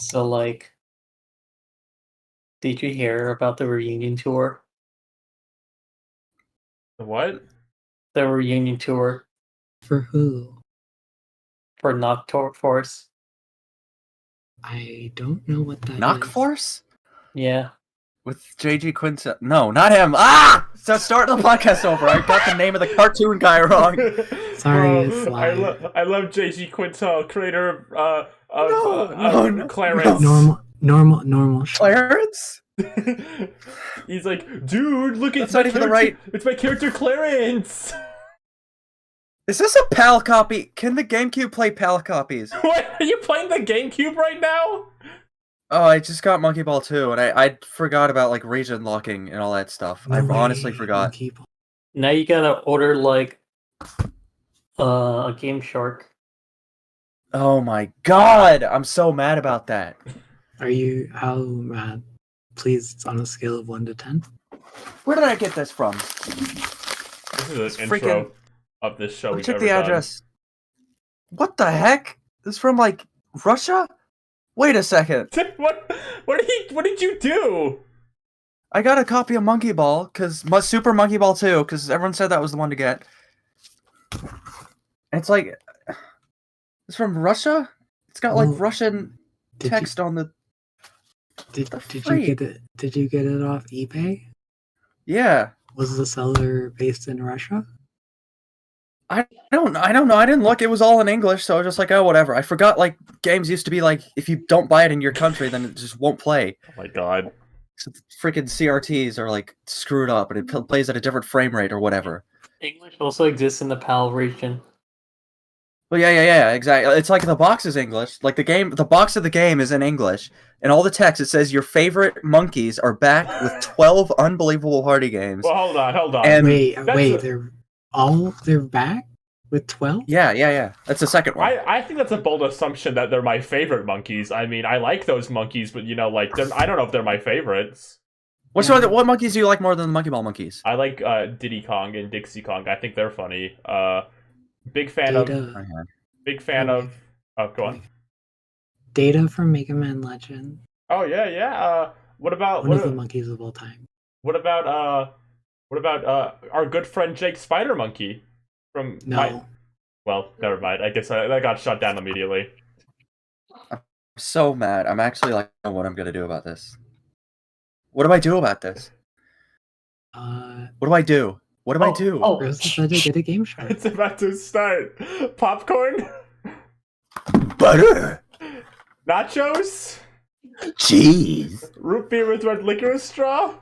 So, like, did you hear about the reunion tour? What? The reunion tour For who? for Nocturne Force. I don't know what that Knock is. Force? Yeah. With JG Quintel. No, not him. Ah! So start the podcast over. I got the name of the cartoon guy wrong. Sorry, it's I live. love JG Quintel, creator No, of Clarence. Normal. Clarence? He's like, dude, look at That's not even the right. It's my character Clarence. Is this a PAL copy? Can the GameCube play PAL copies? What? Are you playing the GameCube right now? Oh, I just got Monkey Ball 2, and I forgot about like region locking and all that stuff. I honestly forgot. Now you gotta order like a Game Shark. Oh my god! I'm so mad about that. How mad? Please, it's on a scale of 1 to 10. Where did I get this from? This is an Freaking- intro of this show. Check the address. What the heck? This is from like Russia? Wait a second. What did you do? I got a copy of Monkey Ball because Super Monkey Ball 2 because everyone said that was the one to get. And it's like it's from Russia. It's got like Russian text on the. Did you get it? Did you get it off eBay? Yeah. Was the seller based in Russia? I don't know. I didn't look. It was all in English, so I was just like, oh, whatever. I forgot, like, games used to be like, if you don't buy it in your country, then it just won't play. Oh my god. So freaking CRTs are, like, screwed up, and it plays at a different frame rate or whatever. English also exists in the PAL region. Well, yeah, exactly. It's like the box is English. Like, the box of the game is in English, and all the text, it says, your favorite monkeys are back with 12 unbelievable party games. Well, hold on. And wait, they're back with 12? Yeah. That's the second one. I think that's a bold assumption that they're my favorite monkeys. I mean, I like those monkeys, but like, I don't know if they're my favorites. What monkeys do you like more than the Monkey Ball monkeys? I like Diddy Kong and Dixie Kong. I think they're funny. Big fan Data. of. Oh, go on. Data from Mega Man Legend. Oh yeah. What about one of the monkeys of all time? What about our good friend Jake Spider Monkey from? No. Well, never mind. I guess that got shut down immediately. I'm so mad. I'm actually like, I don't know what I'm gonna do about this. What do I do about this? What do I do? What do I do? Oh, Rose said to get a Game Shark. It's about to start. Popcorn. Butter. Nachos. Cheese. Root beer with red licorice straw.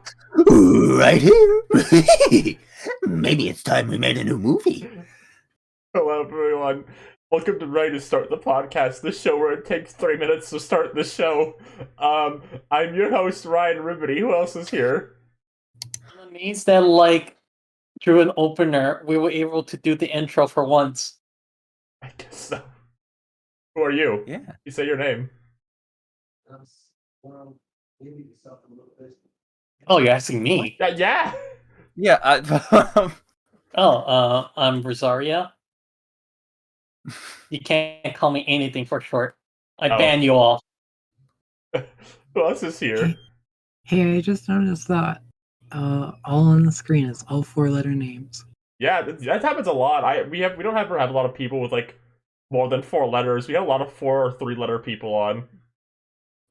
Right here. Maybe it's time we made a new movie. Hello, everyone. Welcome to Ready to Start the Podcast, the show where it takes 3 minutes to start the show. I'm your host, Ryan Ribity. Who else is here? It means that, like, through an opener, we were able to do the intro for once. I guess so. Who are you? Yeah. You say your name. Oh, you're asking me? Yeah. Yeah. I'm Rosaria. You can't call me anything for short. I ban you all. Who else is here? Hey, I just noticed that all on the screen is all 4-letter names. Yeah, that happens a lot. We don't ever have a lot of people with like more than 4 letters. We have a lot of 4 or 3-letter people on.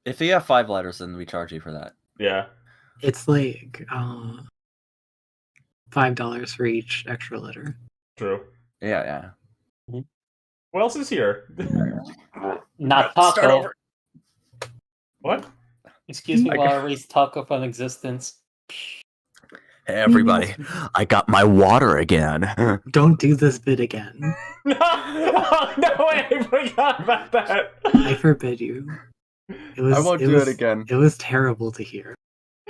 If you have 5 letters, then we charge you for that. Yeah. It's like $5 for each extra letter. True. Yeah. Who else is here? Not Taco. What? Excuse me while I erase Taco from existence. Hey, everybody. I got my water again. Don't do this bit again. No! Oh, no way! I forgot about that! I forbid you. I won't do it again. It was terrible to hear.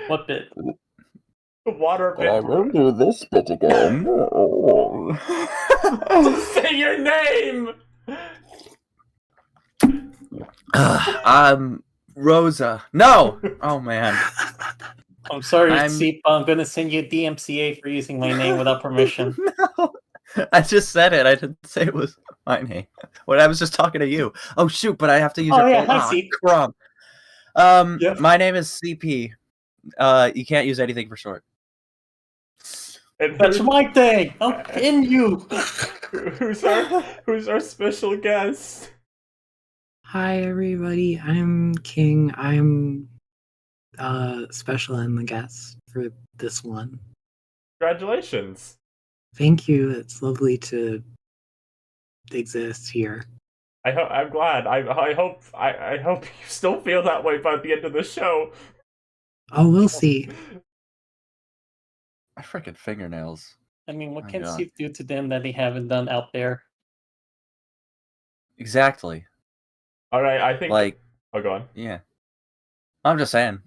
What bit? The water bit. I won't do this bit again. Say your name! Rosa. No! Oh, man. I'm sorry, Seep, I'm gonna send you a DMCA for using my name without permission. No! I just said it. I didn't say it was... my name. When I was just talking to you. Oh shoot! But I have to use Oh, your yeah, phone. hi, C. Crumb. Yep. My name is CP. You can't use anything for short. And That's my thing. I'll pin you. who's our special guest? Hi everybody, I'm King. I'm special and the guest for this one. Congratulations. Thank you. It's lovely to exist here. I'm glad. I hope you still feel that way by the end of the show. Oh, we'll see. My freaking fingernails. I mean, what My can God. Steve do to them that they haven't done out there? Exactly. All right, I think. Like, Oh, go on. yeah. I'm just saying.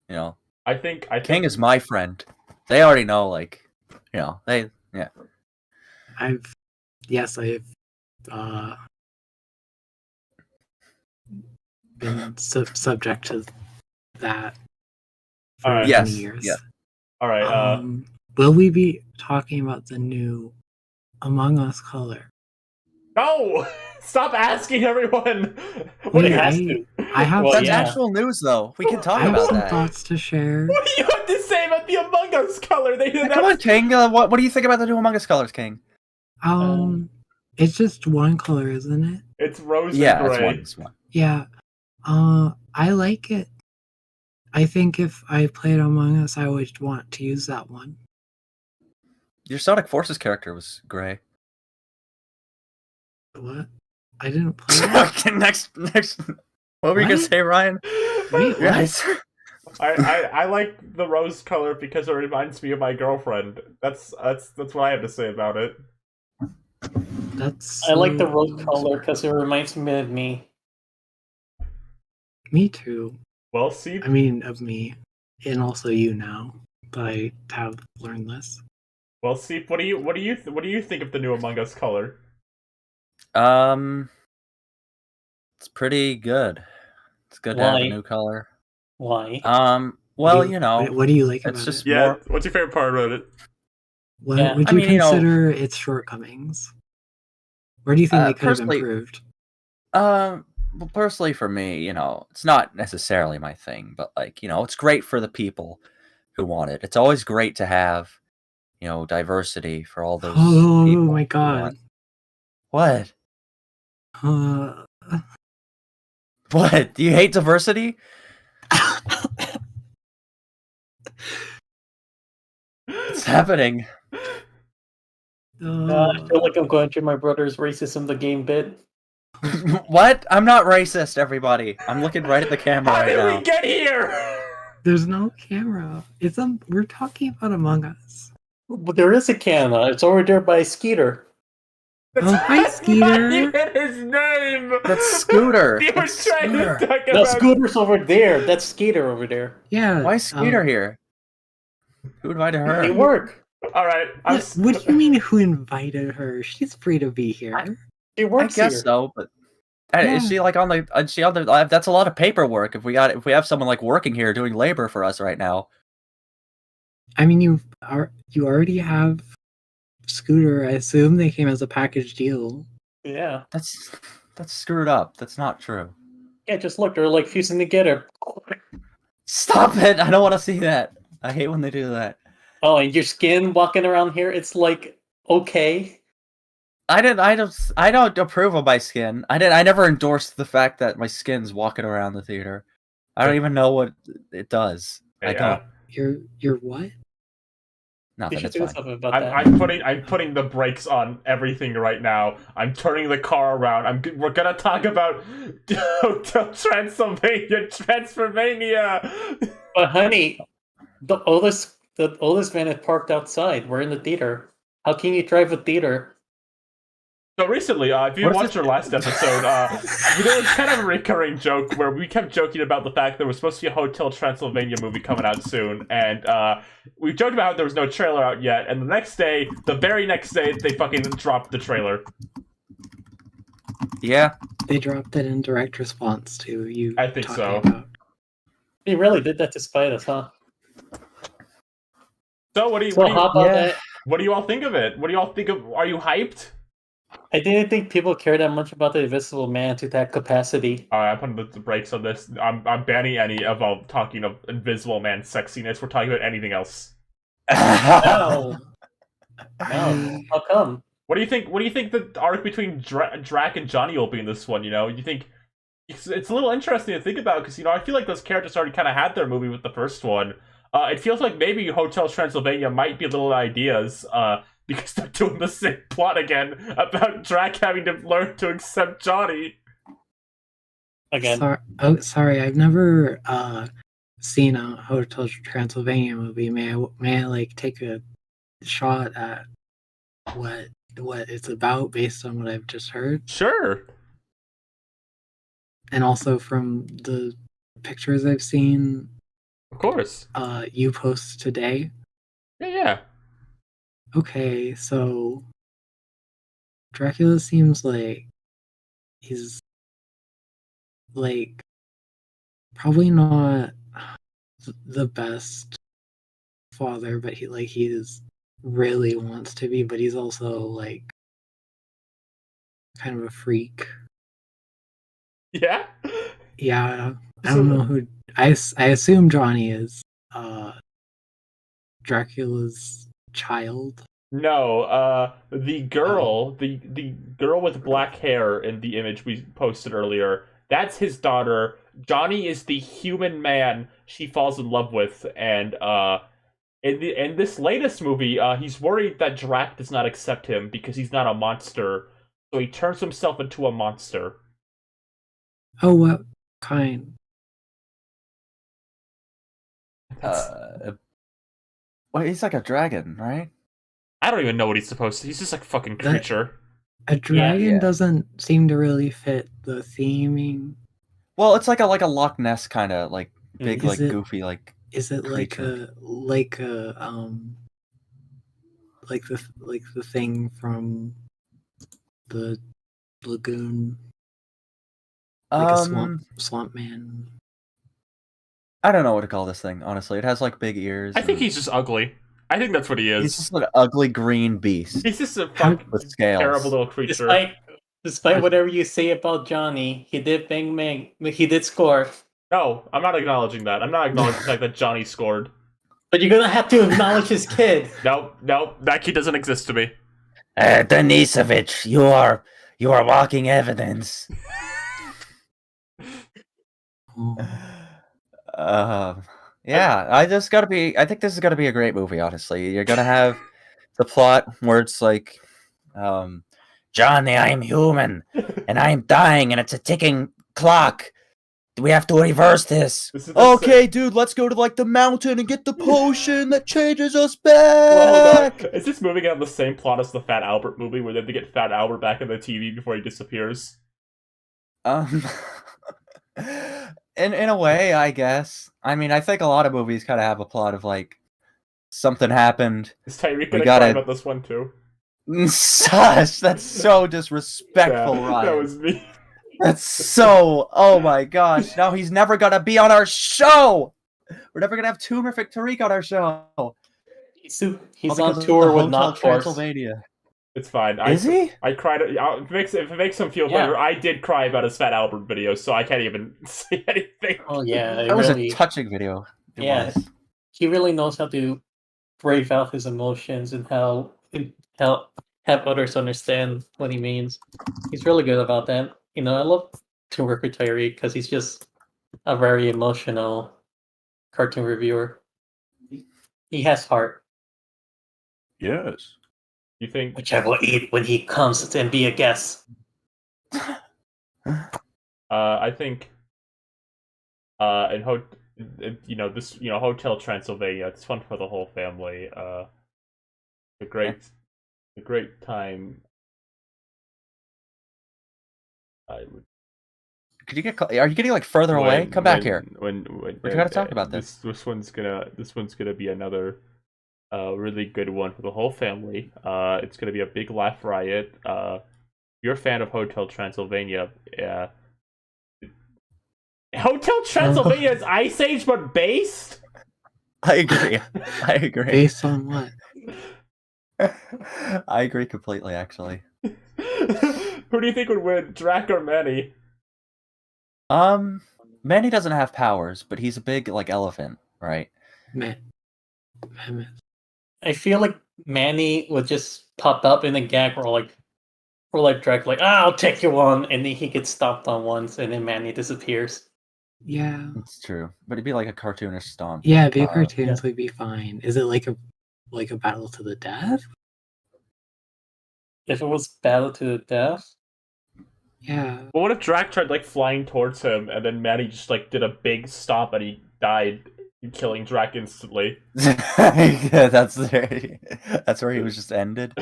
You know, I think King is my friend. They already know. Like, you know, yeah. I've been subject to that for Alright. many Yes, years. yeah. All right. Will we be talking about the new Among Us color? No! Stop asking everyone. What Wait, it has I- to. I have Well, That's yeah. actual news, though. We can I talk have about some that. thoughts to share. What do you have to say about the Among Us color? They did Come on, King. What do you think about the new Among Us colors, King? It's just one color, isn't it? It's rose Yeah, and it's gray. one. It's one. Yeah. I like it. I think if I played Among Us, I would want to use that one. Your Sonic Forces character was gray. What? I didn't play it. Okay, next. What were you gonna What? say, Ryan? Wait, what? Yes. I like the rose color because it reminds me of my girlfriend. That's what I have to say about it. That's I like the so- rose color because it reminds me of me. Me too. Well, see, I mean, of me, and also you now. But I have learned this. what do you think of the new Among Us color? It's pretty good. It's good to have Why? a new color. Why? Well, What do you know, what do you like it's about just it? Yeah, more. what's your favorite part about it? What Yeah. would I you mean, you know, consider its shortcomings? Where do you think they could have personally- improved? Well, personally, for me, you know, it's not necessarily my thing, but like, you know, it's great for the people who want it. It's always great to have, you know, diversity for all those. Oh people my who god. want- What? Uh, What? Do you hate diversity? It's happening. I feel like I'm going through my brother's racism the game bit. What? I'm not racist, everybody. I'm looking right at the camera How right did now. we get here? There's no camera. We're talking about Among Us. But there is a camera. It's over there by Skeeter. Oh, hi, That's Skeeter. not even his name. That's Scooter. You were That's trying Scooter. to talk No, about. Scooter's over there. That's Skeeter over there. Yeah. Why is Skeeter here? Who invited They her? work. All right, What do you mean? Who invited her? She's free to be here. She I works guess here. so, but Yeah. is she like on the? Is she on the? That's a lot of paperwork. If we have someone like working here doing labor for us right now. I mean, you already have Scooter. I assume they came as a package deal. Yeah. That's screwed up. That's not true. Yeah, just look. They're like fusing together. Stop it! I don't want to see that. I hate when they do that. Oh, and your skin walking around here, it's like, okay. I don't approve of my skin. I never endorsed the fact that my skin's walking around the theater. I don't even know what it does. I don't. You're what? You Nothing. should It's do fine. something about that. I'm putting the brakes on everything right now. I'm turning the car around. We're gonna talk about Hotel Transylvania, Transformania. But honey, the oldest van is parked outside. We're in the theater. How can you drive a theater? So recently, if you What is watched our last episode, there was kind of a recurring joke where we kept joking about the fact there was supposed to be a Hotel Transylvania movie coming out soon, and we joked about how there was no trailer out yet, and the very next day, they fucking dropped the trailer. Yeah. They dropped it in direct response to you. I think talking so. about- They really did that to spite us, huh? So what do you So how about yeah. that? what do you all think of it? What do you all think of? Are you hyped? I didn't think people care that much about the Invisible Man to that capacity. All right, I'm putting the brakes on this. I'm banning any of talking of Invisible Man sexiness. We're talking about anything else. No, no. How come? What do you think? What do you think the arc between Drac and Johnny will be in this one? You know, you think it's a little interesting to think about because I feel like those characters already kind of had their movie with the first one. It feels like maybe Hotel Transylvania might be little ideas. Because they're doing the same plot again about Drac having to learn to accept Johnny. Again. Sorry, I've never seen a Hotel Transylvania movie. May I like take a shot at what it's about based on what I've just heard, Sure. and also from the pictures I've seen. Of course. You post today. Yeah. Okay, so Dracula seems like he's like probably not the best father, but he's really wants to be, but he's also like kind of a freak. Yeah. Yeah, I don't know who. I assume Johnny is Dracula's child. No, the girl, the girl with black hair in the image we posted earlier, that's his daughter. Johnny is the human man she falls in love with, and in this latest movie, he's worried that Drac does not accept him because he's not a monster, so he turns himself into a monster. Oh, what kind? Well, he's like a dragon, right? I don't even know what he's supposed to. He's just like a fucking creature. A dragon Yeah. doesn't seem to really fit the theming. Well, it's like a Loch Ness kind of like big, Is like it- goofy, like Is it like creature. like the thing from the lagoon, like a swamp man? I don't know what to call this thing. Honestly, it has like big ears. I think and- he's just ugly. I think that's what he he's is. just an ugly green beast He's just a How- fucking with scales. terrible little creature. Despite whatever you say about Johnny, he did bang. He did score. No, I'm not acknowledging that. I'm not acknowledging the fact that Johnny scored. But you're gonna have to acknowledge his kid. Nope, that kid doesn't exist to me. Denisovich, you are walking evidence. Oh. Yeah, I think this is gonna be a great movie. Honestly, you're gonna have the plot where it's like, Johnny, I'm human, and I'm dying, and it's a ticking clock. We have to reverse this. This is the okay, dude, let's go to like the mountain and get the potion that changes us Well, hold back. on. Is this movie gonna have the same plot as the Fat Albert movie, where they have to get Fat Albert back on the TV before he disappears? Um, in a way, I guess. I mean, I think a lot of movies kind of have a plot of like something happened. Is Tyreek We gonna gotta- cry about this one too? Sush, that's so disrespectful, Yeah, Ryan. that was me. That's so. Oh my gosh! Now he's never gonna be on our show. We're never gonna have Turmeric Tariq on our show. He's All on because of tour the with Hotel Not Force. Transylvania. It's fine. Is he? I cried. If it makes him feel Yeah. better, I did cry about his Fat Albert video, so I can't even say anything. Oh yeah, That was really, a touching video. It Yeah. was. he really knows how to brave out his emotions and how have others understand what he means. He's really good about that. I love to work with Tyreek because he's just a very emotional cartoon reviewer. He has heart, Yes. You think? which I will eat when he comes and be a guest. I think. Hotel Transylvania. It's fun for the whole family. A great time. I would. Could you get? Are you getting like further away? Come back here. We gotta talk about this. This one's gonna be another really good one for the whole family. It's gonna be a big laugh riot. You're a fan of Hotel Transylvania. Hotel Transylvania is Ice Age but based? I agree. I agree. Based on what? I agree completely, actually. Who do you think would win, Drac or Manny? Manny doesn't have powers, but he's a big like elephant, right? Man, Mammoth. I feel like Manny would just pop up in a gag or like Drake, like, I'll take you on, and then he gets stomped on once, and then Manny disappears. Yeah. It's true, but it'd be like a cartoonish stomp. Yeah, be Uh, cartoons would be fine. Is it like a battle to the death? If it was battle to the death, Yeah. But what if Drac tried like flying towards him, and then Manny just like did a big stomp and he died, killing Drac instantly? yeah, that's where he was just ended.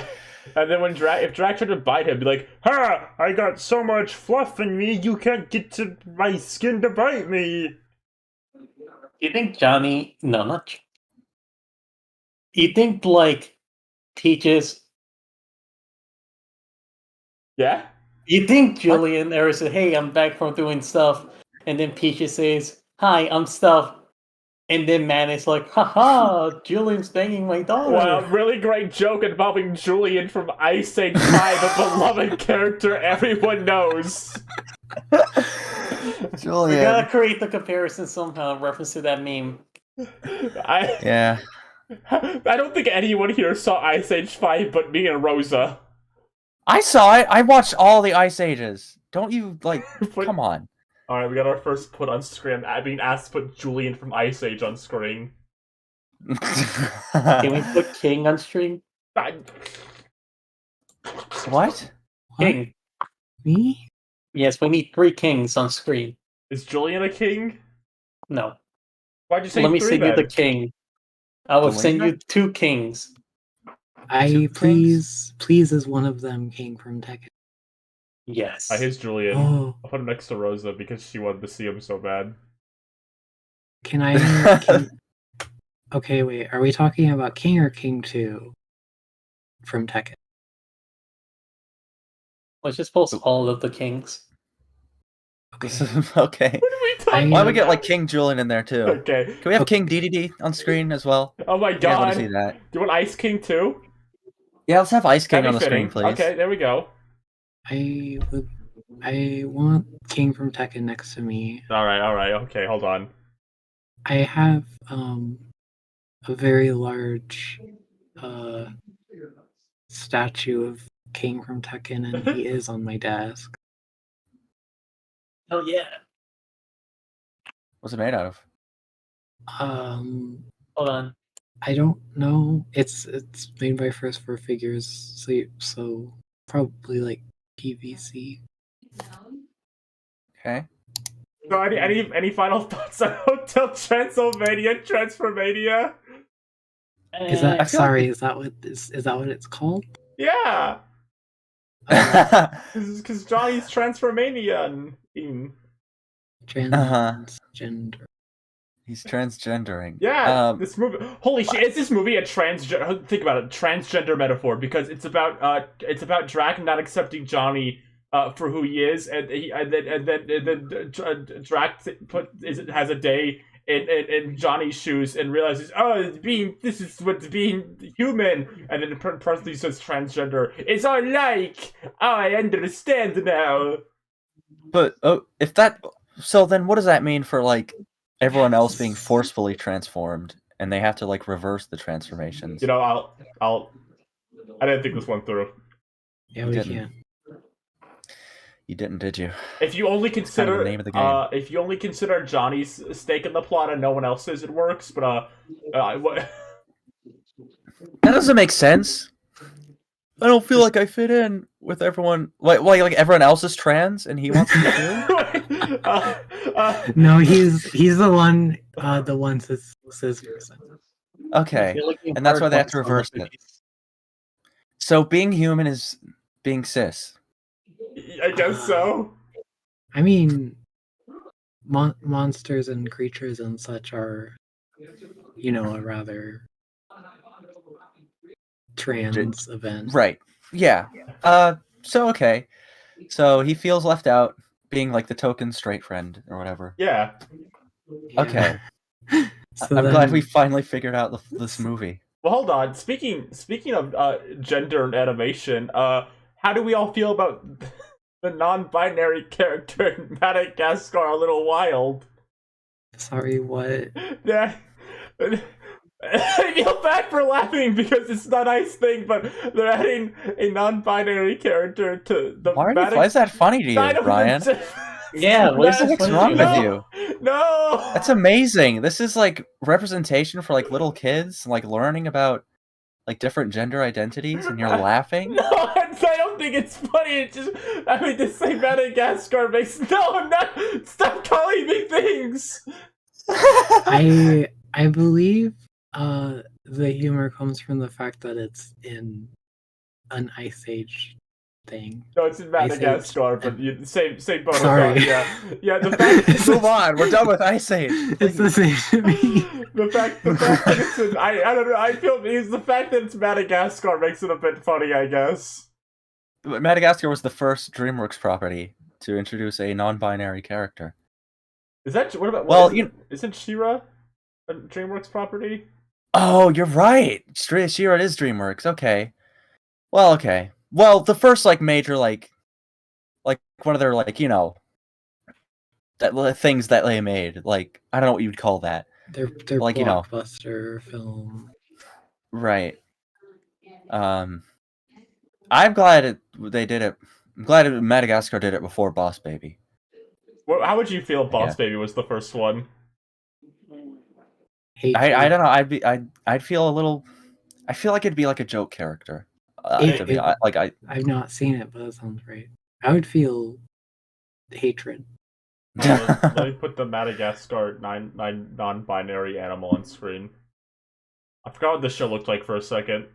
And then if Drac tried to bite him, be like, "Ha! I got so much fluff in me, you can't get to my skin to bite me." do you think Johnny? No, not. You think like Peaches? Yeah. You think Julian ever said, "Hey, I'm back from doing stuff," and then Peaches says, "Hi, I'm Stuff," and then Manny's like, "Haha, Julian's banging my daughter." Wow, really great joke involving Julian from Ice Age 5, a beloved character everyone knows. We Julian. gotta create the comparison somehow in reference to that meme. Yeah. I don't think anyone here saw Ice Age 5 but me and Rosa. I saw it. I watched all the Ice Ages. Don't you like? Come on. Alright, we got our first put on screen. I'm being asked to put Julian from Ice Age on screen. Can we put King on stream? What? King. Me? Yes, we need 3 kings on screen. Is Julian a king? No. Why'd you say Let me 3 send you then? the king. I will send Elena? you 2 kings. I Two please is one of them King from Tekken. Yes. Here's Julian. Oh, I'll put him next to Rosa because she wanted to see him so bad. can I? Okay, wait. Are we talking about King or King 2 from Tekken? Let's just post all of the kings. Okay. What are we talking Why don't we about? get like King Julian in there too? Okay. Can we have Okay. King DDD on screen as well? Oh my Yeah, I want god. to see that. Do you want Ice King too? Yeah, let's have Ice King That'd on be the screen, fitting. please. Okay, there we go. I want King from Tekken next to me. Alright, okay, hold on. I have a very large statue of King from Tekken, and he is on my desk. Oh yeah. What's it made out of? Hold on. I don't know. It's made by First for Figures, so probably like PVC. Okay. So any final thoughts on Hotel Transylvania Transformania? Is that I feel sorry? Is that what it's called? Yeah! Uh, Because Johnny's Transformania. transgender. He's transgendering. Yeah, this movie. Holy shit! Is this movie a transgender? Think about it, transgender metaphor, because it's about Drac not accepting Johnny for who he is, and then Drac has a day in Johnny's shoes and realizes, oh, this is what's being human, and then the person says transgender. It's all like, oh, I understand now. But if that, so then what does that mean for like everyone else being forcefully transformed and they have to like reverse the transformations? You know, I didn't think this one through. Yeah, we didn't. can't. You didn't, did you? If you only consider the name of the game. if you only consider Johnny's stake in the plot and no one else's, it works. But what? That doesn't make sense. I don't feel like I fit in with everyone. Like everyone else is trans and he wants to do. No, he's the one. The one cis person. Okay, and that's why they have to reverse it. So being human is being cis. I guess so. I mean, monsters and creatures and such are, a rather trans event. Right. Yeah. So okay. So he feels left out, being like the token straight friend or whatever. Yeah. Yeah. Okay. So I'm glad then- we finally figured out this movie. Well, hold on. Speaking of gender and animation, how do we all feel about the non-binary character in Madagascar? A Little Wild. Sorry, what? Yeah. I feel bad for laughing because it's not a nice thing, but they're adding a non-binary character to the Why is that funny to I you, don't Brian? know. Yeah, what is What's this wrong funny? with you? No. That's amazing. This is like representation for like little kids, like learning about like different gender identities, and you're laughing. No, I don't think it's funny. It's just, I mean, to say Madagascar makes no. I'm not. Stop calling me things. I believe the humor comes from the fact that it's in an Ice Age thing. No, it's in Ice Age. Madagascar, but same bonus. Sorry. Yeah. The fact, Move on. We're done with Ice Age. It's the same to me. the fact that it's in, I don't know. I feel it's the fact that it's Madagascar makes it a bit funny, I guess. Madagascar was the first DreamWorks property to introduce a non-binary character. Is that what about? Well, isn't She-Ra a DreamWorks property? Oh, you're right. She-Ra is DreamWorks. Okay. Well, okay. Well, the first like major like one of their like that things that they made, like I don't know what you'd call that. Their Like, blockbuster film. Right. I'm glad they did it. I'm glad Madagascar did it before Boss Baby. How would you feel if Boss Baby was the first one? I don't know. I'd feel a little. I feel like it'd be like a joke character. I've not seen it, but that sounds right. I would feel hatred. Let me put the Madagascar non-binary animal on screen. I forgot what this show looked like for a second.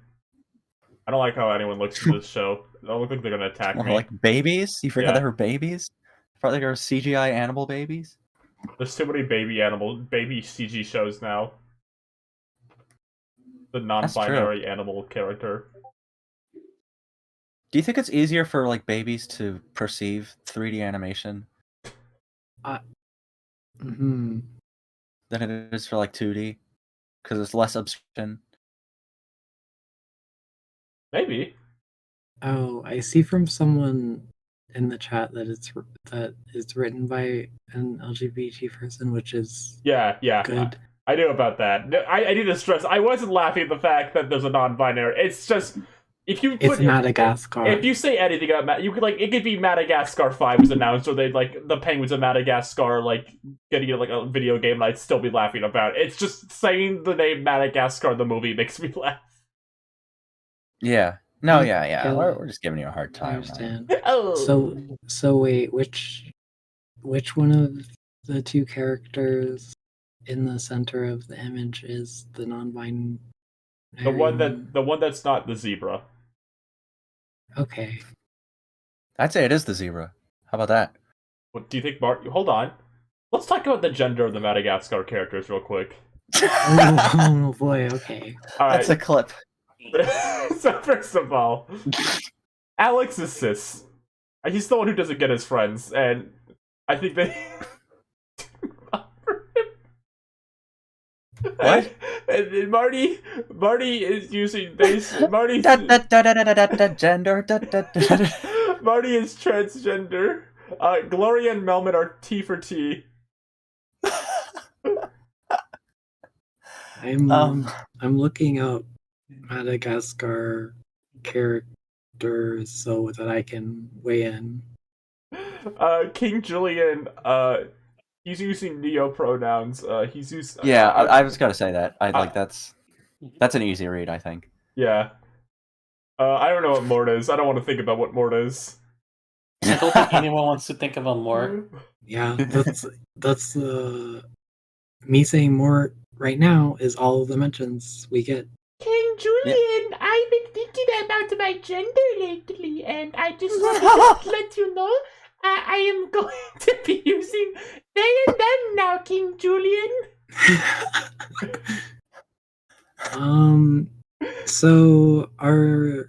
I don't like how anyone looks at this show. They don't look like they're gonna attack me. Like babies? You forgot Yeah. they were babies? I thought they were CGI animal babies? There's too many baby CG shows now. The non-binary animal character. Do you think it's easier for like babies to perceive 3D animation Hmm. than it is for like 2D? Because it's less obscene. Maybe. Oh, I see from someone in the chat that it's written by an LGBT person, which is Yeah. good. I knew about that. I need to stress. I wasn't laughing at the fact that there's a non-binary. It's just if you It's put Madagascar. if you say anything about you could like it could be Madagascar 5 was announced, or they like the Penguins of Madagascar like getting like a video game, and I'd still be laughing about it. It's just saying the name Madagascar the movie makes me laugh. Yeah. No, Yeah, yeah. We're just giving you a hard I time. understand. Oh. So wait, which one of the two characters in the center of the image is the non-binary? The one that's not the zebra. Okay. I'd say it is the zebra. How about that? What do you think, Mark? Hold on. Let's talk about the gender of the Madagascar characters real quick. Oh boy. Okay. All right. That's a clip. So first of all, Alex is cis. He's the one who doesn't get his friends, and I think they. What? And Marty is using Marty. Gender. Marty is transgender. Gloria and Melman are T for T. I'm looking up Madagascar characters so that I can weigh in. King Julian. He's using neo pronouns. He's using. Yeah, I was gonna say that. That's an easy read, I think. Yeah. I don't know what Mort is. I don't want to think about what Mort is. I don't think anyone wants to think about more. Yeah, that's me saying more right now is all the mentions we get. King Julian, I've been thinking about my gender lately, and I just wanted to let you know I am going to be using they and them now, King Julian. So are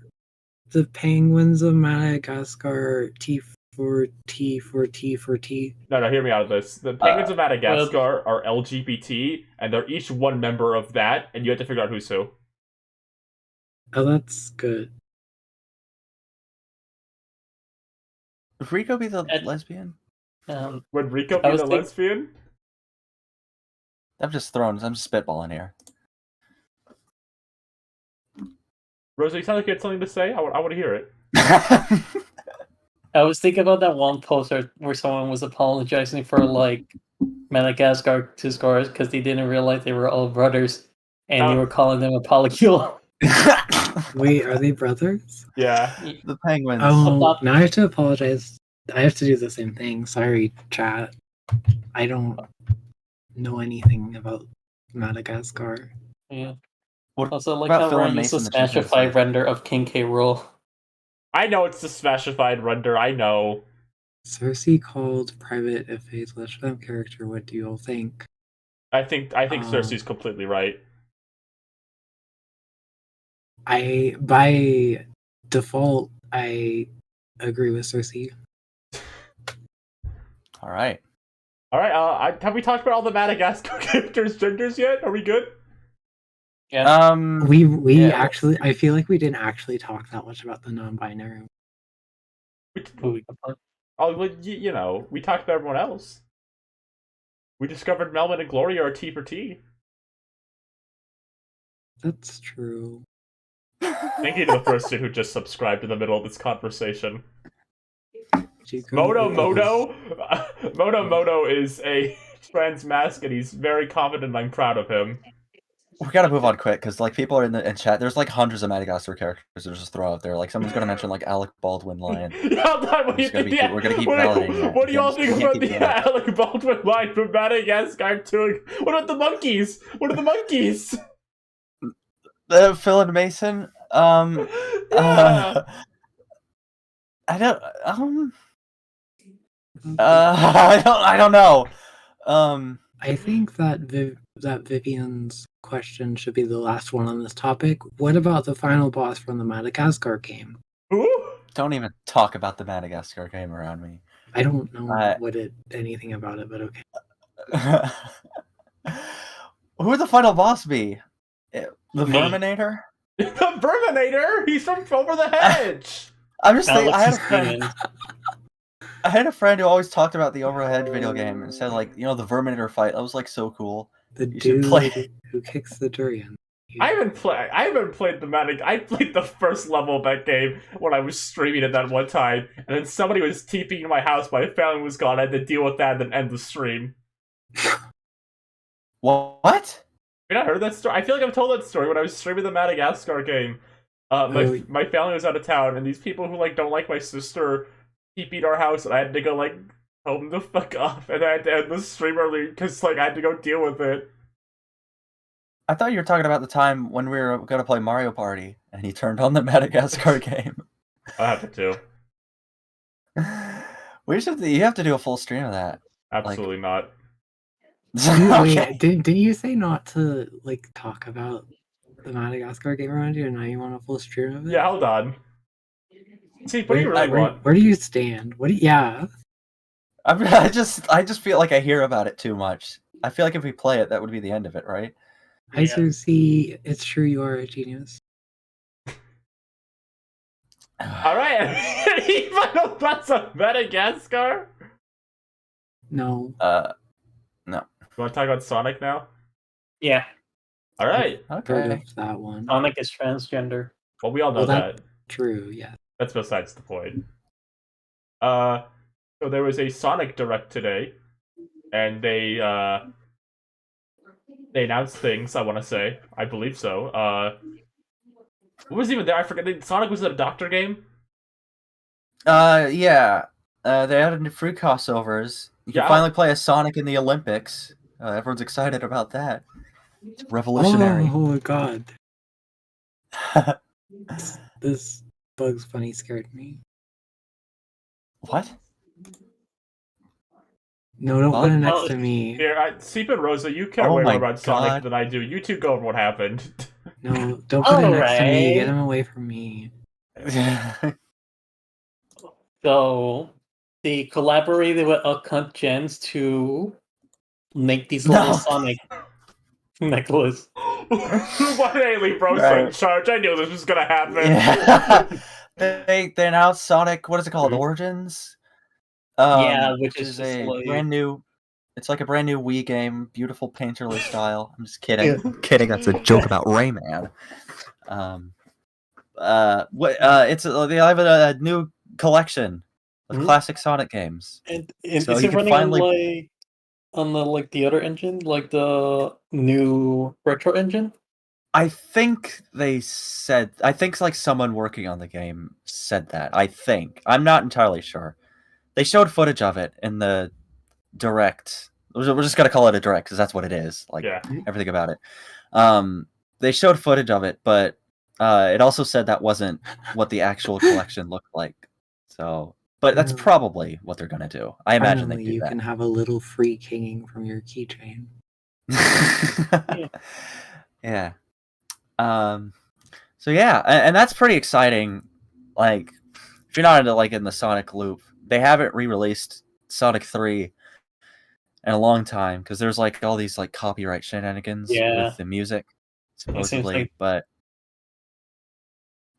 the Penguins of Madagascar T for T for T for T? No, hear me out of this. The Penguins of Madagascar are LGBT, and they're each one member of that, and you have to figure out who's who. Oh, that's good. Would Rico be the And- lesbian? Would Rico I be was the think- lesbian? I'm just spitballing here. Rosa, you sound like you had something to say. I want to hear it. I was thinking about that one poster where someone was apologizing for like Madagascar to scores because they didn't realize they were all brothers, and they Oh. were calling them a polycule. Wait, are they brothers? Yeah. The penguins. Oh, thought- now I have to apologize. I have to do the same thing. Sorry, chat. I don't know anything about Madagascar. Yeah. What Also, like about how Phil and Ryan used the Mason, the chimpanzee? Smashify render of King K. Rool. I know it's the Smashified render. I know. Cersei called Private a slash them character. What do you all think? I think Oh. Cersei's completely right. By default, I agree with Cersei. All right. All right. Have we talked about all the Madagascar characters' genders yet? Are we good? Yeah. We Yeah. actually, I feel like we didn't actually talk that much about the non-binary. Movie. Oh, well, you know, we talked about everyone else. We discovered Melvin and Gloria are T for T. That's true. Thank you to the person who just subscribed in the middle of this conversation. Did you go with Moto is a trans mask, and he's very confident, and I'm proud of him. We gotta move on quick because like people are in chat. There's like hundreds of Madagascar characters to just throw out there. Like someone's gonna mention like Alec Baldwin line. Yeah, what do you It's gonna think? be Yeah, keep- we're gonna keep what validating that. what do You y'all can't- think you about can't the keep doing that. Alec Baldwin line from Madagascar 2? What about the monkeys? What are the monkeys? Phil and Mason. Yeah. I don't. I don't know. I think that that Vivian's question should be the last one on this topic. What about the final boss from the Madagascar game? Who? Don't even talk about the Madagascar game around me. I don't know Uh, anything about it, but okay. Who would the final boss be? The Me. Verminator? The Verminator? He's from Over the Hedge! I'm just thinking. Alex is Demon. I had a friend who always talked about the Overhead video game and said, like, the Verminator fight. That was like so cool. The You should dude play- who kicks the durian. I haven't played the I played the first level of that game when I was streaming it that one time, and then somebody was TPing in my house, my family was gone, I had to deal with that and then end the stream. What? You not heard that story? I feel like I've told that story when I was streaming the Madagascar game. Oh. My family was out of town, and these people who like don't like my sister TP'd our house, and I had to go like tell them to fuck off, and I had to end the stream early because like I had to go deal with it. I thought you were talking about the time when we were going to play Mario Party and he turned on the Madagascar game. I have to. You have to do a full stream of that. Absolutely not. Okay. Wait, didn't you say not to like talk about the Madagascar game around you, and now you want a full stream of it? Yeah, hold on. See, what do you really want? Where do you stand? Yeah. I just feel like I hear about it too much. I feel like if we play it, that would be the end of it, right? I Yeah. see. It's true. You are a genius. All right, any final thoughts on Madagascar? No. You want to talk about Sonic now? Yeah, All right. Heard Okay. of that one. Sonic is transgender. Well, we all know Well, that. that- True. Yeah. That's besides the point. So there was a Sonic Direct today, and they announced things. I want to say, I believe so. What was even there? I forget. Sonic was a Doctor game. Yeah. They added free crossovers. You can Yeah. finally play as Sonic in the Olympics. Everyone's excited about that. It's revolutionary. Oh my god. This Bugs Bunny scared me. What? No, don't put it Bug- next Oh, to me. Here, Seep and Rosa, you care Oh way more my about Sonic God. than I do. You two go over what happened. No, don't put it next to me. Alright. Get him away from me. So they collaborated with Uncut Gems to make these No. little Sonic necklace. Why did I leave Rosa in Right. charge? I knew this was gonna happen. Yeah. they announced Sonic. What is it called? Mhm. Origins. Yeah, which Which is is just a like brand new. It's like a brand new Wii game, beautiful painterly style. I'm just kidding. Yeah. Kidding. That's a joke about Rayman. It's they have a new collection of Mhm. classic Sonic games. and So is you it can running finally. on the like the other engine, like the new retro engine? I think they said. I think like someone working on the game said that. I think. I'm not entirely sure. They showed footage of it in the direct. We're just gonna call it a direct because that's what it is. Like Yeah. everything about it. They showed footage of it, but it also said that wasn't what the actual collection looked like. So, but that's Really? probably what they're gonna do. I imagine they Finally, do you that. can have a little free kinging from your keychain. Yeah. So yeah, and that's pretty exciting. Like, if you're not into like in the Sonic loop, they haven't re-released Sonic 3 in a long time because there's like all these like copyright shenanigans Yeah. with the music, It seems supposedly. like But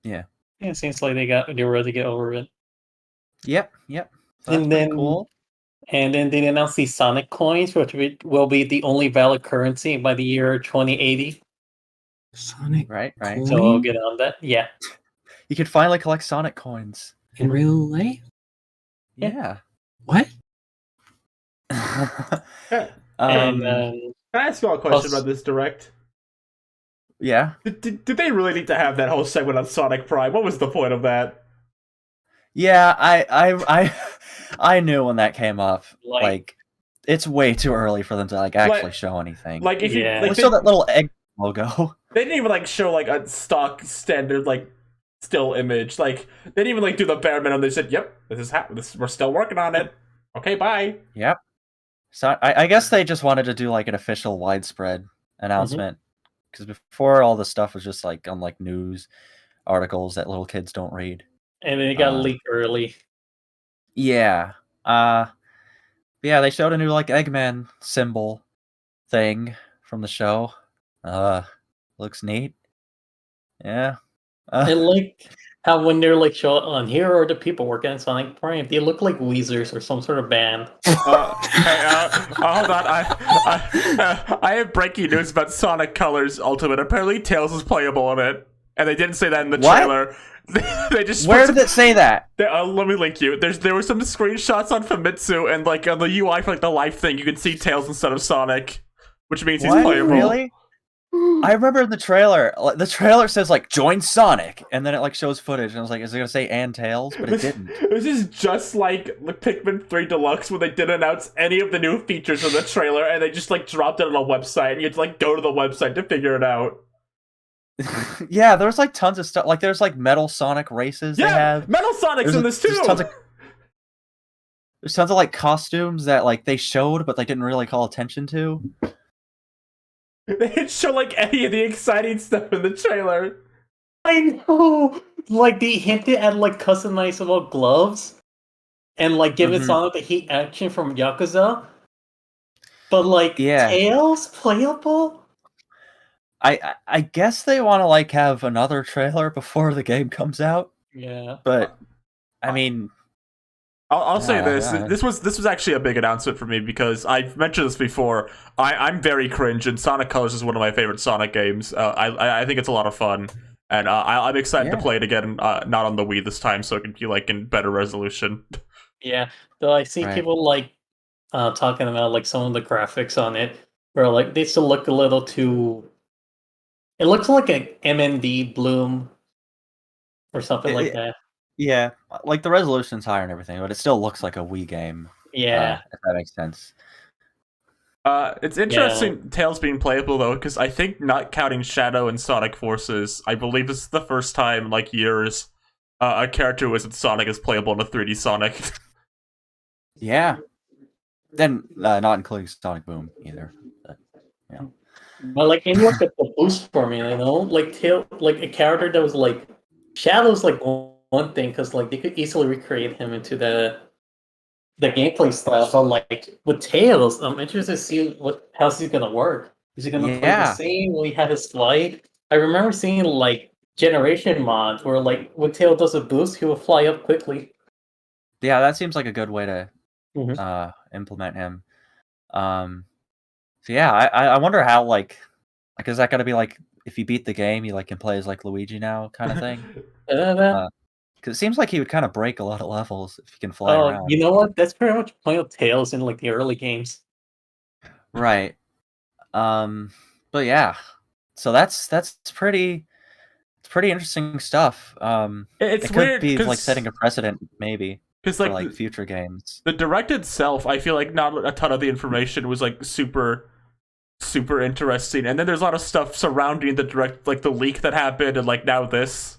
yeah, it seems like they're ready to get over it. yep. So that's And pretty then cool. and then they announced the Sonic coins, which will be the only valid currency by the year 2080. Sonic Right. coin So I'll get on that. Yeah. You can finally collect Sonic coins. in real life? Yeah. What? Yeah. And Can I ask you all a question about this direct? Yeah. Did they really need to have that whole segment on Sonic Prime? What was the point of that? Yeah, I knew when that came up. Like- Like, it's way too early for them to like actually show anything. Like if Yeah. you They like, show that little egg logo. they didn't even like show like a stock standard like still image. Like they didn't even like do the bare minimum. They said, "Yep, we're still working on it." Okay, bye. Yep. So I guess they just wanted to do like an official widespread announcement because before all the stuff was just like on like news articles that little kids don't read. And then it got Uh, leaked early. Yeah. Yeah, they showed a new like Eggman symbol thing from the show. Looks neat. Yeah. And like how when they're like show on here are the people working at Sonic Prime, they look like Weezers or some sort of band. Hey, hold on. I have breaking news about Sonic Colors Ultimate. Apparently, Tails is playable in it, and they didn't say that in the What? trailer. They just Where put did it say that? let me link you. There were some screenshots on Famitsu, and like on the UI for like the live thing, you can see Tails instead of Sonic, which means he's What? playable. Really? I remember in the trailer says like join Sonic, and then it like shows footage, and I was like, is it gonna say and Tails? But it didn't. This is just like Pikmin 3 Deluxe, where they didn't announce any of the new features in the trailer, and they just like dropped it on a website. And you had to like go to the website to figure it out. Yeah, there's like tons of stuff. Like there's like Metal Sonic races they Yeah, have. Metal Sonic's There's in a- this too. There's tons of like costumes that like they showed, but they didn't really call attention to. They didn't show like any of the exciting stuff in the trailer. I know. Like they hinted at like customizable gloves and like giving Mhm. Sonic the heat action from Yakuza. But like Yeah. Tails playable? I guess they want to like have another trailer before the game comes out, Yeah. but I mean, I'll say this. Yeah. This was actually a big announcement for me because I've mentioned this before. I'm very cringe, and Sonic Colors is one of my favorite Sonic games. I think it's a lot of fun, and I'm excited to Yeah. play it again. Not on the Wii this time, so it can be like in better resolution. Yeah. Though I see Right. people like talking about like some of the graphics on it where like they still look a little too it looks like a MND Bloom or something like that. yeah, like the resolution's higher and everything, but it still looks like a Wii game. Yeah. If that makes sense. It's interesting Tails being playable though, because I think not counting Shadow and Sonic Forces, I believe this is the first time in like years a character who isn't Sonic is playable in a 3D Sonic. Yeah. Then not including Sonic Boom either. But, But like and look at the boost for me, you know? Like like a character that was like Shadow's like one thing because like they could easily recreate him into the gameplay style. But like with Tails, I'm interested to see how's he gonna work. Is it gonna play the Yeah. same? Will he have his slide? I remember seeing like generation mods where like when Tail does a boost, he will fly up quickly. Yeah, that seems like a good way to Mhm. implement him. So yeah, I wonder how like is that gonna be like if you beat the game, you like can play as like Luigi now kind of thing? Da-da-da. Because it seems like he would kind of break a lot of levels if he can fly Oh, around. you know what? That's pretty much the point of Tails in like the early games. Right. But yeah. So that's pretty it's pretty interesting stuff. It's It could weird be like because setting a precedent maybe for like like future games. the direct itself, I feel like not a ton of the information was like super interesting, and then there's a lot of stuff surrounding the direct, like the leak that happened, and like now this.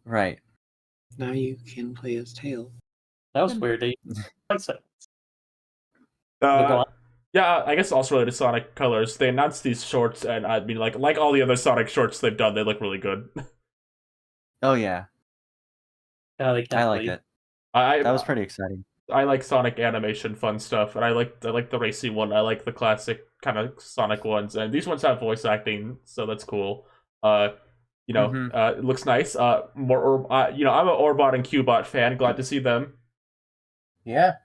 Right. Now you can play as Tail. That was weird. They like so- Uh, go on. yeah, I guess also related to Sonic Colors, they announced these shorts, and I mean, like all the other Sonic shorts they've done, they look really good. Oh yeah, They can't I like play. it. I That was pretty exciting. I like Sonic animation, fun stuff, and I like the racing one. I like the classic kind of Sonic ones, and these ones have voice acting, so that's cool. Mhm. It looks nice. I'm an Orbot and Cubot fan. Glad to see them. Yeah.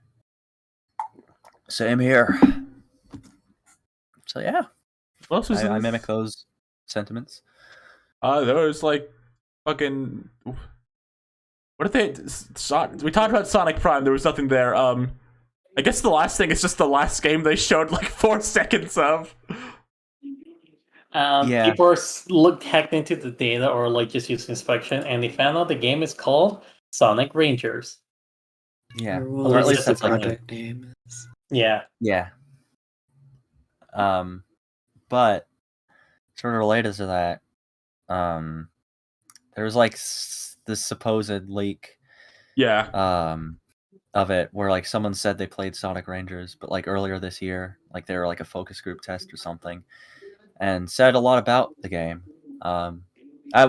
Same here. So yeah, What else was I this? mimic those sentiments. There was like fucking. What if they? We talked about Sonic Prime. There was nothing there. I guess the last thing is just the last game they showed like 4 seconds of. Yeah. People are hacked into the data or like just using inspection, and they found out the game is called Sonic Rangers. Yeah. Or, well, Or at at least least the it's like project name is. Yeah. Yeah. But sort of related to that, there was like this supposed leak, Yeah. of it where like someone said they played Sonic Rangers, but like earlier this year, like they were like a focus group test or something, and said a lot about the game.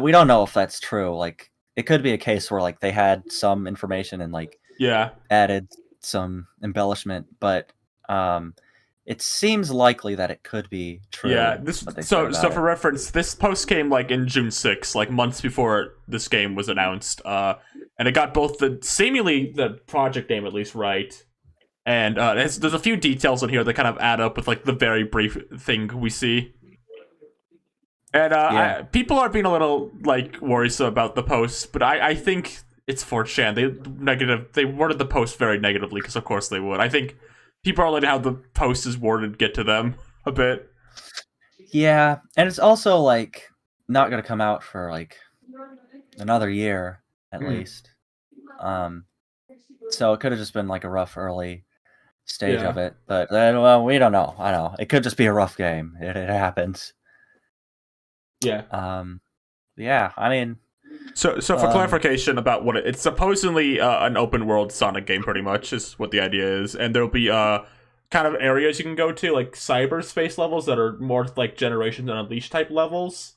We don't know if that's true. Like it could be a case where like they had some information and like Yeah. added some embellishment, but it seems likely that it could be true. Yeah, what they said so about for it. reference, this post came like in June 6th, like months before this game was announced. And it got both seemingly the project name at least right, and there's a few details in here that kind of add up with like the very brief thing we see. And Yeah. people are being a little like worrisome about the post, but I think it's 4chan. They worded the post very negatively because of course they would. I think people are letting how the post is worded get to them a bit. Yeah, and it's also like not gonna come out for like another year at Hmm. least. So it could have just been like a rough early stage Yeah. of it, but well, we don't know. I know it could just be a rough game. It happens. Yeah. Yeah. I mean, So for clarification about what it's supposedly an open world Sonic game, pretty much is what the idea is, and there'll be kind of areas you can go to, like cyberspace levels that are more like Generations and Unleashed type levels,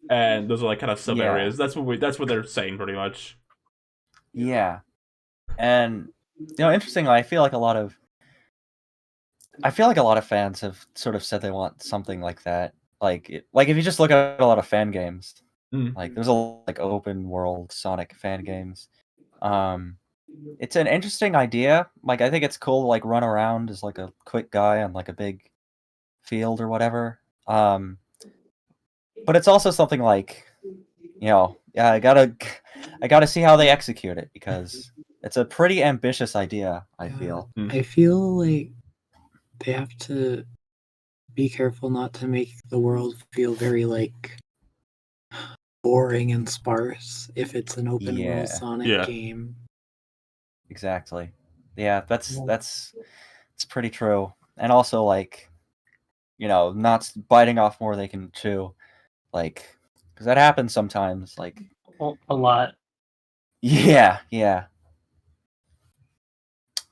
and those are like kind of sub areas. That's what they're saying pretty much. yeah, and interestingly, I feel like a lot of fans have sort of said they want something like that. Like if you just look at a lot of fan games, Mm. like there's a like open world Sonic fan games. It's an interesting idea. Like I think it's cool to like run around as like a quick guy on like a big field or whatever. But it's also something like, yeah, I gotta see how they execute it because it's a pretty ambitious idea. I feel. I feel like they have to be careful not to make the world feel very like boring and sparse if it's an open Yeah. world Sonic Yeah. game. Exactly. Yeah, that's it's pretty true. And also like, not biting off more they can chew, like because that happens sometimes. Like, A lot. yeah. Yeah.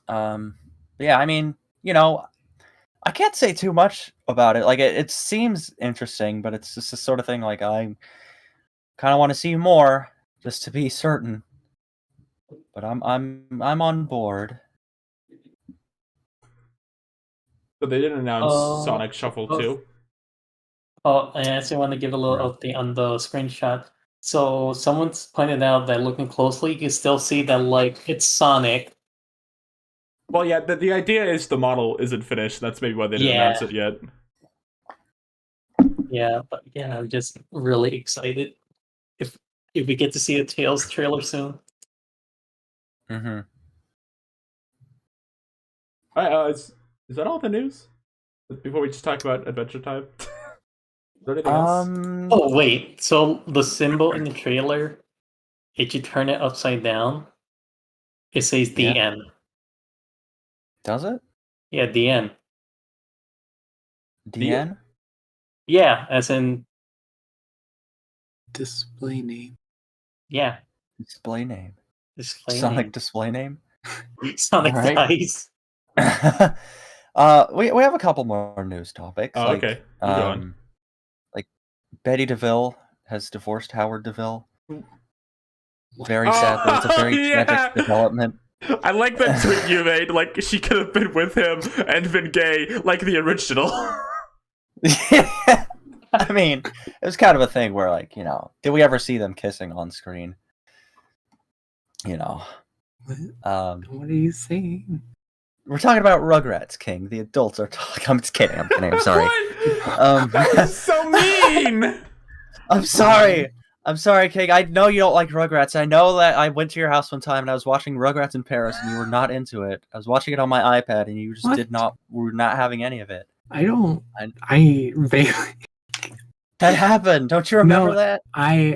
I mean, I can't say too much about it. Like, it seems interesting, but it's just the sort of thing like I kind of want to see more just to be certain. But I'm on board. But they didn't announce Oh, Sonic Shuffle oh. 2. Oh, I actually want to give a little update on the screenshot. So someone's pointed out that looking closely, you can still see that like it's Sonic. Well, yeah, the idea is the model isn't finished. That's maybe why they didn't Yeah. announce it yet. Yeah, but yeah, I'm just really excited if we get to see a Tails trailer soon. Mm-hmm. Is that all the news? Before we just talk about Adventure Time? Is there anything else? Oh wait, so the symbol in the trailer, if you turn it upside down, it says the Yeah. end. Does it? Yeah, the end. DN? Yeah, as in Display name. yeah, Display name. display Sonic name. display name? Sonic Alright. dice. We have a couple more news topics. Oh, like, okay. You go on. Like Betty DeVille has divorced Howard DeVille. Very sadly, it's a very tragic development. I like that tweet you made. Like, she could have been with him and been gay, like the original. I mean, it was kind of a thing where, like, you know, did we ever see them kissing on screen? You know, What? What are you saying? we're talking about Rugrats, King. The adults are talking. I'm just kidding. I'm sorry. What? That's so mean. I'm sorry, King. I know you don't like Rugrats. I know that I went to your house one time and I was watching Rugrats in Paris and you were not into it. I was watching it on my iPad and you just What? were not having any of it. I don't. I- I vaguely. That happened. Don't you remember No. that?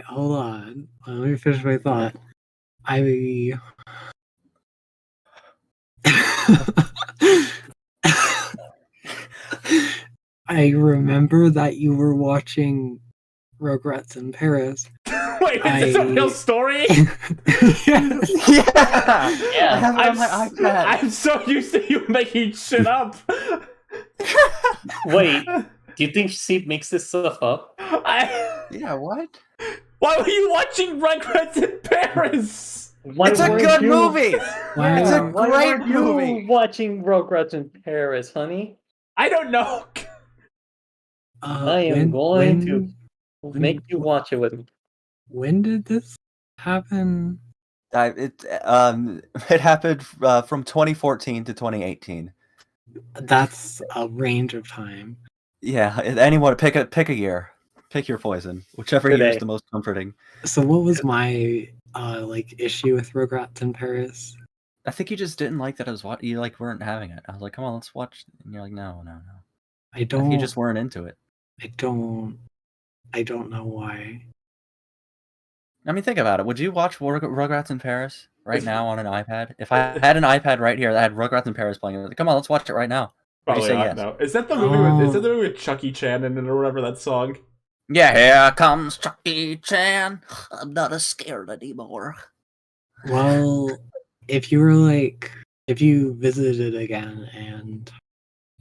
Hold on. Let me finish my thought. I remember that you were watching Rugrats in Paris. Wait, is this a real story? Yes. Yeah. Yeah. I have it on my iPad. I'm so used to you making shit up. Wait, do you think she makes this stuff up? Yeah, what? Why were you watching Rugrats in Paris? Why It's a weren't good you- movie. Why- It's a Why great weren't you movie. watching Rugrats in Paris, honey? I don't know. I am going to make you watch it with me. When did this happen? It happened from 2014 to 2018. That's a range of time. Yeah, anyone pick a year. Pick your poison. Whichever year is Today. the most comforting. So what was my issue with Rugrats in Paris? I think you just didn't like that I was watching. You like weren't having it. I was like, come on, let's watch. And you're like, no. I I don't. think you just weren't into it. I don't know why. I mean, think about it. Would you watch Rugrats in Paris right now on an iPad? If I had an iPad right here that had Rugrats in Paris playing, I'd be like, come on, let's watch it right now. Would you Probably say not. yes? No. Is that the movie? Is that the movie with Chucky Chan in it or whatever that song? Yeah, here comes Chucky Chan. I'm not as scared anymore. Well, if you visited again and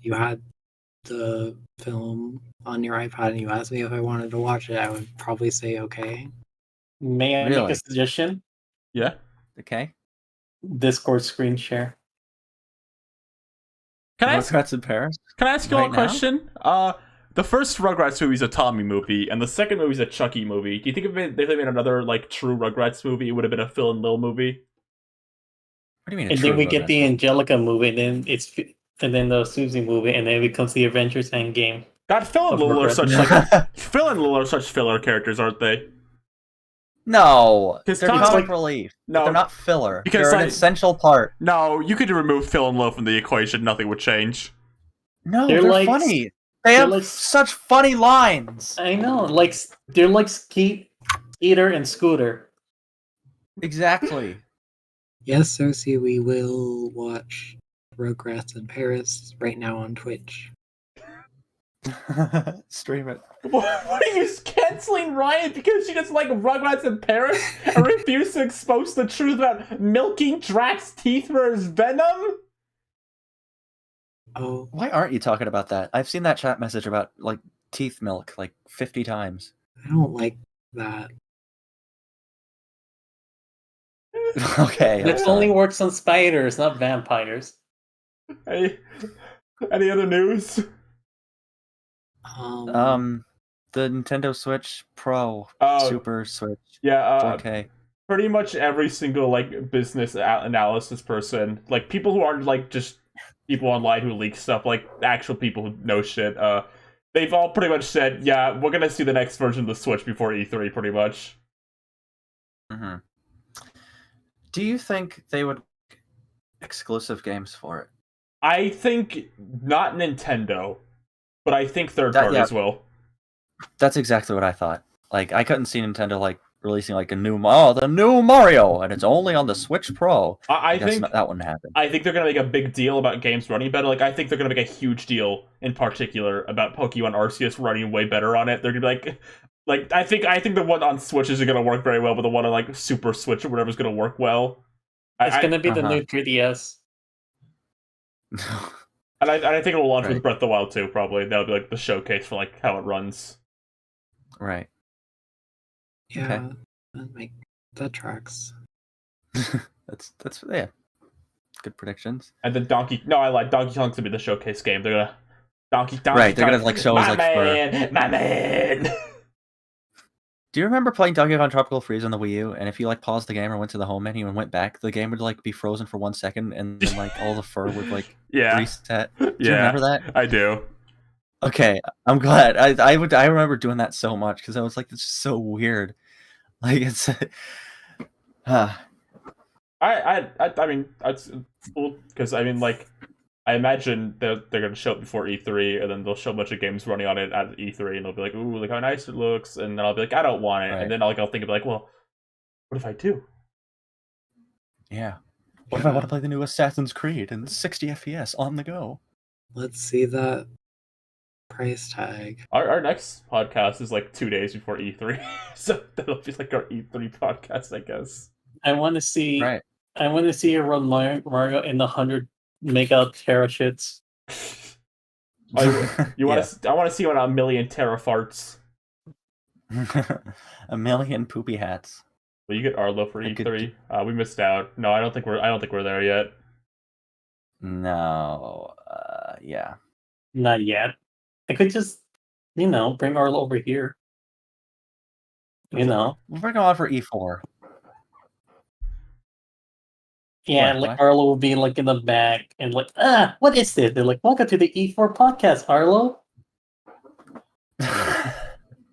you had the film on your iPad and you asked me if I wanted to watch it, I would probably say okay. May I make Really? a suggestion? Yeah. Okay. Discord screen share. Can I ask? Rugrats in Paris? Can I ask you all a Right now? question? The first Rugrats movie is a Tommy movie, and the second movie is a Chucky movie. Do you think if they made another like true Rugrats movie, it would have been a Phil and Lil movie? What do you mean? And then we get the Angelica movie, and then the Susie movie, and then it becomes the Avengers Endgame. God, Phil and Of Lil are Rugrats. such like Phil and Lil are such filler characters, aren't they? No, 'Cause they're Tom's comic like- relief. No. No, they're not filler. Because, They're an like- essential part. No, you could remove Phil and Lil from the equation, nothing would change. No, They're they're, like- funny. They they're have like- such funny lines. I know, like they're like Skeeter and Scooter. Exactly. Yes, Sosie, we will watch Rugrats in Paris right now on Twitch. Stream it. What are you canceling Ryan because she doesn't like Rugrats in Paris and refused to expose the truth about milking Drax's teeth for his venom? Oh, Why aren't you talking about that? I've seen that chat message about like teeth milk like 50 times. I don't like that. Okay. I'm It sorry. only works on spiders, not vampires. Hey, Any other news? The Nintendo Switch Pro, Oh. Super Switch, Yeah, 4K. pretty much every single like business analysis person, like people who aren't like just people online who leak stuff, like actual people who know shit, they've all pretty much said, yeah, we're gonna see the next version of the Switch before E3, pretty much. Mm-hmm. Do you think they would exclusive games for it? I think not Nintendo, but I think third parties will. That's exactly what I thought. Like, I couldn't see Nintendo like releasing like the new Mario, and it's only on the Switch Pro. I think that wouldn't happen. I think they're gonna make a big deal about games running better. Like, I think they're gonna make a huge deal in particular about Pokemon Arceus running way better on it. They're gonna be like I think the one on Switch isn't gonna work very well, but the one on like Super Switch or whatever is gonna work well. It's gonna be the new 3DS. And I think it will launch Right. with Breath of the Wild too. Probably that'll be like the showcase for like how it runs. Right. Yeah, that tracks. That's yeah. Good predictions. And then Donkey Kong's gonna be the showcase game. They're gonna Donkey Right, they're Kong, gonna like show us my like man, my man. Do you remember playing Donkey Kong Tropical Freeze on the Wii U? And if you like paused the game or went to the home menu and went back, the game would like be frozen for 1 second, and then like all the fur would like Yeah, reset. Do you yeah, remember that? I do. Okay, I'm glad. I remember doing that so much because I was like, this is so weird. Like it's. I mean, it's cool because I mean, like, I imagine they're gonna show it before E3, and then they'll show a bunch of games running on it at E3, and they'll be like, "Ooh, look how nice it looks," and then I'll be like, "I don't want it," Right. and then I'll think of like, "Well, what if I do?" Yeah. What if I want to play the new Assassin's Creed and 60 FPS on the go? Let's see that price tag. Our next podcast is like 2 days before E3, so that'll be like our E3 podcast, I guess. I want to see. Right. I want to see you run Mario in the 100 mega tera shits. You want to? I want to see you on a million terafarts. A million poopy hats. Will you get Arlo for I could E3? We missed out. No, I don't think we're there yet. No. Yeah. Not yet. I could just, bring Arlo over here. We'll bring him on for E4. Yeah, What, like what? Arlo will be like in the back and like, what is this? They're like, welcome to the E4 podcast, Arlo.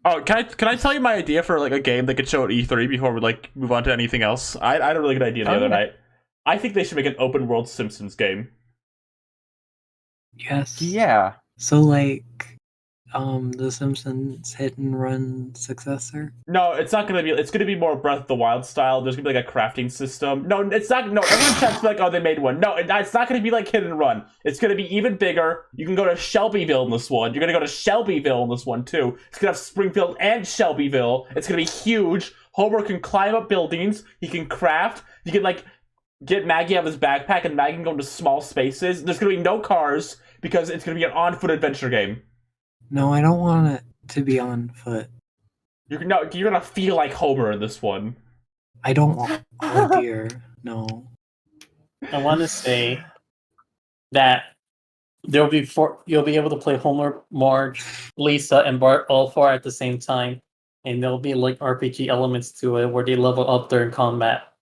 Oh, can I tell you my idea for like a game they could show at E3 before we like move on to anything else? I had a really good idea the other night. I think they should make an open world Simpsons game. Yes. Yeah. So like, the Simpsons hit and run successor. No, it's not gonna be. It's gonna be more Breath of the Wild style. There's gonna be like a crafting system. No, it's not. No, everyone tries to be like, oh, they made one. No, it's not gonna be like hit and run. It's gonna be even bigger. You can go to Shelbyville in this one. You're gonna go to Shelbyville in this one too. It's gonna have Springfield and Shelbyville. It's gonna be huge. Homer can climb up buildings. He can craft. You can like get Maggie out of his backpack, and Maggie can go into small spaces. There's gonna be no cars because it's gonna be an on-foot adventure game. No, I don't want it to be on foot. You're gonna feel like Homer in this one. I don't want. Oh dear, no. I want to say that you'll be able to play Homer, Marge, Lisa, and Bart all four at the same time, and there'll be like RPG elements to it where they level up during combat,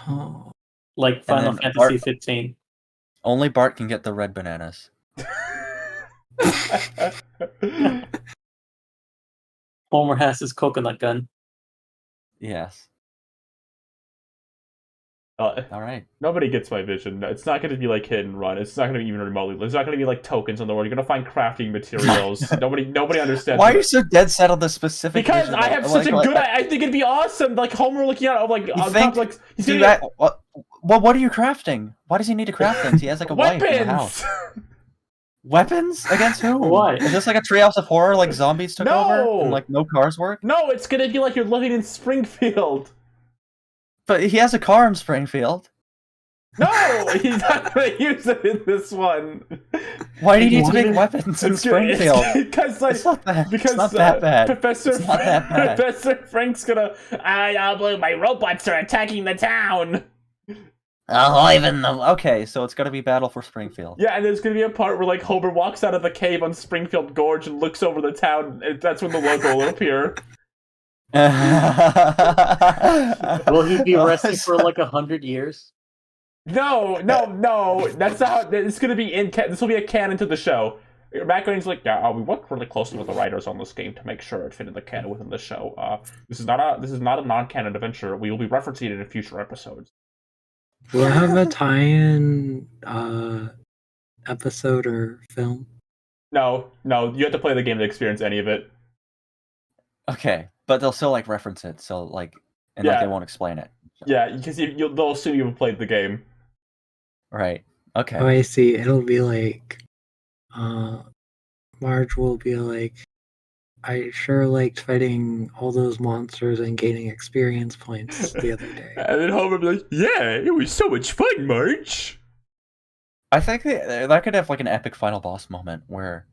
Oh, like Final then Fantasy Bart- 15. Only Bart can get the red bananas. Homer has his coconut gun. Yes. All right. Nobody gets my vision. It's not going to be like hit and run. It's not going to be even remotely. There's not going to be like tokens on the world. You're going to find crafting materials. Nobody understands. Why are you so dead set on the specific? Because vision, I though? have such a Like, good. I think it'd be awesome. Like Homer looking out of like on think- top, like he's do gonna that. Well, what are you crafting? Why does he need to craft things? He has like a wife in the house. weapons. Weapons against who? Why? Is this like a Treehouse of Horror? Like zombies took over No! and like no cars work? No, it's gonna be like you're living in Springfield. But he has a car in Springfield. No, he's not gonna use it in this one. Why do you need to What? make weapons in Springfield? Because like It's not that. because it's not that bad. Professor It's not that bad. Professor Frank's gonna. My robots are attacking the town. Even the Okay, so it's gonna be Battle for Springfield. Yeah, and there's gonna be a part where like Homer walks out of the cave on Springfield Gorge and looks over the town, and that's when the logo will appear. Will he be resting for like 100 years? No, that's not how. It's gonna be this will be a canon to the show. Matt Groening's like, yeah, we worked really closely with the writers on this game to make sure it fitted the canon within the show. This is not a non-canon adventure. We will be referencing it in future episodes. Will it have a tie-in episode or film? No, you have to play the game to experience any of it. Okay, but they'll still like reference it, so like, and Yeah. like they won't explain it. Yeah, because they'll assume you've played the game. Right. Okay. Oh, I see. It'll be like, Marge will be like, I sure liked fighting all those monsters and gaining experience points the other day. And then Homer will be like, yeah, it was so much fun, Marge. I think that could have like an epic final boss moment where,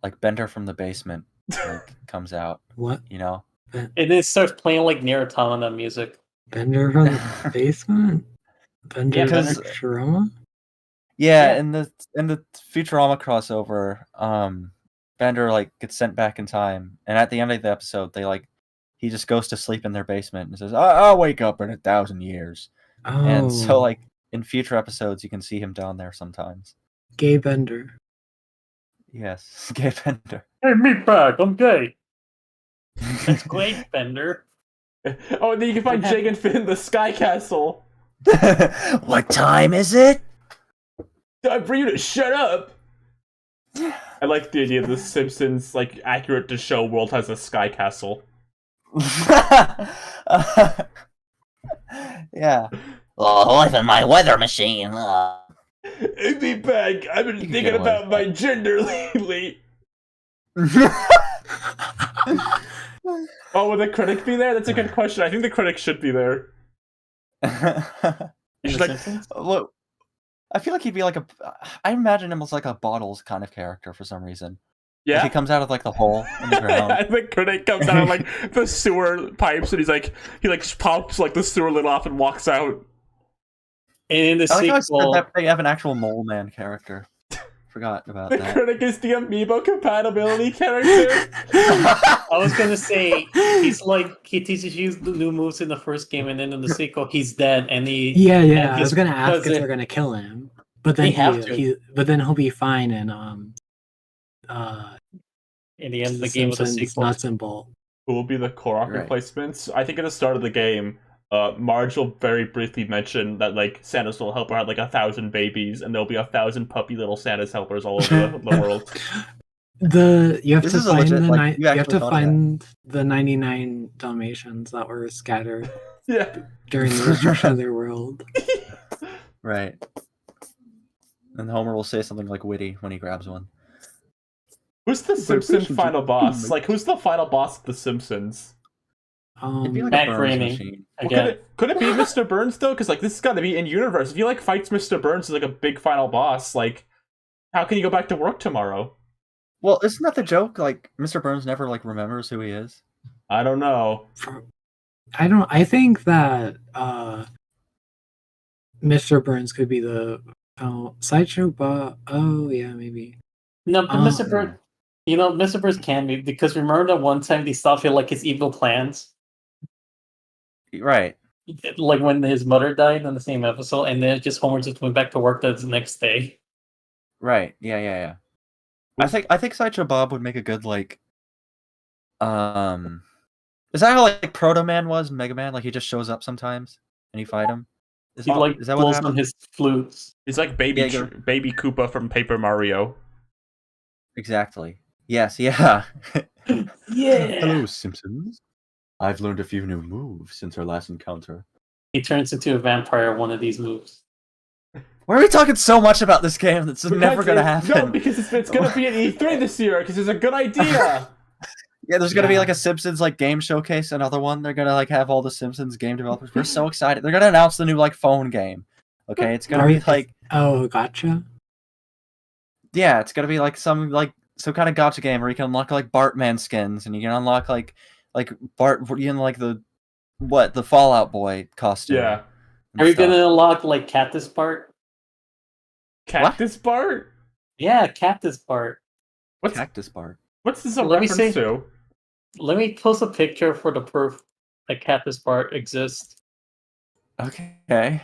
like, Bender from the basement like comes out. What? You know. And then it starts playing like Nier Automata music. Bender from the basement? Bender Yeah, from because- Futurama? Yeah, Yeah. in the Futurama crossover, Bender like gets sent back in time, and at the end of the episode, he just goes to sleep in their basement and says, "I'll wake up in 1,000 years." Oh, And so, like, in future episodes, you can see him down there sometimes. Gay Bender. Yes, gay Bender. Hey, meatbag, I'm gay. That's great, Bender. Oh, and then you can find Jake and Finn in the Sky Castle. what time is it? Time for you to shut up. I like the idea of the Simpsons, like, accurate to show world has a Sky Castle. Yeah. Oh, even my weather machine. Hey, meatbag, I've been You can thinking get away about with my gender lately. Oh, will the critic be there? That's a good question. I think the critic should be there. In She's The like, Simpsons? Look, I feel like he'd be like I imagine him as like a Bottles kind of character for some reason. Like, yeah? he comes out of like the hole in the ground. And the critic comes out of like the sewer pipes, and he pops like the sewer lid off and walks out. And in the I like how I said sequel, that they have an actual mole man character. Forgot about The that. critic is the amiibo compatibility character. I was gonna say he teaches you the new moves in the first game, and then in the sequel he's dead, and he Yeah, and I his was gonna ask if cousin- they're gonna kill him, but then They have to. but then he'll be fine in in the end of the game with the Simpsons sequel. Nuts and Bolt. Who will be the Korok Right. replacements? I think at the start of the game, Marge will very briefly mention that like Santa's little helper had like 1,000 babies, and there'll be 1,000 puppy little Santa's helpers all over the world. You have This to is a find legit, the like, you you have actually to thought of that. find the 99 Dalmatians that were scattered Yeah. during the destruction of their world. Right. And Homer will say something like witty when he grabs one. Who's the Simpson final boss? Like, who's the final boss of the Simpsons? It'd be like Matt a Burns Groening. machine. Well, Again, could it be Mr. Burns though? Because like this has got to be in universe. If he like fights Mr. Burns as like a big final boss, like how can you go back to work tomorrow? Well, isn't that the joke? Like, Mr. Burns never like remembers who he is. I don't know. I think that Mr. Burns could be the Sideshow Bob. Oh yeah, maybe. no, but Um, Mr. Burns, Mr. Burns can be, because remember that one time they saw him like his evil plans, Right. like when his mother died in the same episode, and then just Homer just went back to work the next day. Right. Yeah. I think Sideshow Bob would make a good like is that how like Proto Man was in Mega Man? Like he just shows up sometimes and you fight him? He like is that what blows on happened? his flutes. He's like baby Yeah, go- baby Koopa from Paper Mario. Exactly. Yes, yeah. Yeah. Simpsons. I've learned a few new moves since our last encounter. He turns into a vampire one of these moves. Why are we talking so much about this game that's never Because gonna No, happen? because it's gonna be at E3 this year. Because it's a good idea. Yeah, there's gonna be Yeah. like a Simpsons like game showcase, another one. They're gonna like have all the Simpsons game developers. We're so excited. They're gonna announce the new like phone game. Okay, it's gonna be like Gotcha. yeah, it's gonna be like some kind of gotcha game where you can unlock like Bartman skins and you can unlock like Bart, you know, like the Fallout Boy costume. Yeah. and Are you stuff. gonna unlock like Cactus Bart? Cactus Bart? Yeah, Cactus Bart. What's Cactus Bart. what's this a Let me reference see. to? Let me post a picture for the proof that Cactus Bart exists. Okay.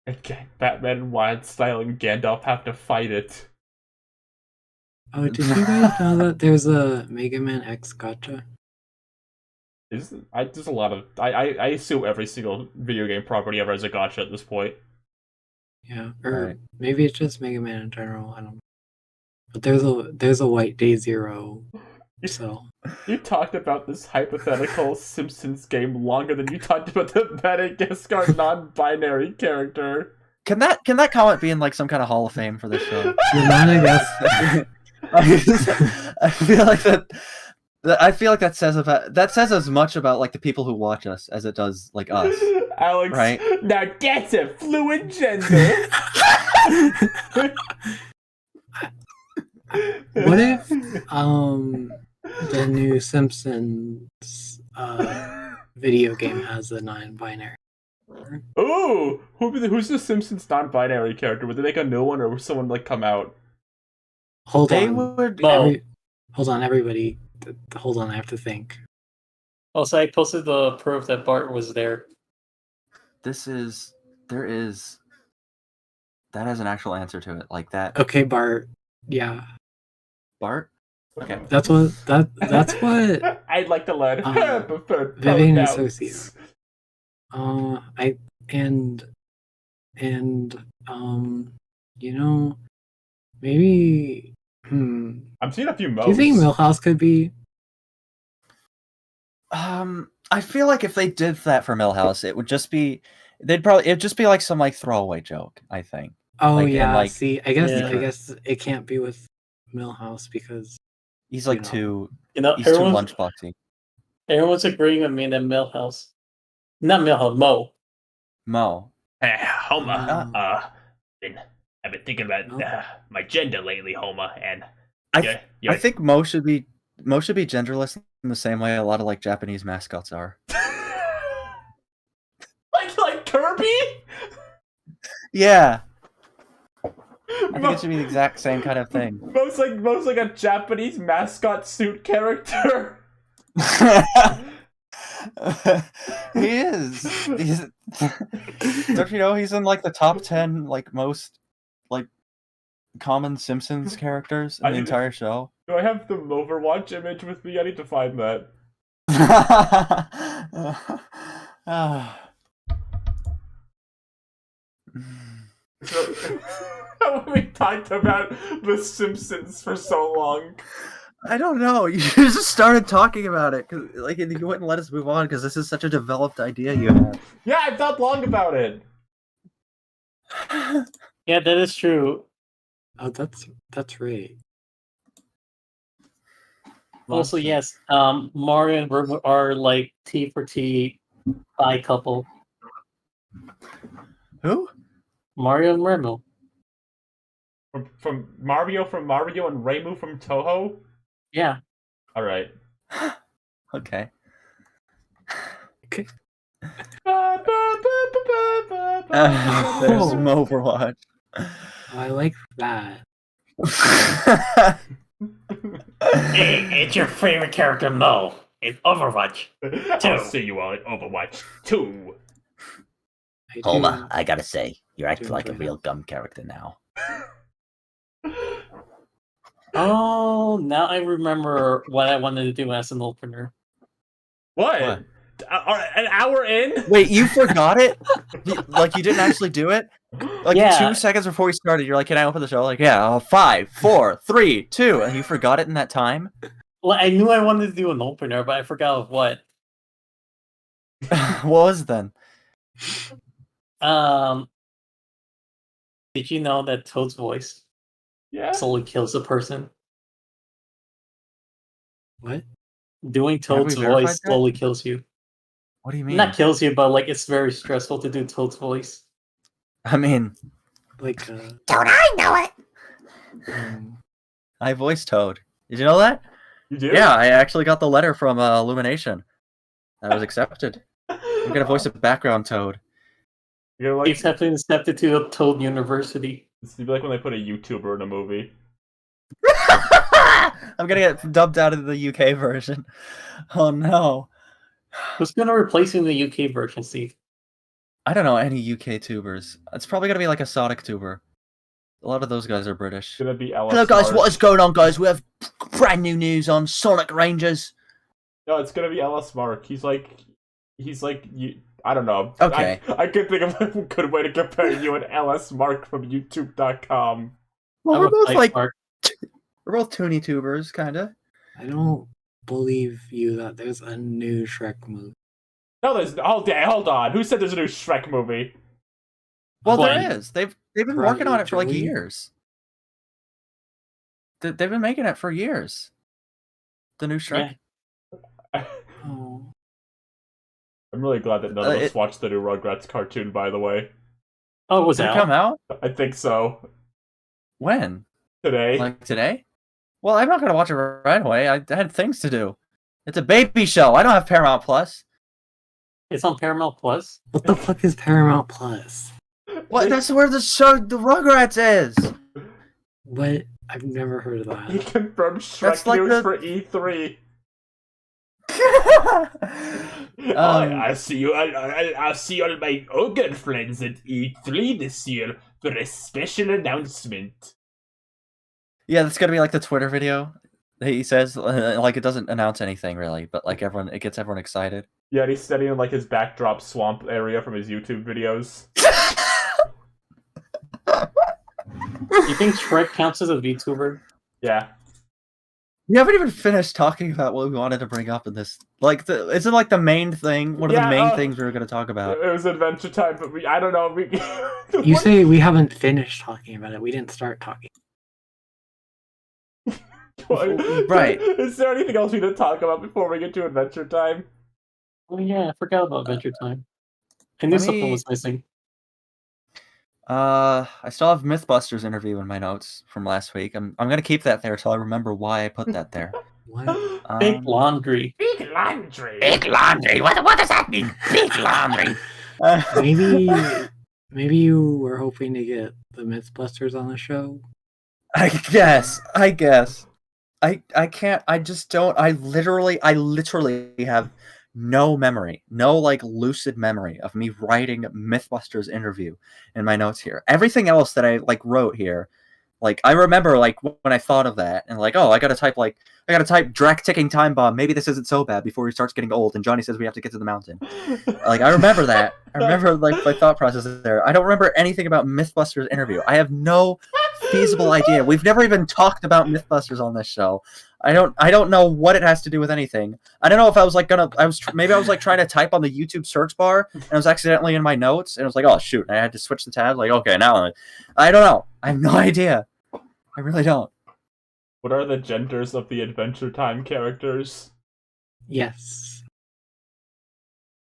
Okay, Batman and Wildstyle and Gandalf have to fight it. Oh, did you guys know that there's a Mega Man X gacha? There's a lot of I assume every single video game property ever has a gotcha at this point. Yeah, or Right. maybe it's just Mega Man in general. I don't know. But there's a White Day Zero. So You talked about this hypothetical Simpsons game longer than you talked about the Madagascar non-binary character. Can that comment be in like some kind of Hall of Fame for this show? the Madagascar. I feel like that says as much about like the people who watch us as it does like us. Alex, Right. now that's a fluid gender. What if the new Simpsons video game has a non-binary? Ooh, who's the Simpsons non-binary character? Would they make a new one, or would someone like come out? Hold They on. would. Well, Hold on, everybody. Hold on, I have to think. also, I posted the proof that Bart was there. That has an actual answer to it, like that. Okay, Bart. Yeah, Bart. Okay. that's what I'd like to learn her preferred Vivian pronouns. Associate. I and you know, maybe. I'm seeing a few Do you think modes. Millhouse could be? I feel like if they did that for Millhouse, it would just be it'd just be like some like throwaway joke, I think. Oh Like, and, yeah. like, See, I guess Yeah. I guess it can't be with Millhouse because He's like You You know, he's too lunchboxy. everyone's agreeing with me that Millhouse, not Millhouse, Mo. Mo. Homer, Uh, I've been thinking about No. my gender lately, Homer, and I think Mo should be genderless in the same way a lot of like Japanese mascots are. like Kirby. Yeah. I think it should be the exact same kind of thing. Most like a Japanese mascot suit character. He is. Don't you know he's in like the top 10 like most like common Simpsons characters in I the need to- entire show? Do I have the Overwatch image with me? I need to find that. We talked about The Simpsons for so long. I don't know. You just started talking about it, cause like and you wouldn't let us move on because this is such a developed idea you have. Yeah, I thought long about it. Yeah, that is true. oh, that's right. Also, yes, Mario and Remo are like T for T bi couple. Who? Mario and Remo. From Mario and Reimu from Toho. Yeah. All right. Okay. Okay. There's some Overwatch. Oh, I like that. It's your favorite character, Mo. In Overwatch. I'll see you all at Overwatch 2. I do- Homer, I gotta say, you're acting do like a enjoy real gum character now. Oh, now I remember what I wanted to do as an opener. What? What? An hour in? Wait, you forgot it? Like you didn't actually do it? Like Yeah. 2 seconds before we started, you're like, "Can I open the show?" Like, yeah, 5, 4, 3, 2, and you forgot it in that time. Well, I knew I wanted to do an opener, but I forgot of what. What was it then? Did you know that Toad's voice Yeah. slowly kills a person? What? Doing Toad's verified voice that? slowly kills you. What do you mean? Not kills you, but like it's very stressful to do Toad's voice. I mean, Like Don't I know it? I voiced Toad. Did you know that? You do? Yeah, I actually got the letter from Illumination. I was accepted. I'm gonna voice a background Toad. You're like, He's been accepted to Toad University. it's like when they put a YouTuber in a movie. I'm gonna get dubbed out of the UK version. Oh no. Who's gonna replace him in the UK version, Steve? I don't know any UK tubers. It's probably gonna be like a Sonic tuber. A lot of those guys are British. It's gonna be LS Hello, guys. Mark. What is going on, guys? We have brand new news on Sonic Rangers. No, it's gonna be LS Mark. He's like you. I don't know. Okay. I could think of a good way to compare you and LS Mark from YouTube.com. Well, I'm we're a both Fight like Mark. we're both toony tubers, kinda. I don't believe you that there's a new Shrek movie. No, there's. Hold on. Who said there's a new Shrek movie? Well, When? there is. They've been Right, working on it for like Joey? years. They've been making it for years. The new Shrek. Oh, I'm really glad that none of us It- watched the new Rugrats cartoon. By the way, Oh, it was Did it out. come out? I think so. When? Today. Like today? Well, I'm not gonna watch it right away. I had things to do. It's a baby show. I don't have Paramount Plus. It's on Paramount Plus. what the fuck is Paramount Plus? What? That's where the Rugrats is. What? I've never heard of He that. confirmed Shrek That's like news the- for E3. Um, I'll see you. I'll see all my ogre friends at E3 this year for a special announcement. Yeah, that's gonna be like the Twitter video. He says like it doesn't announce anything really, but like it gets everyone excited. Yeah, and he's studying in like his backdrop swamp area from his YouTube videos. You think Shrek counts as a VTuber? Yeah. We haven't even finished talking about what we wanted to bring up in this. Like, isn't like the main thing one of Yeah, the main things we were going to talk about? It was Adventure Time, but I don't know. You say we haven't finished talking about it. We didn't start talking. Right. Is there anything else we need to talk about before we get to Adventure Time? Oh yeah, I forgot about Adventure Time. I knew something was missing. I still have MythBusters interview in my notes from last week. I'm gonna keep that there till I remember why I put that there. What? Big laundry. Big laundry. Big laundry. What does that mean? Big laundry. Maybe you were hoping to get the Mythbusters on the show. I guess. I can't. I just don't. I literally have no memory, no like lucid memory of me writing MythBusters interview in my notes here. Everything else that I like wrote here, like I remember like when I thought of that and like, oh, I gotta type Drek ticking time bomb. Maybe this isn't so bad before he starts getting old and Johnny says we have to get to the mountain. Like I remember that. I remember like my thought process there. I don't remember anything about MythBusters interview. I have no feasible idea. We've never even talked about MythBusters on this show. I don't know what it has to do with anything. I don't know if I was like maybe I was like trying to type on the YouTube search bar and I was accidentally in my notes and I was like, oh shoot, and I had to switch the tab. Like, okay, now I don't know. I have no idea. I really don't. What are the genders of the Adventure Time characters? Yes.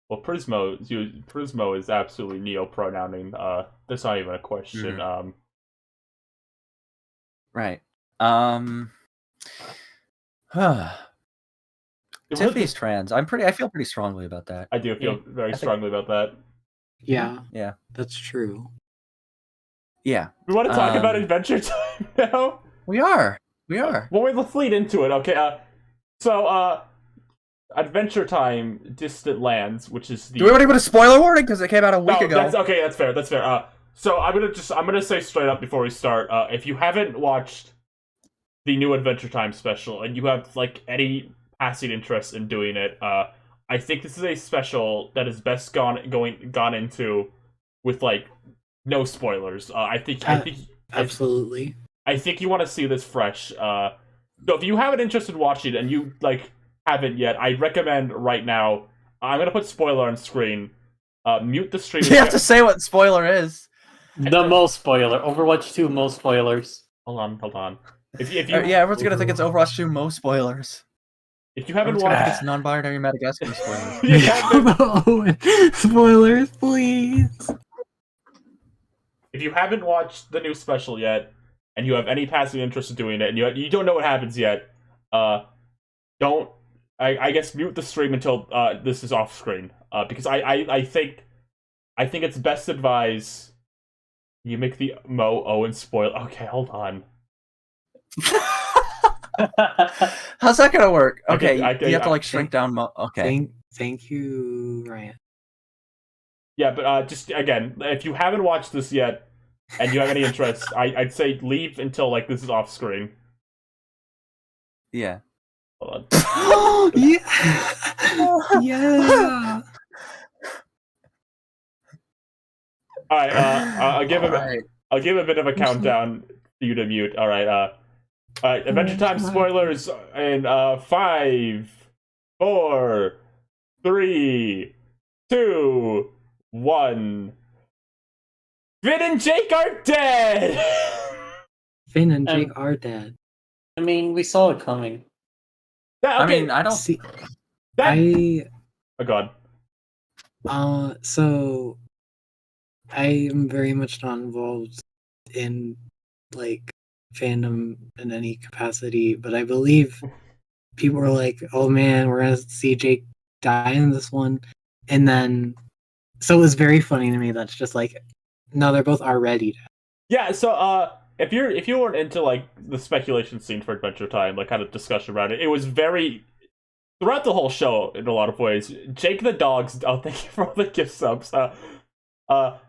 Well, Prismo is absolutely neo-pronouncing. That's not even a question. Right. It was- Tiffany's trans. I feel pretty strongly about that. I do feel very think- strongly about that. Yeah. Yeah. That's true. Yeah. We want to talk about Um, Adventure Time now. We are. Well, Let's lead into it. Okay. So Adventure Time: Distant Lands, which is the. do we want to put a spoiler warning because it came out a week No, ago? That's okay. That's fair. That's fair. So I'm gonna say straight up before we start. If you haven't watched the new Adventure Time special and you have like any passing interest in doing it, I think this is a special that is best gone into with like no spoilers. I think Absolutely. I think you want to see this fresh. So if you have an interest in watching it and you like haven't yet, I recommend right now. I'm gonna put spoiler on screen. Mute the stream. You have to say what spoiler is. The most spoiler. Overwatch 2 most spoilers. Hold on. If you Yeah, everyone's gonna think it's Overwatch 2 most spoilers. if you haven't Everyone's gonna think watched, it's non-binary Madagascar spoilers. you haven't- Spoilers, please. if you haven't watched the new special yet, and you have any passing interest in doing it, and you don't know what happens yet, don't I guess mute the stream until this is off screen. Because I think it's best advised you make the Mo Owen spoil. Okay, hold on. How's that gonna work? I Okay, can- you have to I- like shrink down. Okay. Thank you, Ryan. Yeah, but just again, if you haven't watched this yet and you have any interest, I'd say leave until like this is off screen. Yeah. Hold on. Yeah. Yeah. All right, I'll give him. Alright. I'll give a bit of a countdown for you to mute. All right, Adventure Time spoilers in 5, 4, 3, 2, 1. Finn and Jake are dead. Finn and Jake Um, are dead. I mean, we saw it coming. Yeah, I okay, mean, I don't. See, that- oh god. So I am very much not involved in like fandom in any capacity, but I believe people were like, "Oh man, we're gonna see Jake die in this one," and then so it was very funny to me. That's just like, no, they're both already dead. Yeah, so if you weren't into like the speculation scene for Adventure Time, like kind of discussion around it, it was very throughout the whole show in a lot of ways. Jake the dog's thank you for all the gift subs.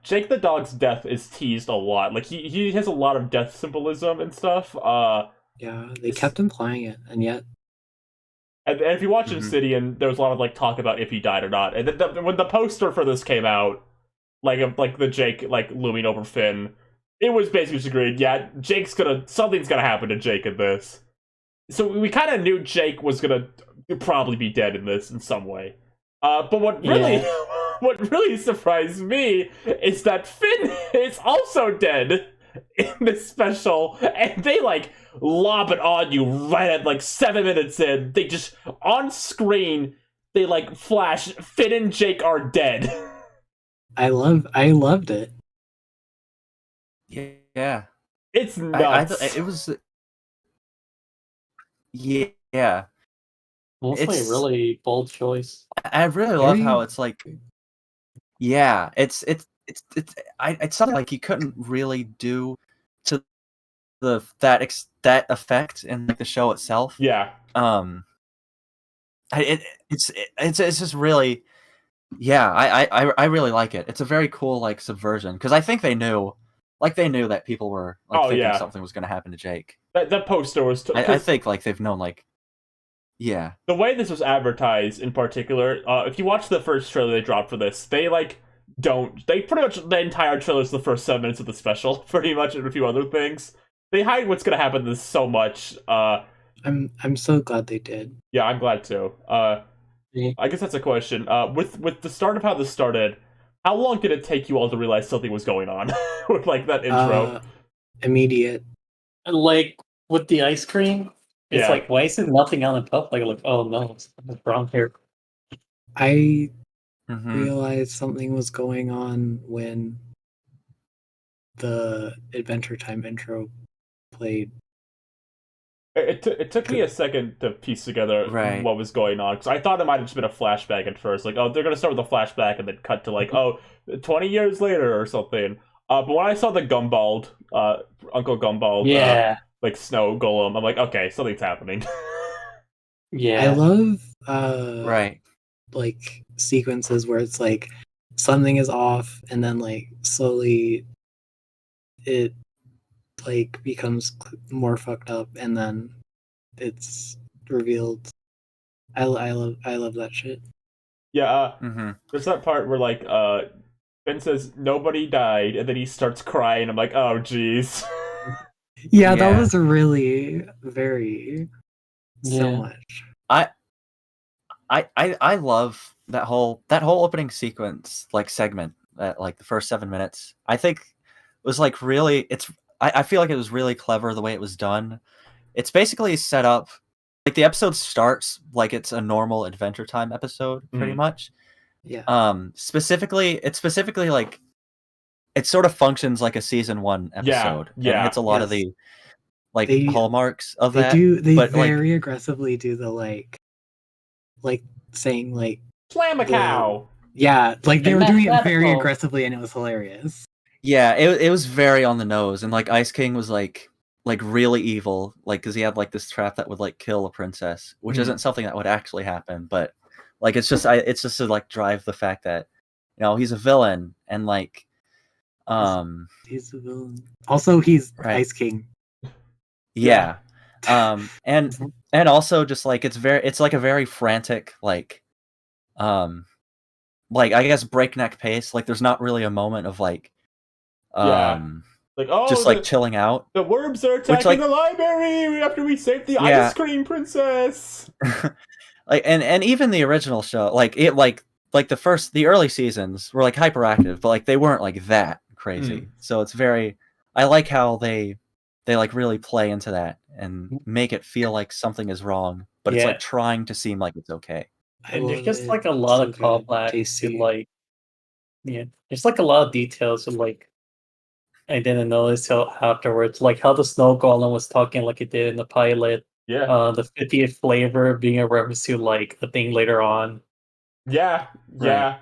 Jake the dog's death is teased a lot. Like he has a lot of death symbolism and stuff. Yeah, they kept implying it, and yet And if you watch Mhm. Obsidian, there was a lot of like talk about if he died or not. And then when the poster for this came out, like of like the Jake like looming over Finn, it was basically just agreed. Yeah, something's gonna happen to Jake in this. So we kind of knew Jake was gonna probably be dead in this in some way. But what really what really surprised me is that Finn is also dead in this special, and they like lob it on you right at like 7 minutes in. They just on screen they like flash Finn and Jake are dead. I loved it. Yeah. It's I nuts. it was. Yeah. Mostly It's- a really bold choice. I really love how Very- it's like. Yeah, it's something like you couldn't really do to that effect in like the show itself. Yeah. It's just really, yeah. I really like it. It's a very cool like subversion because I think they knew that people were like Oh, thinking yeah. something was going to happen to Jake. That poster was I think like they've known like, yeah. the way this was advertised in particular, if you watch the first trailer they dropped for this, they pretty much the entire trailer is the first 7 minutes of the special, pretty much, and a few other things. They hide what's gonna happen to this so much. I'm so glad they did. Yeah, I'm glad too. Yeah. I guess that's a question. With the start of how this started, how long did it take you all to realize something was going on with like that intro? Immediate. Like with the ice cream, it's Yeah. like, why is it nothing on the top? Like, oh no, something's wrong here. I Mhm. realized something was going on when the Adventure Time intro played. It took me a second to piece together Right. what was going on, because I thought it might have just been a flashback at first. Like, oh, they're going to start with a flashback and then cut to, like, 20 years later or something. But when I saw the Gumball, Uncle Gumball, Yeah, like, snow golem, I'm like, okay, something's happening. yeah. I love Right. like sequences where it's like something is off and then like slowly it like becomes more fucked up and then it's revealed. I love that shit. Yeah, Mm-hmm. there's that part where, like, Ben says, nobody died, and then he starts crying. I'm like, oh, jeez. Yeah, that Yeah. was really very so Yeah. much. I love that whole opening sequence, like segment, like the first 7 minutes. I think was like really I feel like it was really clever the way it was done. It's basically set up like the episode starts like it's a normal Adventure Time episode, pretty Mhm. much. Yeah. Specifically like it sort of functions like a season 1 episode. And yeah, it hits a lot of yes. the like They- hallmarks of They that. do they but, like- very aggressively do the like like saying like Slam a cow. yeah, like they And were doing it very mathematical. aggressively, and it was hilarious. Yeah, it was very on the nose, and like Ice King was like really evil, like because he had like this trap that would like kill a princess, which Mhm. isn't something that would actually happen, but like it's just to like drive the fact that he's a villain and like He's a villain. Also, he's Right. Ice King. yeah. And also just like it's like a very frantic like I guess breakneck pace. Like there's not really a moment of like Yeah. Like, oh, just like chilling out. the worms are attacking like- the library after we saved the Yeah. ice cream princess. Like and even the original show, like the early seasons were like hyperactive, but like they weren't like that crazy. So it's I like how they like really play into that and make it feel like something is wrong, but it's Yeah. like trying to seem like it's okay. I And there's love just it. like a lot So of good, callbacks tasty. to like, yeah, there's like a lot of details of like I didn't notice till afterwards, like how the snow golem was talking like it did in the pilot. Yeah. The 50th flavor being a reference to like a thing later on. Yeah. Right.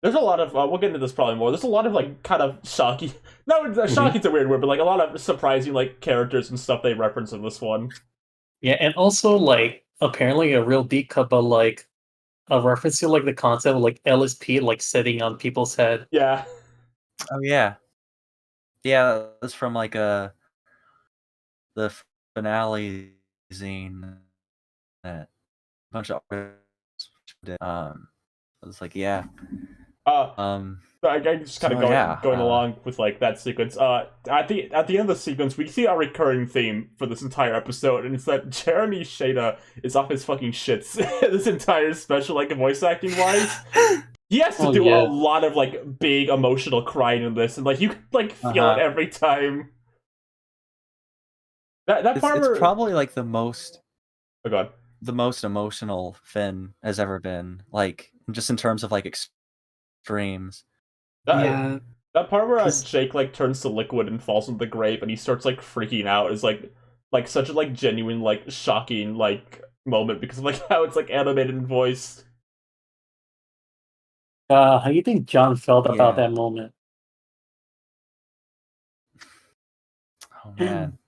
There's a lot of we'll get into this probably more. There's a lot of like kind of shocking. No, shocking's a weird word, but like a lot of surprising like characters and stuff they reference in this one. Yeah, and also like apparently a real deep cut, but like a reference to like the concept of like LSP like sitting on people's head. Yeah. Oh yeah. Yeah, that's from like the finale zine that a bunch of artists did. It's like yeah. I just kind of So, yeah, going along with like that sequence. At the end of the sequence, we see a recurring theme for this entire episode, and it's that Jeremy Shada is off his fucking shits this entire special, like voice acting wise. He has to do yeah. a lot of like big emotional crying in this, and like you can like feel it every time. That part it's probably like the most Oh god. the most emotional Finn has ever been, like just in terms of like extremes. Yeah, That part where 'cause- Jake like turns to liquid and falls into the grave and he starts like freaking out is like such a like genuine like shocking like moment because of like how it's like animated and voiced. How do you think John felt about Yeah. that moment? Oh man.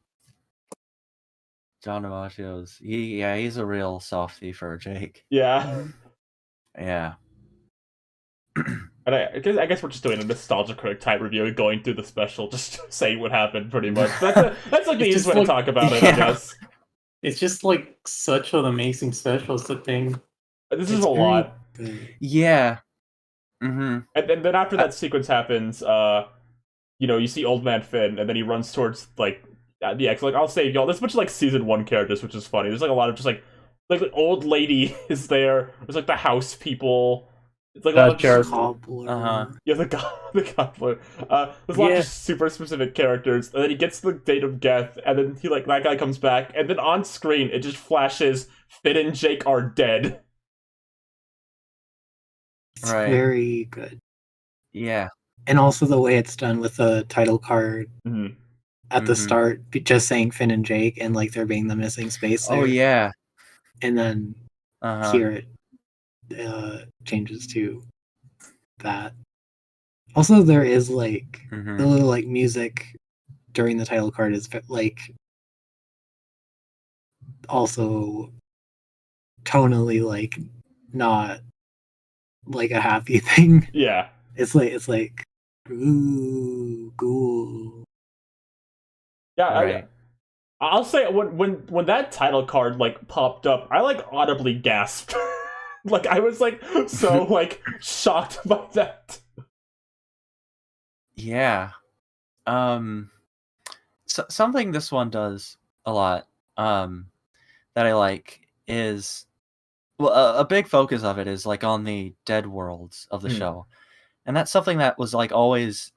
John DiMaggio's he's a real softie for Jake. Yeah. Yeah. And I guess we're just doing a nostalgia critic type review, going through the special, just saying what happened, pretty much. That's like the It's easiest just way to like- talk about it, I Yeah. guess. It's just like such an amazing special. It's the thing. This is It's a very lot. good. Yeah. Mm-hmm. And then after that sequence happens, you see Old Man Finn, and then he runs towards like the X. Like I'll save y'all. There's a bunch of like season 1 characters, which is funny. There's like a lot of just like the old lady is there. There's like the house people. It's like a lot of Jared. Cobbler. Uh-huh. yeah, the cobbler. There's a lot Yeah. of just super specific characters, and then he gets to the date of death, and then he like that guy comes back, and then on screen it just flashes Finn and Jake are dead. It's Right. very good. Yeah. And also the way it's done with the title card Mhm. at the Mhm. start, just saying Finn and Jake, and like there being the missing space there. Oh yeah. And then Uh-huh. here it changes to that. Also, there is like Mhm. the little like music during the title card is like also tonally like not like a happy thing. Yeah. It's like ooh cool. Yeah, Right. I'll say when that title card like popped up, I like audibly gasped. Like I was like so like shocked by that. Yeah. Something this one does a lot that I like is a big focus of it is like on the dead worlds of the Hmm. show. And that's something that was like always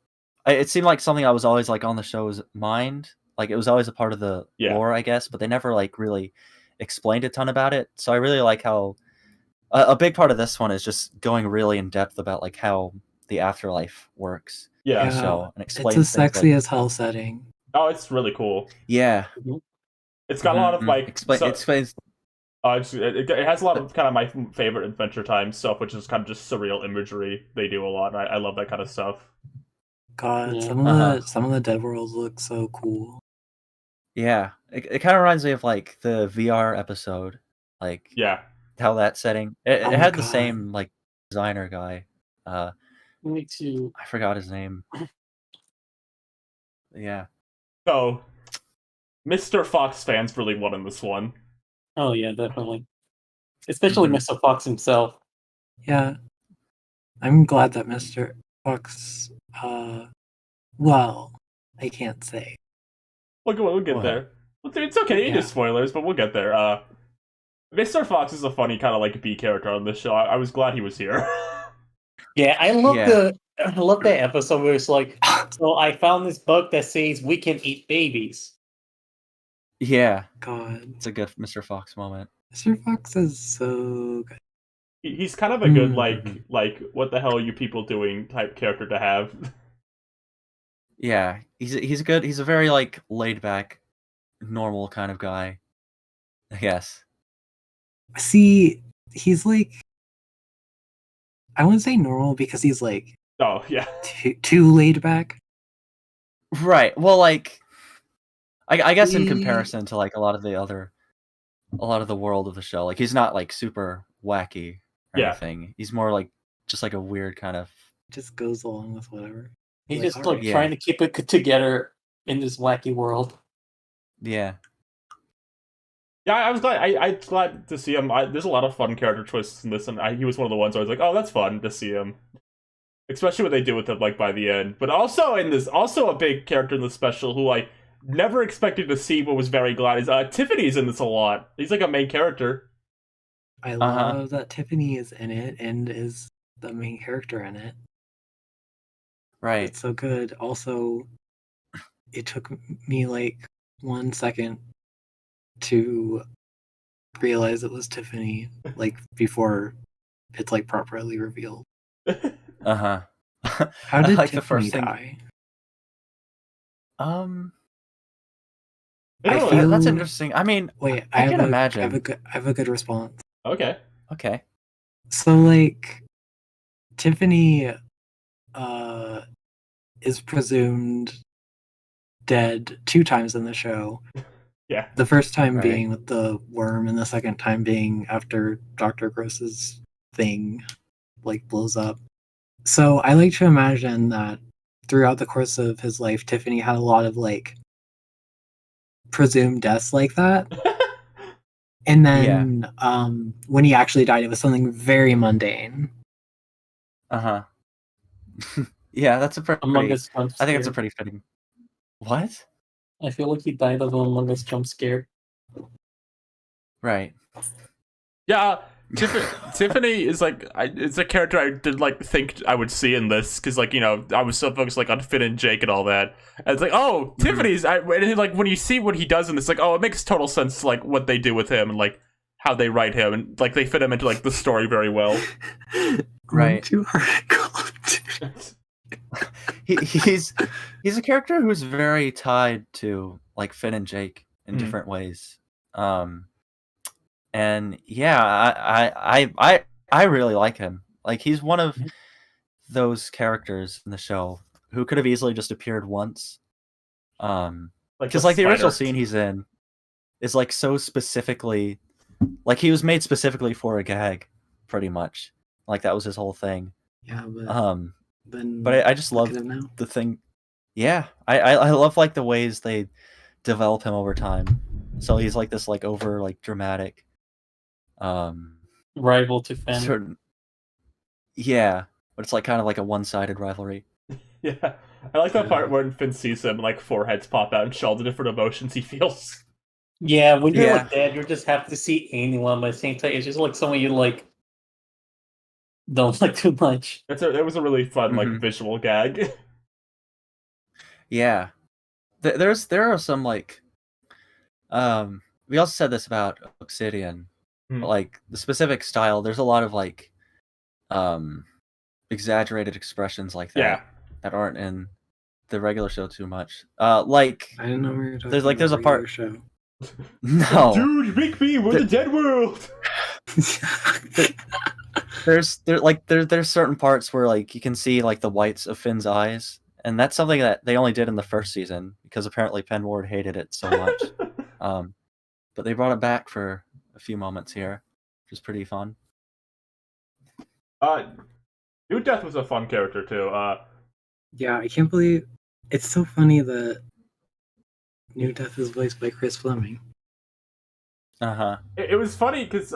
it seemed like something that was always like on the show's mind. Like it was always a part of the Yeah. lore, I guess, but they never like really explained a ton about it. So I really like how a big part of this one is just going really in depth about like how the afterlife works in Yeah. the show and It's explains a things sexy like, as hell setting. Oh, it's really cool. yeah. It's got a lot of Mhm. like Explain so- explains It has a lot of kind of my favorite Adventure Time stuff, which is kind of just surreal imagery. They do a lot. I love that kind of stuff. God, Yeah. some of the dead worlds look so cool. Yeah, it kind of reminds me of like the VR episode, like Yeah. how that setting. It Oh my had the God. same like designer guy. Me too. I forgot his name. Yeah. So, Mr. Fox fans really won in this one. Oh yeah, definitely. Especially Mhm. Mr. Fox himself. Yeah, I'm glad that Mr. Fox. Well, I can't say. We'll get What? there. It's okay. You Yeah. do spoilers, but we'll get there. Mr. Fox is a funny kind of like B character on this show. I was glad he was here. Yeah, I love Yeah. I love that episode where it's like, so I found this book that says we can eat babies. Yeah, God, it's a good Mr. Fox moment. Mr. Fox is so good. He's kind of a good Mhm. like what the hell are you people doing type character to have. Yeah, he's good. He's a very like laid back, normal kind of guy. I guess. See, he's like, I wouldn't say normal because he's like Oh yeah. too laid back. Right. Well, like, I guess in He- comparison to like a lot of the world of the show, like he's not like super wacky or Yeah. anything. He's more like just like a weird kind of. Just goes along with whatever. He's Like, just like alright. Yeah. trying to keep it together in this wacky world. Yeah. Yeah, I was glad. I glad to see him. There's a lot of fun character choices in this, and he was one of the ones I was like, oh, that's fun to see him. Especially what they do with him, like by the end. But also in this, also a big character in the special who I never expected to see, but was very glad is Tiffany's in this a lot. He's like a main character. I Uh-huh. love that Tiffany is in it and is the main character in it. Right. It's so good. Also, it took me like 1 second to realize it was Tiffany, like before it's like properly revealed. Uh huh. How did like Tiffany the first thing. die? They don't I really- feel- That's interesting. I mean, Wait, I have can a- imagine. I have a good response. Okay. Okay. So like Tiffany is presumed dead 2 times in the show. Yeah. The first time Right. being with the worm and the second time being after Dr. Gross's thing like blows up. So I like to imagine that throughout the course of his life Tiffany had a lot of like presumed deaths like that. And then when he actually died, it was something very mundane. Uh huh. Yeah, that's a pretty. Among Us jump I think it's a scare. pretty fitting. What? I feel like he died of an Among Us jump scare. Right. Yeah. Tiffany is like it's a character I did like think I would see in this because like I was so focused like on Finn and Jake and all that. And it's like Tiffany's. And like when you see what he does in this, like it makes total sense like what they do with him and like how they write him and like they fit him into like the story very well. Right. Too hard. He's a character who's very tied to like Finn and Jake in Mhm. different ways. And yeah, I really like him. Like he's one of those characters in the show who could have easily just appeared once. Because like the original scene he's in is like so specifically, like he was made specifically for a gag, pretty much. Like that was his whole thing. Yeah, but then But I just love look at him now. the thing. Yeah, I love like the ways they develop him over time. So he's like this like over like dramatic, Rival to Finn. certain. Yeah, but it's like kind of like a one-sided rivalry. Yeah. I like that part when Finn sees him and like foreheads pop out and show all the different emotions he feels. Yeah, when you're Yeah. like dead, you're just happy to see anyone, but at the same time, it's just like someone you like don't like too much. It was a really fun like Mhm. visual gag. Yeah, there are some like, we also said this about Obsidian, Hmm. but, like the specific style. There's a lot of like, exaggerated expressions like that Yeah. that aren't in the regular show too much. Like I didn't know we were talking There's, like, about there's a part- regular show. No, Dude, make me. We're the dead world. there's certain parts where like you can see like the whites of Finn's eyes, and that's something that they only did in the first season because apparently Penn Ward hated it so much. But they brought it back for a few moments here, which is pretty fun. New Death was a fun character too. Yeah, I can't believe it's so funny that New Death is voiced by Chris Fleming. Uh-huh. It was funny because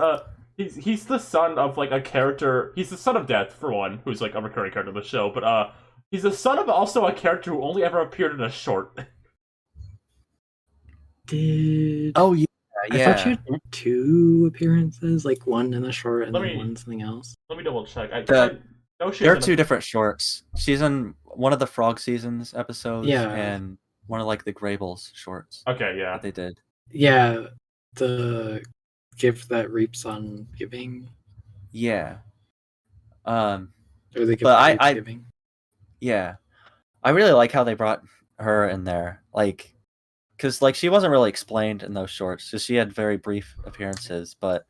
he's the son of like a character. He's the son of Death for one, who's like a recurring character of the show. But he's the son of also a character who only ever appeared in a short. Oh yeah, I thought she had 2 appearances, like one in the short and Let then me- one in something else. Let me double check. There are 2 different shorts. She's in one of the Frog Seasons episodes, Yeah. and one of like the Greybles shorts Okay, yeah. that they did. Yeah, the gift that reaps on giving, Yeah. or the gift But that I- reaps I- giving. Yeah. I really like how they brought her in there. Like, because like she wasn't really explained in those shorts, so she had very brief appearances, but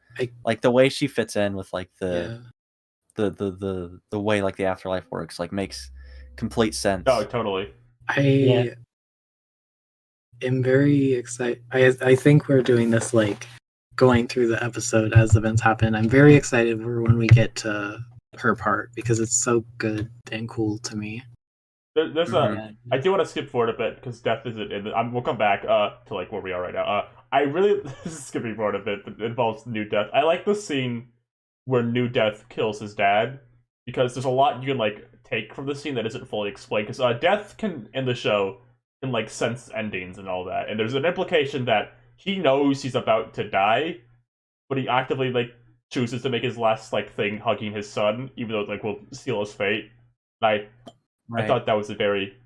like the way she fits in with like Yeah. the way like the afterlife works like makes complete sense. Oh, totally. I am very excited. I think we're doing this like going through the episode as events happen. I'm very excited for when we get to her part because it's so good and cool to me. There's Mhm. I do want to skip forward a bit because Death isn't in. We'll come back to like where we are right now. I really this is skipping forward a bit, but it involves New Death. I like the scene where New Death kills his dad because there's a lot you can like take from the scene that isn't fully explained. Because Death can in the show can like sense endings and all that, and there's an implication that he knows he's about to die, but he actively like chooses to make his last like thing hugging his son, even though it like will seal his fate. And I thought that was a very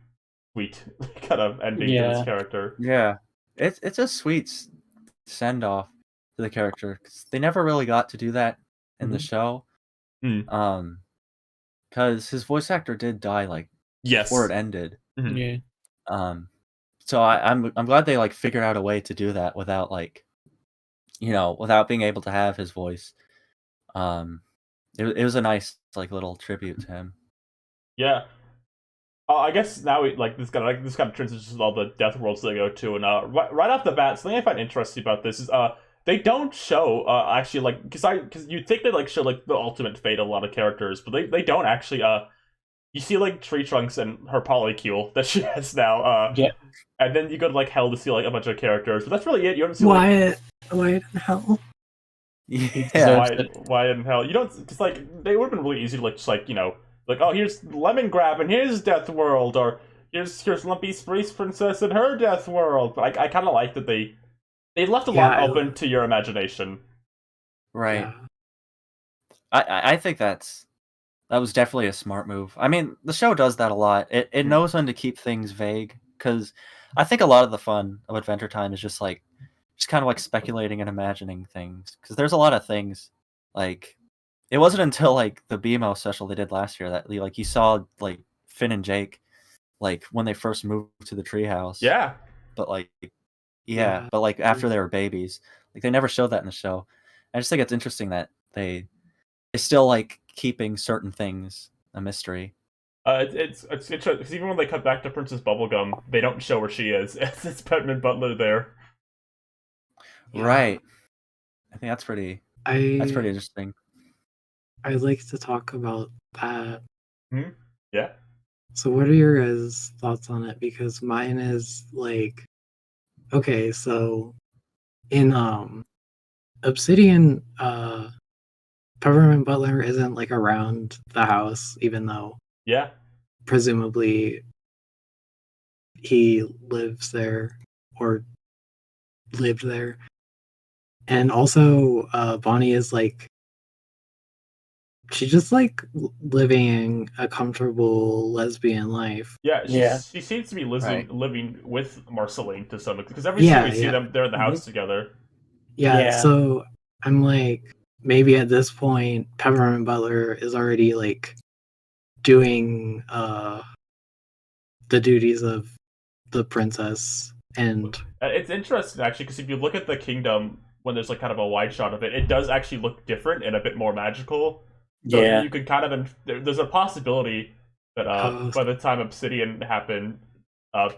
sweet kind of ending to Yeah. this character. Yeah, it's a sweet send off to the character because they never really got to do that in the show. Mm. Because his voice actor did die like Yes. before it ended. Mhm. Yeah. So I'm glad they like figured out a way to do that without like, without being able to have his voice. It was a nice like little tribute to him. Yeah. I guess now we like this kind of transitions to all the death worlds they go to, and right off the bat, something I find interesting about this is they don't show actually like because you think they like show like the ultimate fate of a lot of characters, but they don't actually you see like Tree Trunks and her polycule that she has now Yeah. and then you go to like hell to see like a bunch of characters, but that's really it. You don't see Wyatt in hell. Yeah, why in hell you don't because like they would have been really easy to like just like like, oh, here's Lemon Grab and his Death World, or here's Lumpy Space Princess and her Death World. But I kind of like that they left a lot open to your imagination. right. Yeah. I think that was definitely a smart move. I mean, the show does that a lot. It knows when to keep things vague because I think a lot of the fun of Adventure Time is just kind of like speculating and imagining things because there's a lot of things like. It wasn't until like the BMO special they did last year that like you saw like Finn and Jake like when they first moved to the treehouse. Yeah. But like Yeah. but like after they were babies, like they never showed that in the show. I just think it's interesting that they still like keeping certain things a mystery. It's interesting because even when they cut back to Princess Bubblegum, they don't show where she is. It's Petman Butler there. Yeah. Right. I think that's pretty interesting. I'd like to talk about that. Yeah. So what are your guys' thoughts on it? Because mine is like, okay, so in Obsidian, Peppermint Butler isn't like around the house, even though Yeah. presumably he lives there or lived there. And also Bonnie is like she's just like living a comfortable lesbian life. Yeah. Yeah. She seems to be Right. living with Marceline to some extent because every time we see them, they're in the house together. Yeah, Yeah. so I'm like, maybe at this point, Peppermint Butler is already like doing the duties of the princess And It's interesting actually because if you look at the kingdom when there's like kind of a wide shot of it, it does actually look different and a bit more magical. So Yeah. you can kind of there's a possibility that Oh. by the time Obsidian happened,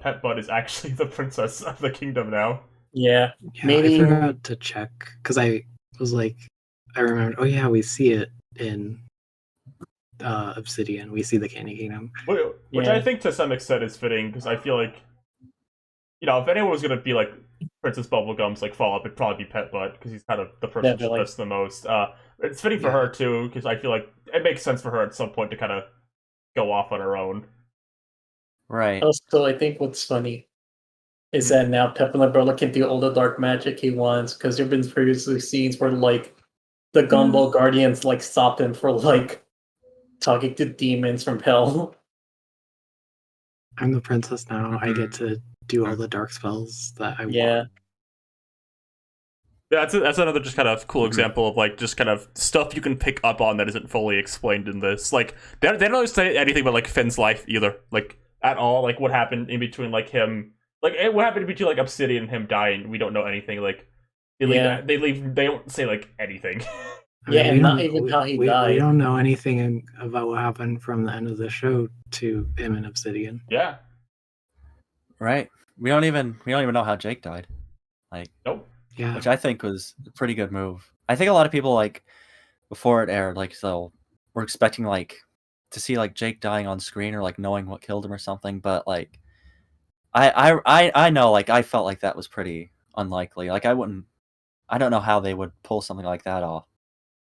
Pet Bud is actually the princess of the kingdom now. Yeah. yeah, Maybe- I forgot to check because I was like, I remembered. Oh yeah, we see it in Obsidian. We see the Candy Kingdom. Which Yeah. I think to some extent is fitting because I feel like, you know, if anyone was gonna be like Princess Bubblegum's like follow up, it'd probably be Pet Bud because he's kind of the person she Definitely. trusts the most. It's fitting for Yeah. her too because I feel like it makes sense for her at some point to kind of go off on her own. Right. Also, I think what's funny is Hmm. that now Peppermint Barrel can do all the dark magic he wants because there have been previously scenes where like the Gumball Guardians like stopped him for like talking to demons from hell. I'm the princess now. I get to do all the dark spells that I Yeah. want. Yeah, that's another just kind of cool Mhm. example of like just kind of stuff you can pick up on that isn't fully explained in this. Like they don't really say anything about like Finn's life either, like at all. Like what happened in between like him, like what happened in between like Obsidian and him dying. We don't know anything. Like they leave, Yeah. They don't say like anything. I Yeah, mean, and we not don't- even we- how he we died. don't know anything about what happened from the end of the show to him and Obsidian. Yeah. Right. We don't even know how Jake died. Like, Nope. Yeah, which I think was a pretty good move. I think a lot of people like before it aired, like so were expecting like to see like Jake dying on screen or like knowing what killed him or something, but like I know like I felt like that was pretty unlikely. Like I don't know how they would pull something like that off.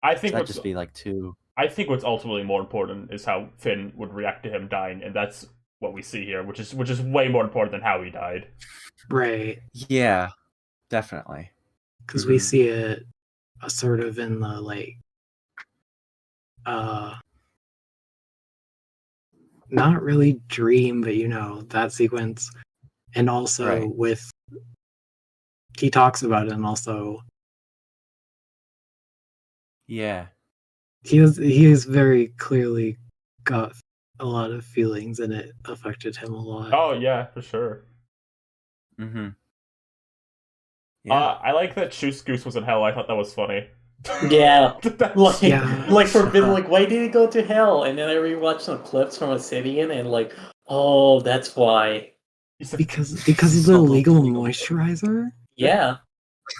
I think That'd what's just be like too I think what's ultimately more important is how Finn would react to him dying, and that's what we see here, which is way more important than how he died. right. yeah, definitely. Because we Mhm. see it sort of in the like, not really dream, but you know that sequence, and also Right. with he talks about it, and also Yeah. he is very clearly got a lot of feelings, and it affected him a lot. Oh yeah, for sure. Mm-hmm. Yeah. I like that Choose Goose was in hell. I thought that was funny. Yeah. Like, Yeah. like for Vin, like, why did he go to hell? And then I rewatched some clips from Obsidian and like, oh, that's why. Because of the So illegal illegal. moisturizer Yeah.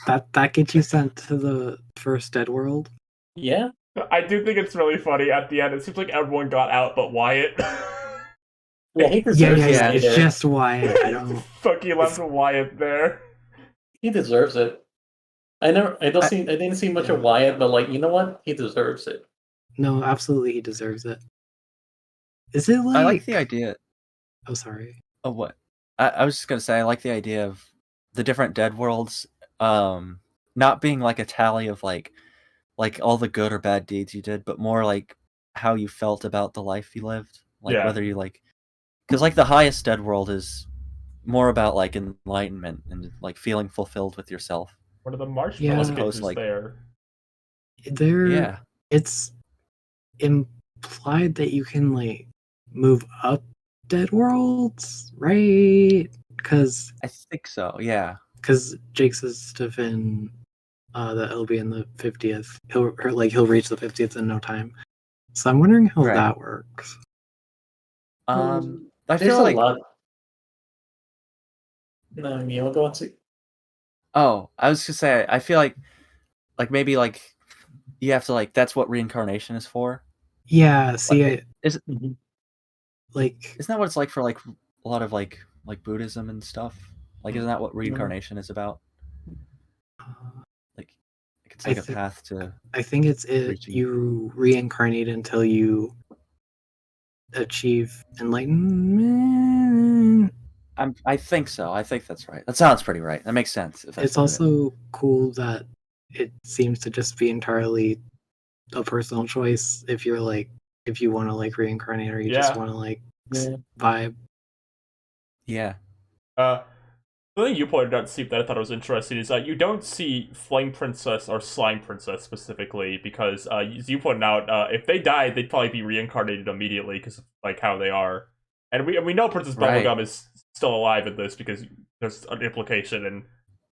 that gets you sent to the first dead world. Yeah. I do think it's really funny at the end. It seems like everyone got out but Wyatt. Yeah, he Yeah, deserves yeah, to yeah. stay It's there. just why I don't. Fuck, he left Wyatt there. He deserves it. I didn't see much of Wyatt, but like, you know what? He deserves it. No, absolutely, he deserves it. Is it like? I like the idea. Oh, sorry. Oh, what? I was just gonna say I like the idea of the different dead worlds, not being like a tally of like all the good or bad deeds you did, but more like how you felt about the life you lived. Like Yeah. whether you like, because like the highest dead world is more about like enlightenment and like feeling fulfilled with yourself. What are the marshmallow Yeah. kids Opposed to, who's like- there? There. Yeah, It's implied that you can like move up dead worlds, right? Because I think so. Yeah, Jake says to Finn that he'll be in the 50th. He'll reach the 50th in no time. So I'm wondering how Right. that works. I There's feel a like lot. No, Neil, go on to. oh, I was gonna say I feel like maybe like you have to like that's what reincarnation is for. Yeah. See, Like, is like Isn't that what it's like for like a lot of like Buddhism and stuff? Like, isn't that what reincarnation is about? Like it's I like a thi- path to. I think it's Reaching. you reincarnate until you achieve enlightenment. I think so. I think that's right. That sounds pretty right. That makes sense. If that's It's what it is. also cool that it seems to just be entirely a personal choice if you're like if you want to like reincarnate or you just Yeah. want to like Yeah. vibe. Yeah. The thing you pointed out, Steve, that I thought was interesting is that you don't see Flame Princess or Slime Princess specifically because, as you pointed out, if they died, they'd probably be reincarnated immediately because of like how they are. And we know Princess Right. Bubblegum is still alive in this because there's an implication and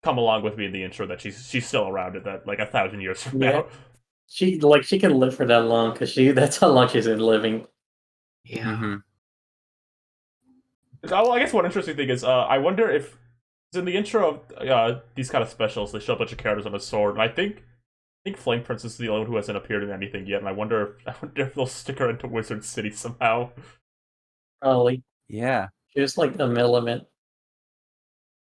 come along with me in the intro that she's still around at that like 1,000 years from Yeah. now. She can live for that long because that's how long she's been living. Yeah. Mhm. Well, I guess one interesting thing is I wonder if in the intro of these kind of specials they show a bunch of characters on a sword, and I think Flame Princess is the only one who hasn't appeared in anything yet, and I wonder if they'll stick her into Wizard City somehow. Probably Yeah. just like a element.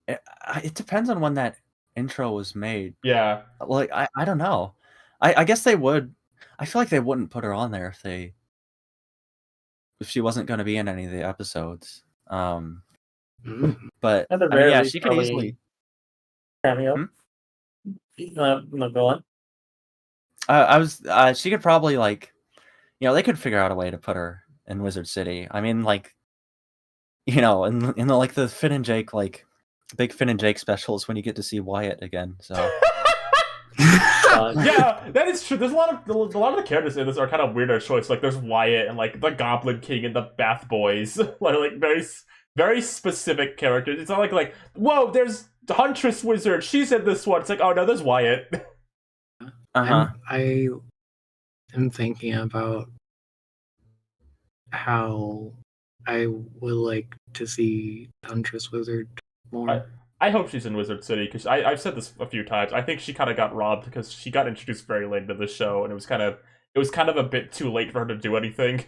It depends on when that intro was made. Yeah. Like I don't know. I guess they would. I feel like they wouldn't put her on there if she wasn't going to be in any of the episodes. Mm. But At the I mean, very yeah, least, she could probably easily. cameo. No, go on. I was. She could probably like, they could figure out a way to put her in Wizard City. I mean, like, in the like the Finn and Jake big Finn and Jake specials when you get to see Wyatt again. So Yeah, that is true. There's a lot of the characters in this are kind of weirder choice. Like there's Wyatt and like the Goblin King and the Bath Boys, like very specific characters. It's not like whoa, there's Huntress Wizard. She's in this one. It's like, oh no, there's Wyatt. I am thinking about how I would like to see Huntress Wizard more. I hope she's in Wizard City because I've said this a few times. I think she kind of got robbed because she got introduced very late into the show, and it was kind of a bit too late for her to do anything.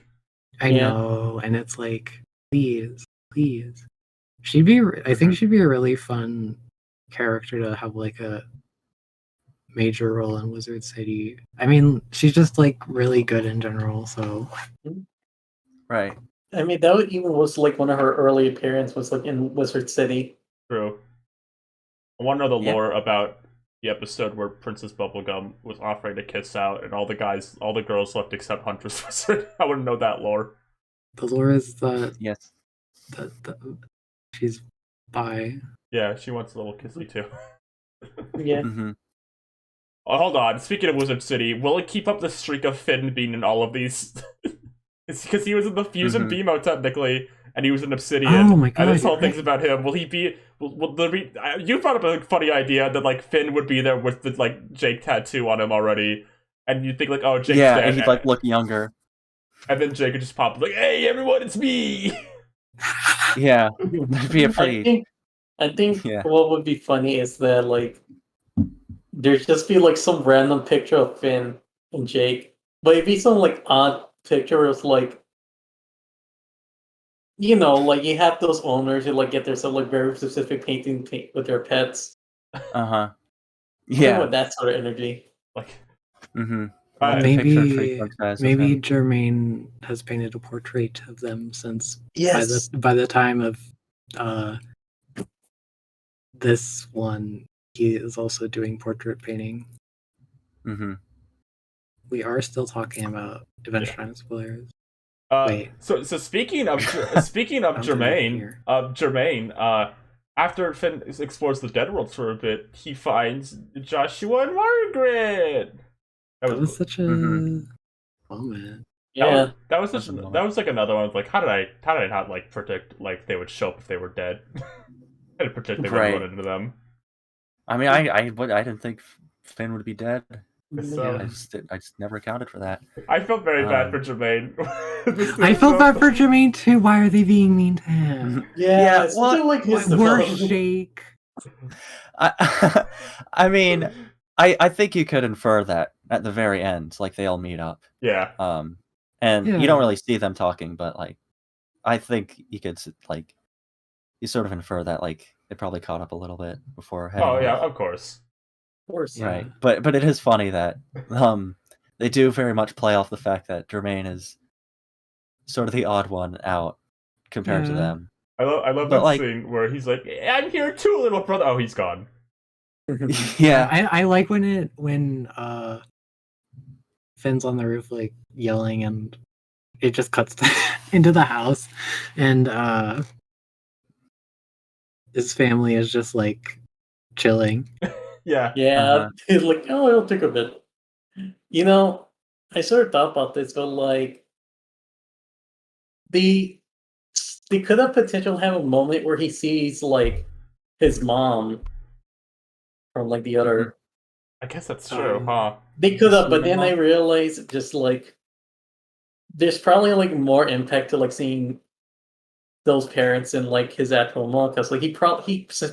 I Yeah. know, and it's like, please. She'd be. I think she'd be a really fun character to have like a major role in Wizard City. I mean, she's just like really good in general. So right. I mean, even was like one of her early appearances was like in Wizard City. True. I want to know the Yeah. lore about the episode where Princess Bubblegum was offering to kiss out, and all the girls left except Huntress Wizard. I want to know that lore. the lore is that Yes. she's bi. Yeah, she wants a little kissy too. Yeah. Hmm. Oh, hold on. Speaking of Wizard City, will it keep up the streak of Finn being in all of these? It's because he was in the Fusion Beamo technically, and he was in Obsidian. Oh my god! And this whole you're thing's right. about him. Will he be? Will there be? You brought up a funny idea that like Finn would be there with the like Jake tattoo on him already, and you think like, oh, Jake's Yeah, dead, and he'd like look younger. and then Jake would just pop up like, hey everyone, it's me. Yeah, that'd be a pretty. I think Yeah. what would be funny is that like there'd just be like some random picture of Finn and Jake, but it'd be some like odd picture where it's like, like you have those owners who like get their some like very specific painting with their pets. Uh-huh. Yeah, Yeah. with that sort of energy. Like, Mm-hmm. Maybe Jermaine has painted a portrait of them since by the time of this one, he is also doing portrait painting. Mm-hmm. We are still talking about Adventure Time spoilers. Wait. So speaking of Jermaine, after Finn explores the Dead Worlds for a bit, he finds Joshua and Margaret. That was such a moment. Yeah. That was like another one. Like, how did I not like predict like they would show up if they were dead? I didn't predict they would run into them. I mean, I didn't think Finn would be dead. So, I just never accounted for that. I felt very bad for Jermaine. I felt bad for Jermaine too. Why are they being mean to him? Yeah, it's well, still like his Worse, development. Jake. I mean, I think you could infer that at the very end, like they all meet up. Yeah. And Yeah. you don't really see them talking, but like, I think you could like, you sort of infer that like they probably caught up a little bit before heading Oh yeah, off. of course. Of course. Right. But it is funny that they do very much play off the fact that Jermaine is sort of the odd one out compared to Yeah. them. I love But, that like- scene where he's like, "I'm here too, little brother." Oh, he's gone. Yeah. I like when Finn's on the roof like yelling and it just cuts into the house and his family is just like chilling. Yeah. Yeah, it's like, oh, it'll take a bit. I sort of thought about this, but like, they could have potentially have a moment where he sees like his mom from like the other. I guess that's true, huh? They could have, but Human then I mom? realized just like there's probably like more impact to like seeing those parents in like his actual mom because like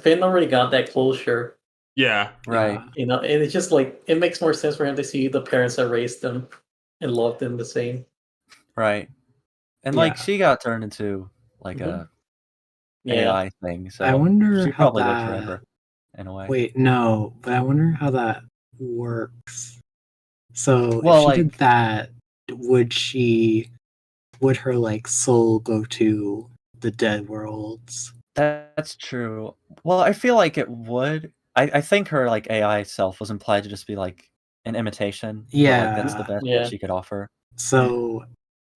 Finn already got that closure, Yeah. Right. you know, and it's just like it makes more sense for him to see the parents that raised them and loved them the same. Right. And like Yeah. she got turned into like Mhm. a Yeah, AI thing, so I wonder she how probably lived that. forever in a way. Wait, no, but I wonder how that works. So Well, if she like- did that, would her like soul go to the dead worlds? That's true. Well, I feel like it would. I think her like AI self was implied to just be like an imitation. But, like, that's the Yeah. best Yeah. that she could offer. So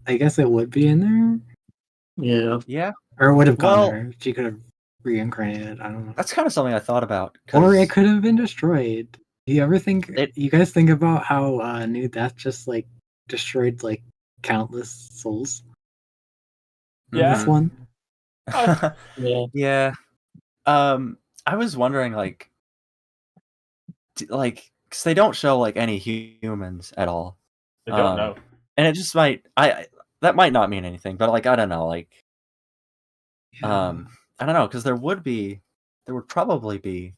I guess it would be in there, yeah. Yeah, or it would have gone Well- there. She could have reincarnated. I don't know. that's kind of something I thought about. Or 'cause it could have been destroyed. Do you ever think? It- You guys think about how New Death just like destroyed like countless souls? Yeah. This one. Oh. Yeah. Yeah. I was wondering, like, because they don't show like any humans at all, I don't know. and it just might. That might not mean anything, but like I don't know, like, I don't know, because there would probably be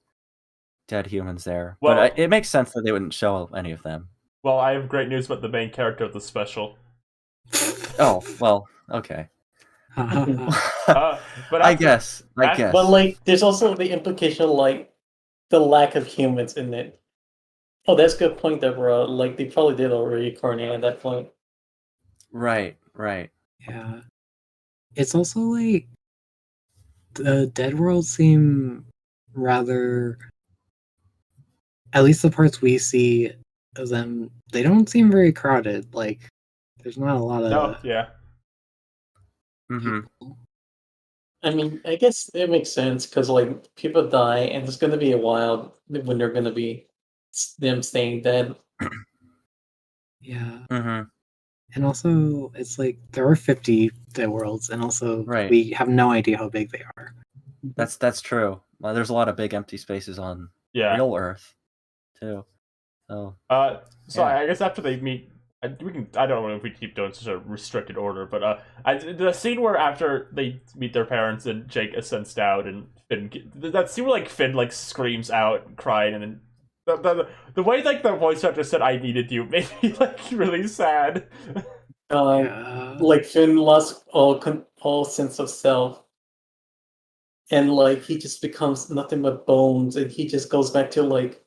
dead humans there, Well- but it makes sense that they wouldn't show any of them. Well, I have great news about the main character of the special. Oh well, okay. But I after- guess. But like, there's also the implication like the lack of humans in it. Oh, that's a good point, Deborah. Like they probably did already reincarnate at that point. Right. Yeah. It's also like the dead worlds seem rather, at least the parts we see of them, they don't seem very crowded. Like there's not a lot of No, yeah. hmm people. I mean, I guess it makes sense because like people die, and it's gonna be a while when they're gonna be them staying dead. Yeah. hmm And also it's like there are 50 dead worlds, and also Right. we have no idea how big they are. That's true. Well, there's a lot of big empty spaces on Yeah. real Earth, too. So So Yeah. I guess after they meet, we can. I don't know if we keep doing such a restricted order, but the scene where after they meet their parents and Jake ascends down and Finn, that scene where like Finn like screams out, crying, and then the way like the voice actor said "I needed you" made me like really sad. Yeah. Like Finn lost all sense of self, and like he just becomes nothing but bones, and he just goes back to like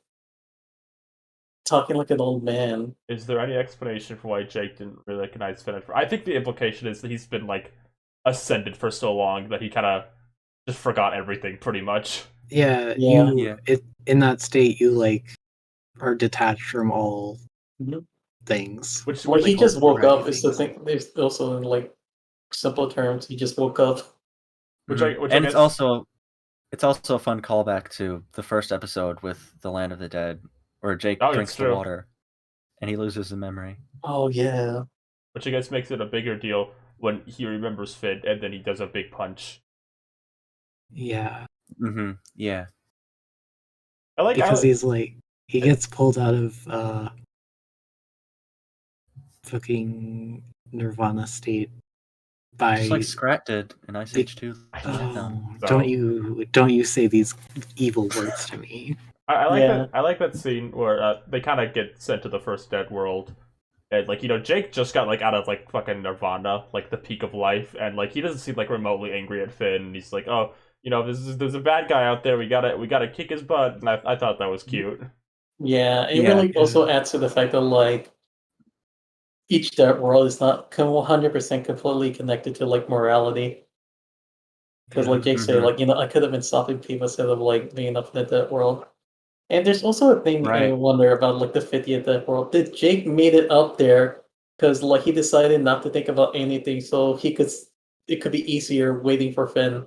talking like an old man. Is there any explanation for why Jake didn't really recognize Finn? I think the implication is that he's been like ascended for so long that he kind of just forgot everything, pretty much. Yeah, Yeah. in that state you like are detached from all Mhm. things. Which Well, he like, just woke right up. Is the things. thing. There's also in like simple terms, he just woke up. Which Mhm. I- which I and guess- it's also a fun callback to the first episode with the Land of the Dead, where Jake Oh, drinks it's the true. water, and he loses the memory. Oh yeah. which I guess makes it a bigger deal when he remembers Finn and then he does a big punch. Yeah, Yeah. I like because how he's like he gets pulled out of fucking Nirvana state by Just like Scrat did in Ice Age 2. oh, So- don't you say these evil words to me. I like Yeah. that. I like that scene where they kind of get sent to the first dead world, and like Jake just got like out of like fucking Nirvana, like the peak of life, and like he doesn't seem like remotely angry at Finn. He's like, oh, there's a bad guy out there. We gotta kick his butt, and I thought that was cute. Yeah, it Yeah. really also adds to the fact that like each dead world is not 100% completely connected to like morality. Because like Jake said, Mhm. like I could have been stopping people instead of like being up in the dead world. And there's also a thing I Right. wonder about like the 50th dead world. Did Jake made it up there because like he decided not to think about anything, so it could be easier waiting for Finn.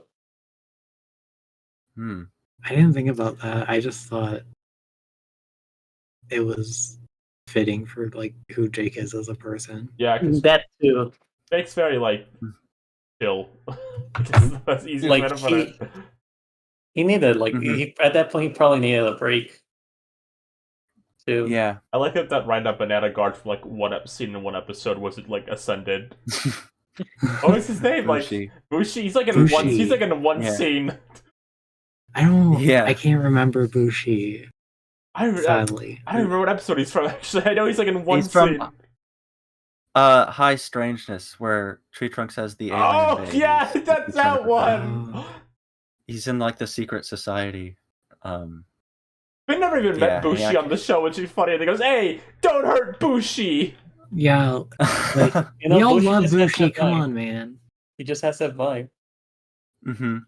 Hmm. I didn't think about that. I just thought it was fitting for like who Jake is as a person. Yeah, because That too. Jake's very like chill. I guess that's the easiest way Like, to put it. He needed like Mhm. he at that point he probably needed a break. Too. Yeah. I like that right now banana guard from like scene in one episode was it like ascended. What was his name? Like Bushi. Bushi. He's like in Bushi. one. He's like in one Yeah. scene. Yeah. I can't remember Bushi. I Sadly, don't remember what episode he's from. Actually, I know he's like in one He's from scene. High Strangeness, where Tree Trunks has the alien Oh babies. yeah, He's that's trying that to- one. He's in like the secret society. We never even met Yeah, Bushi yeah. on the show, which is funny. And he goes, "Hey, don't hurt Bushi." yeah. Like You know, we all Bushi love just has Bushi. that Come vibe. on, man. He just has that vibe. Oh,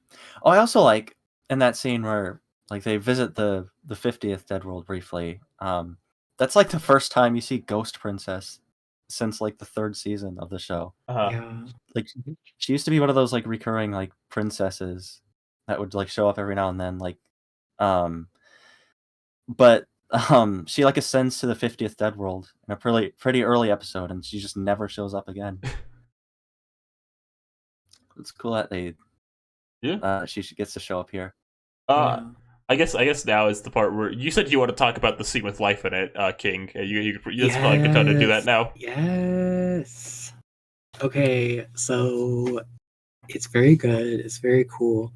I also like in that scene where like they visit the 50th Dead World briefly. That's like the first time you see Ghost Princess since like the 3rd season of the show. Yeah. Like she used to be one of those like recurring like princesses that would like show up every now and then. Like, but she like ascends to the 50th Dead World in a pretty early episode, and she just never shows up again. It's cool that they she gets to show up here. Yeah. I guess now is the part where you said you want to talk about the scene with life in it, King. That's probably a good time to do that now. Yes. Okay, so it's very good. It's very cool.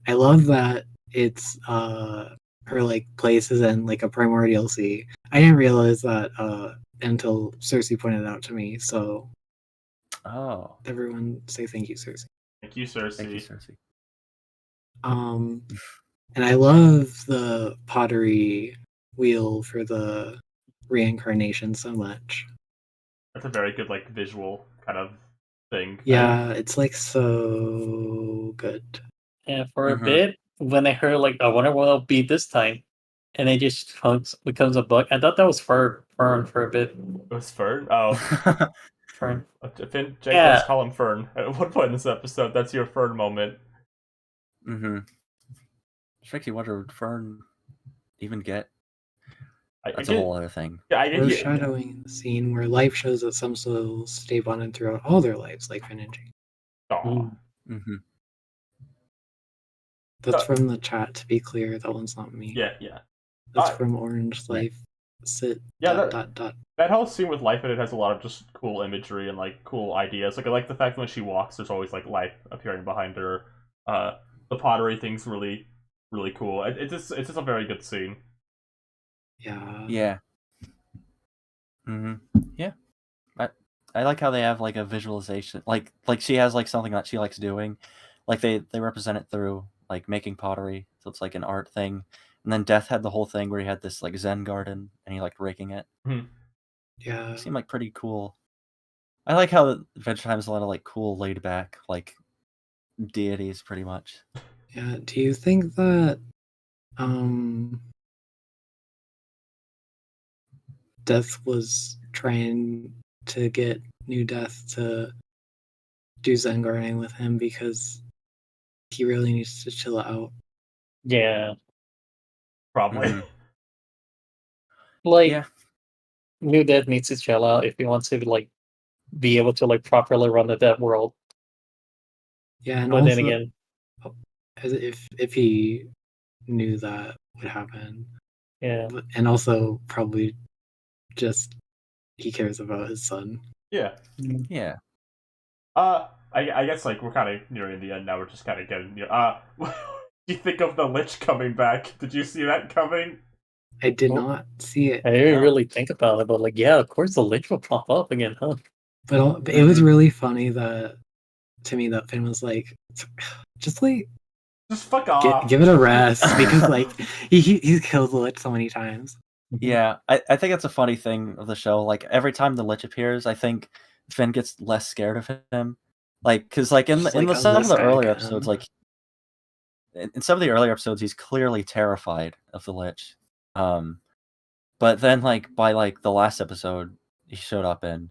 I love that it's her like places in like a primordial sea. I didn't realize that until Cersei pointed it out to me. So Oh, everyone say thank you, Cersei. Thank you, Cersei. thank you, Cersei. And I love the pottery wheel for the reincarnation so much. That's a very good like visual kind of thing. Yeah, it's like so good. And for a Mhm. bit, when I heard like, I wonder what it'll be this time, and it just becomes a book. I thought that was Fern for a bit. It was Fern. Oh, Fern. Jake Yeah. let's call him Fern. At one point in this episode, that's your Fern moment. Tricky, what did Fern even get? I That's a get- whole other thing. Yeah, I get. Foreshadowing the scene where life shows that some souls stay bonded throughout all their lives, like Finn and Jake. Aw. Mm-hmm. That's from the chat, to be clear. That one's not me. Yeah. That's Uh, from Orange Life. Sit. Yeah, Dot, that- dot. That whole scene with life in it has a lot of just cool imagery and like cool ideas. Like I like the fact that when she walks, there's always like life appearing behind her. The pottery thing's really cool. It's just a very good scene. Yeah. Yeah. Yeah. I like how they have like a visualization, like she has like something that she likes doing, like they represent it through like making pottery, so it's like an art thing. And then Death had the whole thing where he had this like Zen garden and he liked raking it. Yeah. It seemed like pretty cool. I like how Adventure Time is a lot of like cool, laid back like deities, pretty much. Yeah. Do you think that Death was trying to get New Death to do Zen gardening with him because he really needs to chill out? Yeah. Probably. Mhm. Like Yeah. New Dead needs to chill out if he wants to like be able to like properly run the Dead world. Yeah, and But also, then again, as if he knew that would happen, yeah. and also probably just he cares about his son. Yeah. Yeah. I guess like we're kind of nearing the end now. We're just kind of getting near. What do you think of the Lich coming back? Did you see that coming? I did Oh. not see it. I didn't really think about it, but like, yeah, of course the Lich will pop up again, huh? But it was really funny that to me that Finn was like, just like Just fuck off. give it a rest because like he's killed the Lich so many times. Yeah, I think that's a funny thing of the show. Like every time the Lich appears, I think Finn gets less scared of him. Like, because like in Just the, in like, the oh, some of this the guy earlier again. episodes, like in some of the earlier episodes, he's clearly terrified of the Lich. But then like by like the last episode he showed up in,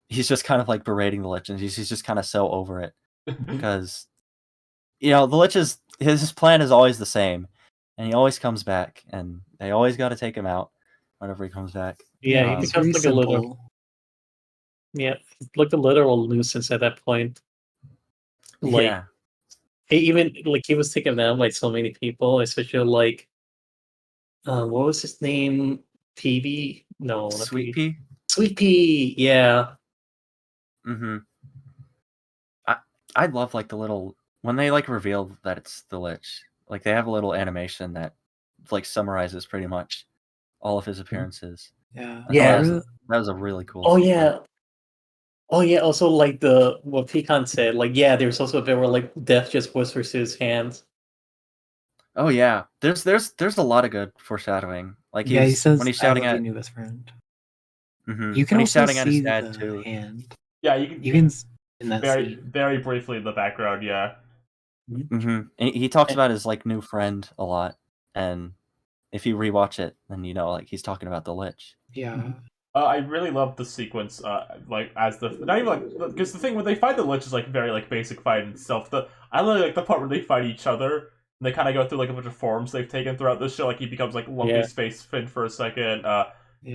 he's just kind of like berating the Lich, and he's just kind of so over it because the Lich is his plan is always the same, and he always comes back, and they always got to take him out whenever he comes back. Yeah, he It's becomes very like a little, simple. yeah, like a literal nuisance at that point. Like, Yeah, even like he was taken down by so many people, especially like what was his name? TV? No, not Sweet TV. pea. Sweet Pea. Yeah, Mm-hmm. I love like the little when they like reveal that it's the Lich. Like they have a little animation that like summarizes pretty much all of his appearances. Yeah. I thought Yeah. that was a really cool. Oh sequence. yeah. Oh yeah. Also, like the what Pecan said. Like yeah, there's also a bit where like Death just whispers to his hands. Oh yeah. There's a lot of good foreshadowing. Like Yeah, he says, when he's "I shouting love at you, newest friend." mhm, You can when he's also shouting at his see dad the too. hand. Yeah, You can in that very scene. very briefly in the background. Yeah. Mm-hmm. And he talks about his like new friend a lot, and if you rewatch it, then you know like he's talking about the Lich. Yeah. I really love the sequence, like as the not even like because the thing when they fight the Lich is like very like basic fight and stuff. I really like the part where they fight each other and they kind of go through like a bunch of forms they've taken throughout this show. Like he becomes like Lumpy Yeah. Space Finn for a second, Yeah.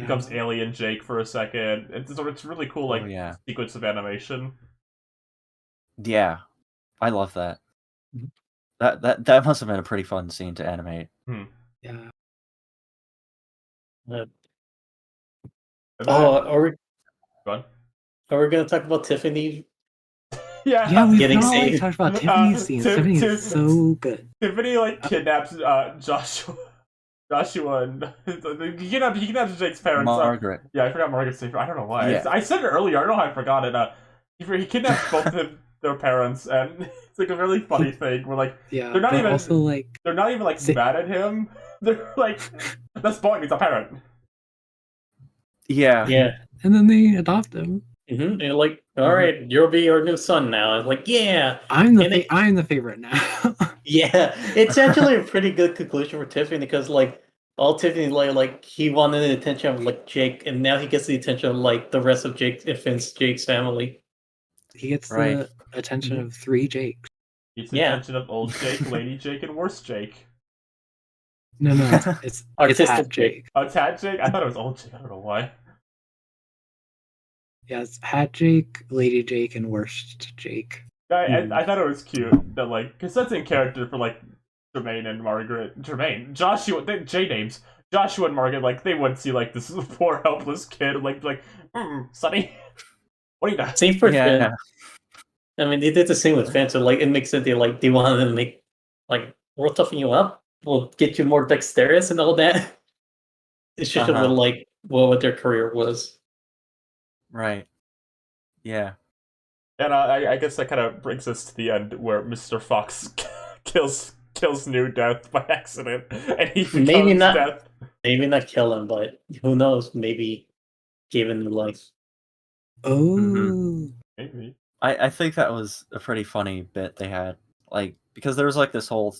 becomes Alien Jake for a second. It's really cool like Oh yeah, sequence of animation. yeah, I love that. Mhm. That must have been a pretty fun scene to animate. Yeah. Uh, And oh, then, go on. are we gonna talk about Tiffany? Yeah, we've Getting not like saved. talked about Tiffany's scenes. Tiffany is so good. Tiffany like kidnaps Joshua. Joshua and he kidnaps Jake's parents. Margaret. Yeah, I forgot Margaret's name. I don't know why. Yeah. I said it earlier. I don't know how I forgot it. He kidnaps both of their parents, and it's like a really funny thing. Where like Yeah, They're not but even- also like they're not even like Si- mad at him. They're like, this boy needs a parent. Yeah. Yeah. and then they adopt him. And you're like, all right, you'll be our new son now. It's like, yeah, I'm the And it- I'm the favorite now. yeah. It's actually a pretty good conclusion for Tiffany because like all Tiffany like he wanted the attention of like Jake, and now he gets the attention of like the rest of Jake's family. He gets Right. the attention of 3 Jakes. Gets the Yeah. attention of old Jake, Lady Jake, and worse Jake. No, it's Artistic Hat Jake. Jake. Oh, Tad Jake? I thought it was old Jake. I don't know why. Yeah, it's Hat Jake, Lady Jake, and Worst Jake. I thought it was cute that like because that's in character for like Jermaine and Margaret. Jermaine, Joshua, J names. Joshua and Margaret, like they would see like this poor helpless kid, like, Sonny, what are you doing? Same for Finn. Yeah. I mean, they did the same with Finn, so like it makes sense. They wanted to make like we'll toughen you up, we'll get you more dexterous and all that. It's just Uh-huh. like what their career was. Right. Yeah. And I guess that kind of brings us to the end where Mr. Fox kills New Death by accident, and he becomes Maybe not. Death. Maybe not kill him, but who knows? Maybe give him new life. Oh, Maybe. I think that was a pretty funny bit they had. Like because there was like this whole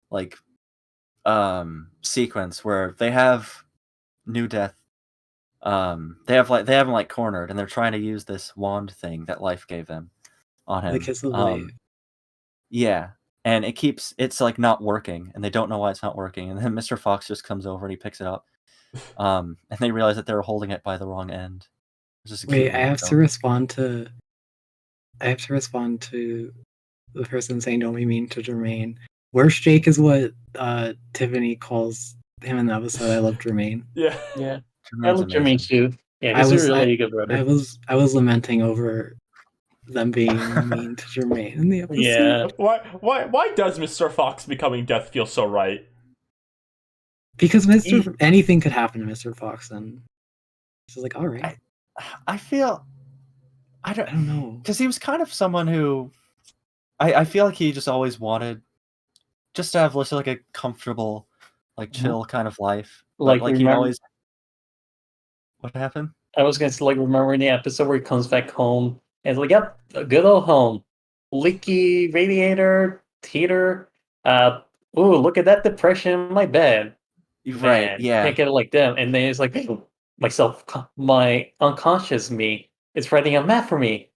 like sequence where they have New Death they have him like cornered and they're trying to use this wand thing that life gave them on him. the kiss of life. Yeah. And it's like not working and they don't know why it's not working. And then Mr. Fox just comes over and he picks it up. And they realize that they were holding it by the wrong end. It's just a Wait, cute I little have to joke. respond to. I have to respond to the person saying "Don't be mean to Jermaine." Worst Jake is what Tiffany calls him in the episode. I love Jermaine. Yeah. Yeah, I Jermaine's love Jermaine amazing. too. Yeah, I he's was- a really good brother. I was lamenting over them being mean to Jermaine in the episode. Yeah, Why does Mr. Fox becoming Death feel so right? Because anything could happen to Mr. Fox, and it's just like, all right, I feel I I don't don't know. because he was kind of someone who I feel like he just always wanted just to have just like a comfortable, like chill kind of life. But, Like, he remember- always. What happened? I was gonna say, like, remember in the episode where he comes back home and it's like, yep, a good old home, leaky radiator, heater. Ooh, look at that depression in my bed. Right. Man, Yeah. can't get it like them. And then it's like my unconscious me is writing a map for me,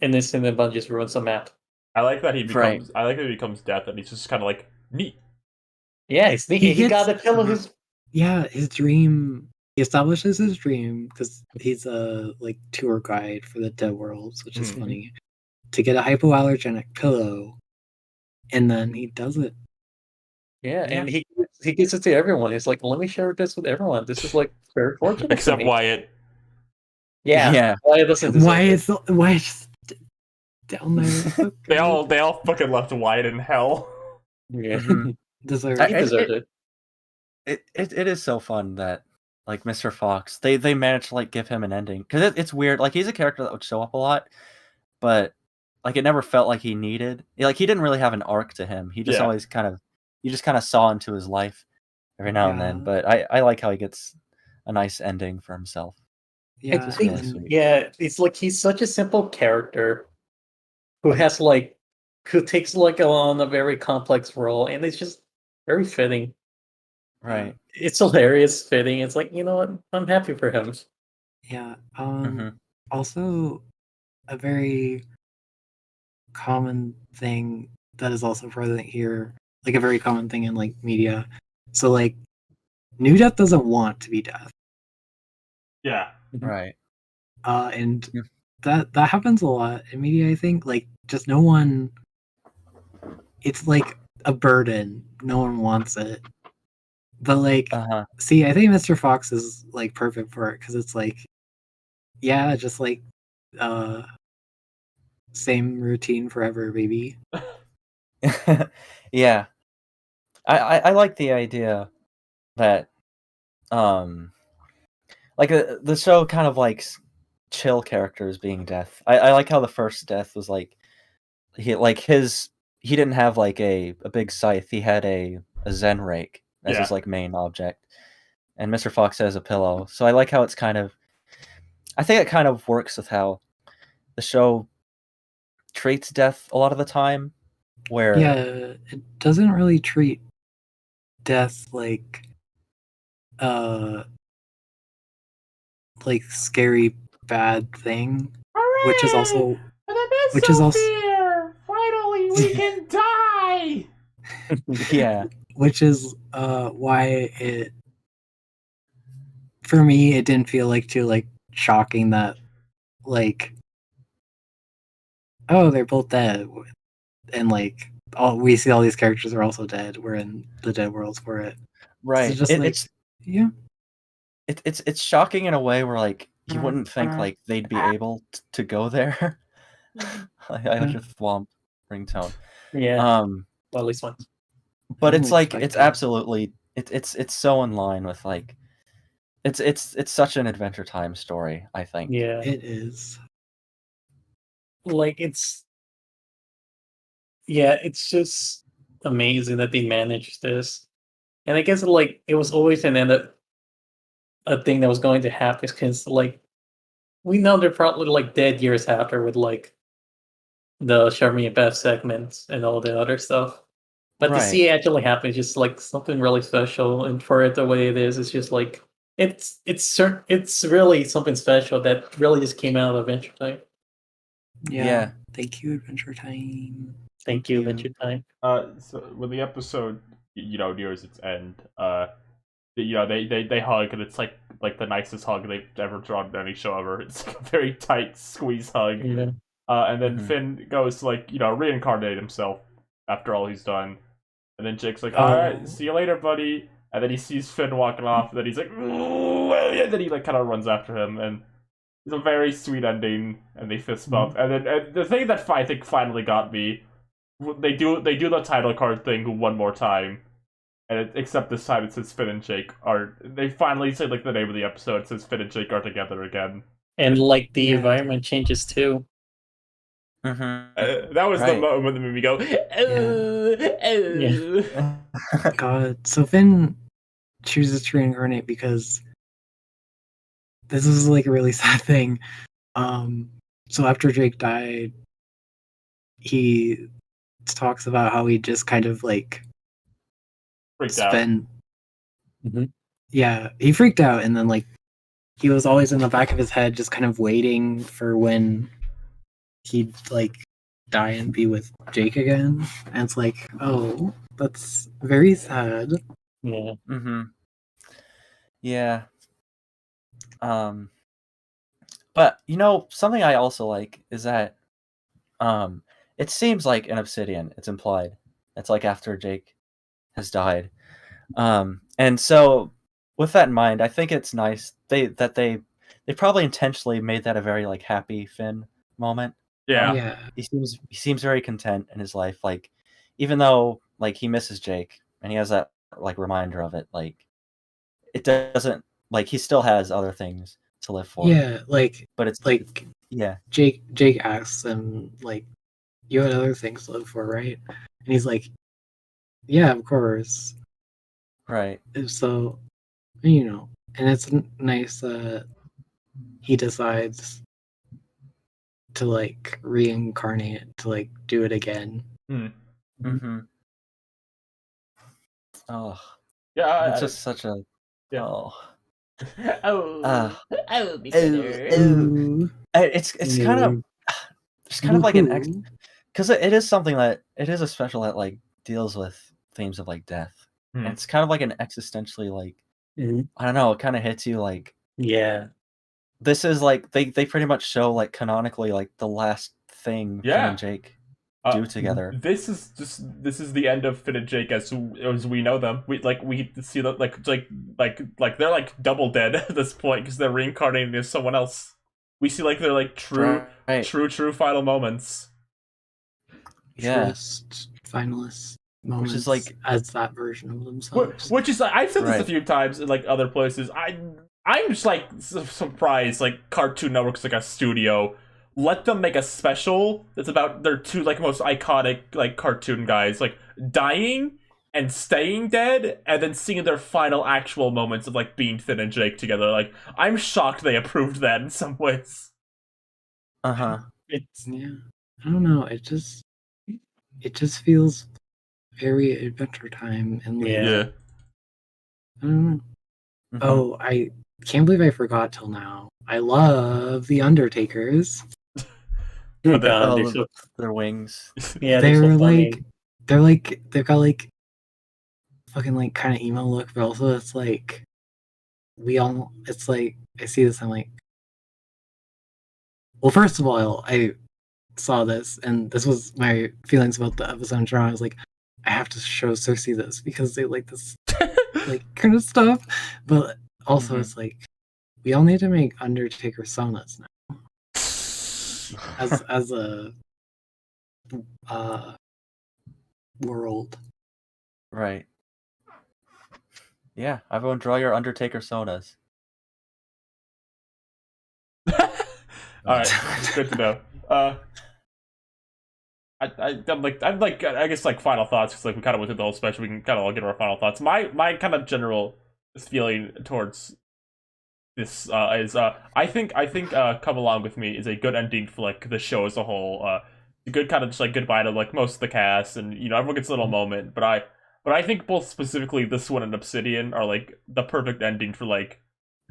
and this Cinnabon just ruins the map. I like that he Right. becomes. I like that he becomes Death, and he's just kind of like neat. Yeah, he's sneaky. He got a gets- pill of his. Yeah, his dream. He establishes his dream because he's a like tour guide for the Dead Worlds, which is Mhm. funny. To get a hypoallergenic pillow and then he does it. Yeah, Yeah. and he gives it to everyone. He's like, let me share this with everyone. This is like very fortunate. Except for me. Wyatt. Yeah. Yeah. Why doesn't deserve Why it? is why is down there? It's so They good. all fucking left Wyatt in hell. Yeah. Mhm. deserve. He deserved it. It is so fun that like Mr. Fox, they managed to like give him an ending because it's weird. Like he's a character that would show up a lot, but like it never felt like he needed. Like he didn't really have an arc to him. He just Yeah. always you just kind of saw into his life every now and then. Yeah. But I like how he gets a nice ending for himself. Yeah, It's really and- sweet. Yeah, it's like he's such a simple character who has like who takes like on a very complex role, and it's just very fitting. Right. It's hilarious, fitting. It's like, you know what? I'm happy for him. yeah. Mhm. Also, a very common thing that is also present here, like a very common thing in like media. So like, New Death doesn't want to be Death, Yeah. Right. and Yeah. that happens a lot in media. I think like just no one. It's like a burden. No one wants it. But like, Uh-huh. see, I think Mr. Fox is like perfect for it because it's like, yeah, just like, same routine forever, baby. Yeah. I like the idea that like the show kind of likes chill characters being Death. I like how the first Death was like he didn't have like a big scythe. He had a Zen rake as Yeah. his like main object. And Mr. Fox has a pillow. So I like how it's I think it kind of works with how the show treats Death a lot of the time. Where Yeah, it doesn't really treat death uh like scary bad thing, which is also which is also Finally, we can die. yeah. which is why it for me it didn't feel like too like shocking that like oh they're both dead and like all we see all these characters are also dead. We're in the dead worlds for it. Right. So just like yeah. It's shocking in a way where like you wouldn't think like they'd be able to go there. I like your thwomp ringtone. Yeah, well, at least once. But I it's don't like expect it's it. absolutely it's so in line with like it's such an Adventure Time story, I think. Yeah, It is. like it's just amazing that they managed this. And I guess like it was always a thing that was going to happen because like we know they're probably like dead years after with like the Charmy and Beth segments and all the other stuff. But to Right. see it actually happen is just like something really special, and for it the way it is, it's just like it's really something special that really just came out of Adventure Time. Yeah. Yeah. Thank you, Adventure Time. Thank you, Adventure Time. So when the episode, nears its end, they hug, and it's like the nicest hug they've ever drawn in any show ever. It's like a very tight squeeze hug. Yeah. And then Mhm. Finn goes to reincarnate himself after all he's done. And then Jake's like, Oh. alright, see you later, buddy. And then he sees Finn walking off, and then he's like, ooh, and then he like kind of runs after him, and it's a very sweet ending, and they fist bump. And then the thing that I think finally got me, they do the title card thing one more time. And except this time it says Finn and Jake are. They finally say like the name of the episode. It says Finn and Jake are together again. And like the Yeah. environment changes too. Mhm. That was the Right. moment that made me go. God. So Finn chooses to reincarnate because this is like a really sad thing. So after Jake died, he talks about how he just kind of like Freaked out. spent Mhm. yeah, he freaked out and then like he was always in the back of his head just kind of waiting for when he'd like die and be with Jake again. And it's like, oh, that's very sad. Yeah. Mhm. Yeah. But something I also like is that it seems like in Obsidian, it's implied It's like after Jake has died. And so with that in mind, I think it's nice they probably intentionally made that a very like happy Finn moment. Yeah. Yeah. He seems very content in his life, like even though like he misses Jake and he has that like reminder of it, like it doesn't like he still has other things to live for. Yeah, like But it's like yeah, Jake asks him like, "You had other things to live for, right?" And he's like, "Yeah, of course." right. So, you know, and it's nice that he decides to like reincarnate to like do it again. Hmm. Mm-hmm. Oh, Yeah. it's just such a Yeah. oh. Oh. Uh, Oh, be Ooh, it's kind of there's kind of like an woohoo. because it is something that it is a special that like deals with themes of like death. Hmm. And it's kind of like an existentially like Mhm. I don't know, it kind of hits you like Yeah. this is like they pretty much show like canonically like the last thing Finn Yeah. and Jake Uh, do together. This is the end of Finn and Jake as we know them. We see that like they're like double dead at this point because they're reincarnating as someone else. We see like their like true Right. true final moments. Yeah. Truest finalist moments is, like- as that version of themselves. Which is I've said this a Right. few times in like other places. I'm just like surprised like Cartoon Network's like a studio let them make a special that's about their two like most iconic like cartoon guys like dying and staying dead and then seeing their final actual moments of like being Finn and Jake together. Like I'm shocked they approved that in some ways. Uh-huh. It's Yeah, I don't know. It just feels very Adventure Time and like, Yeah. I don't know. Mhm. Oh, I can't believe I forgot till now. I love the Undertakers. Oh But god, Oh, they're so their wings. yeah, they're so funny. They've got like fucking like kind of emo look, but also it's like it's like I see this, I'm like, well, first of all, I saw this and this was my feelings about the episode in general. I was like, I have to show Cersei this because they like this like kind of stuff. But also Mhm. it's like we all need to make Undertaker sonas now as a world. Right. Yeah, everyone draw your Undertaker sonas. All right, good to know. I'm like I guess like final thoughts because like we kind of went through the whole special. We can kind of all get our final thoughts. My kind of general feeling towards this is I think Come Along With Me is a good ending for like the show as a whole. A good kind of just like goodbye to like most of the cast and you know everyone gets a little moment. But I think both specifically this one and Obsidian are like the perfect ending for like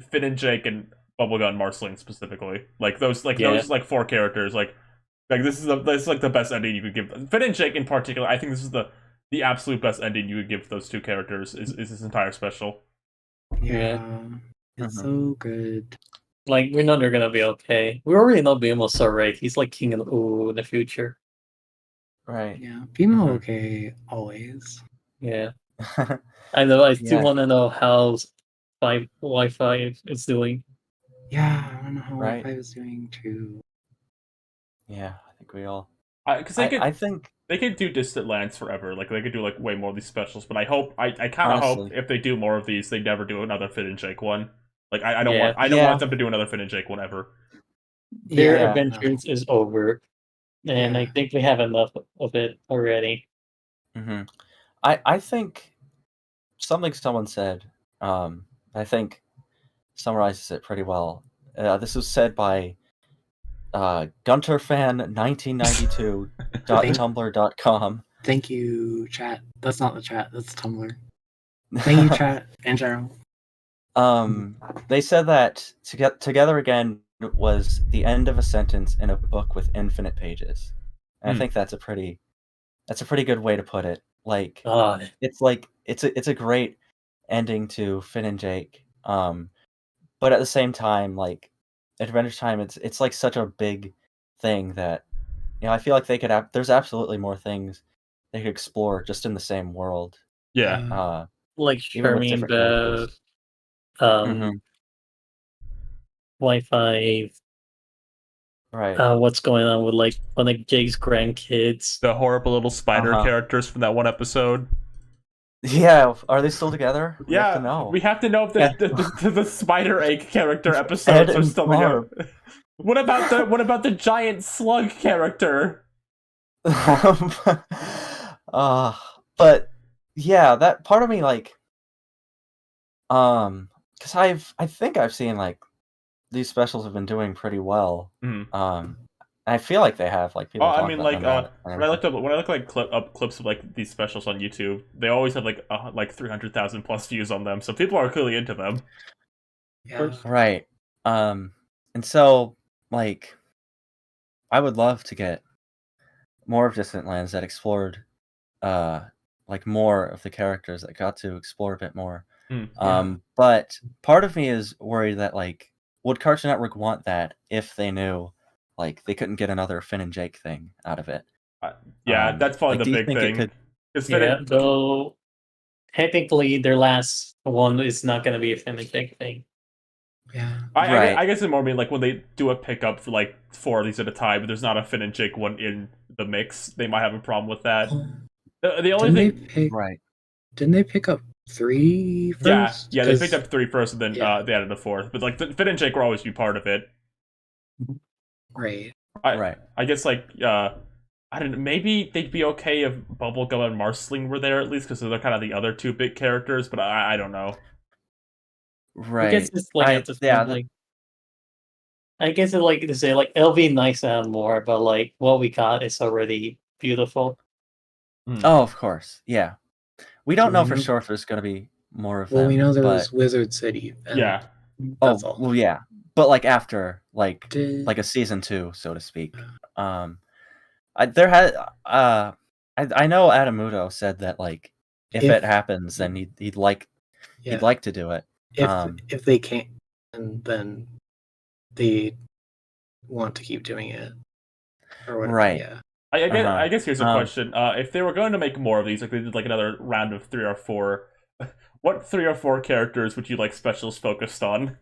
Finn and Jake and Bubblegum Marceline specifically. Like those Yeah. those like four characters like this is like the best ending you could give Finn and Jake in particular. I think this is the absolute best ending you would give those two characters is this entire special. Yeah, it's Mhm. so good. Like we know they're gonna be okay. We already know Bemo's alright. He's like king of the ooh in the future. Right. Yeah, Bimo Mhm. okay always. Yeah. I know I still Yeah. wanna know how Wi-Fi is doing. Yeah, I don't know how Right. Wi-Fi is doing too. Yeah, I think we all. Because they I think could do Distant Lands forever. Like they could do like way more of these specials. But I kind of hope Honestly. if they do more of these, they never do another Finn and Jake one. Like I don't Yeah. want Yeah. them to do another Finn and Jake one ever. Their Yeah. adventures is over. And I Yeah. think we have enough of it already. hmm I think something someone said. I think summarizes it pretty well. This was said by GunterFan1992.tumblr.com. Thank you, chat. That's not the chat. That's Tumblr. Thank you, chat in general. They said that together again was the end of a sentence in a book with infinite pages. And I think that's a pretty good way to put it. Like God. it's like it's a great ending to Finn and Jake. But at the same time, like Adventure Time, it's like such a big thing that I feel like they could have. There's absolutely more things they could explore just in the same world. Yeah. Like Even with Charmaine, different Bev, characters. um, Wi-Fi. Right. What's going on with like one of Jake's grandkids? The horrible little spider Uh-huh. characters from that one episode. Yeah, are they still together? We Yeah, have to know. we have to know if Yeah. the spider egg character episodes are and still Barb. together. What about the giant slug character? But yeah, that part of me like, because I think I've seen like these specials have been doing pretty well. Mhm. I feel like they have like people. Oh, I talk mean, about like, them a lot and everything. when I look like clips of like these specials on YouTube, they always have like 300,000 plus views on them. So people are clearly into them. Yeah. Right. And so like, I would love to get more of Distant Lands that explored, like more of the characters that got to explore a bit more. But part of me is worried that like, would Cartoon Network want that if they knew, like, they couldn't get another Finn and Jake thing out of it? Yeah, that's probably like, the do you big think it thing. could- 'Cause Finn Yeah, and- though technically their last one is not going to be a Finn and Jake thing. Yeah. Right. I guess it more mean like when they do a pickup for like 4 of these at a time, but there's not a Finn and Jake one in the mix, they might have a problem with that. The only thing, Right. Didn't they pick up 3 first? yeah, they picked up 3 first, and then Yeah. they added a 4th. But like Finn and Jake will always be part of it. Right. Right. I guess like I don't know, maybe they'd be okay if Bubblegum and Marceline were there at least because they're kind of the other 2 big characters. But I don't know. Right. I guess it's like at this yeah, point, like, I guess it like to say like it'll be nice to have more, but like what we got is already beautiful. Oh, of course. Yeah. We don't know for Mhm. sure if there's going to be more of Well, them. we know there but... was Wizard City. And Yeah. That's all. well, yeah. But like after, like Did- a season 2, so to speak. Yeah. I know Adamuto said that like if it happens, then he'd like to do it. If they can't, then they want to keep doing it, or whatever. Right. Yeah. I guess here's a question: if they were going to make more of these, like they did like another round of 3 or 4, what 3 or 4 characters would you like specials focused on?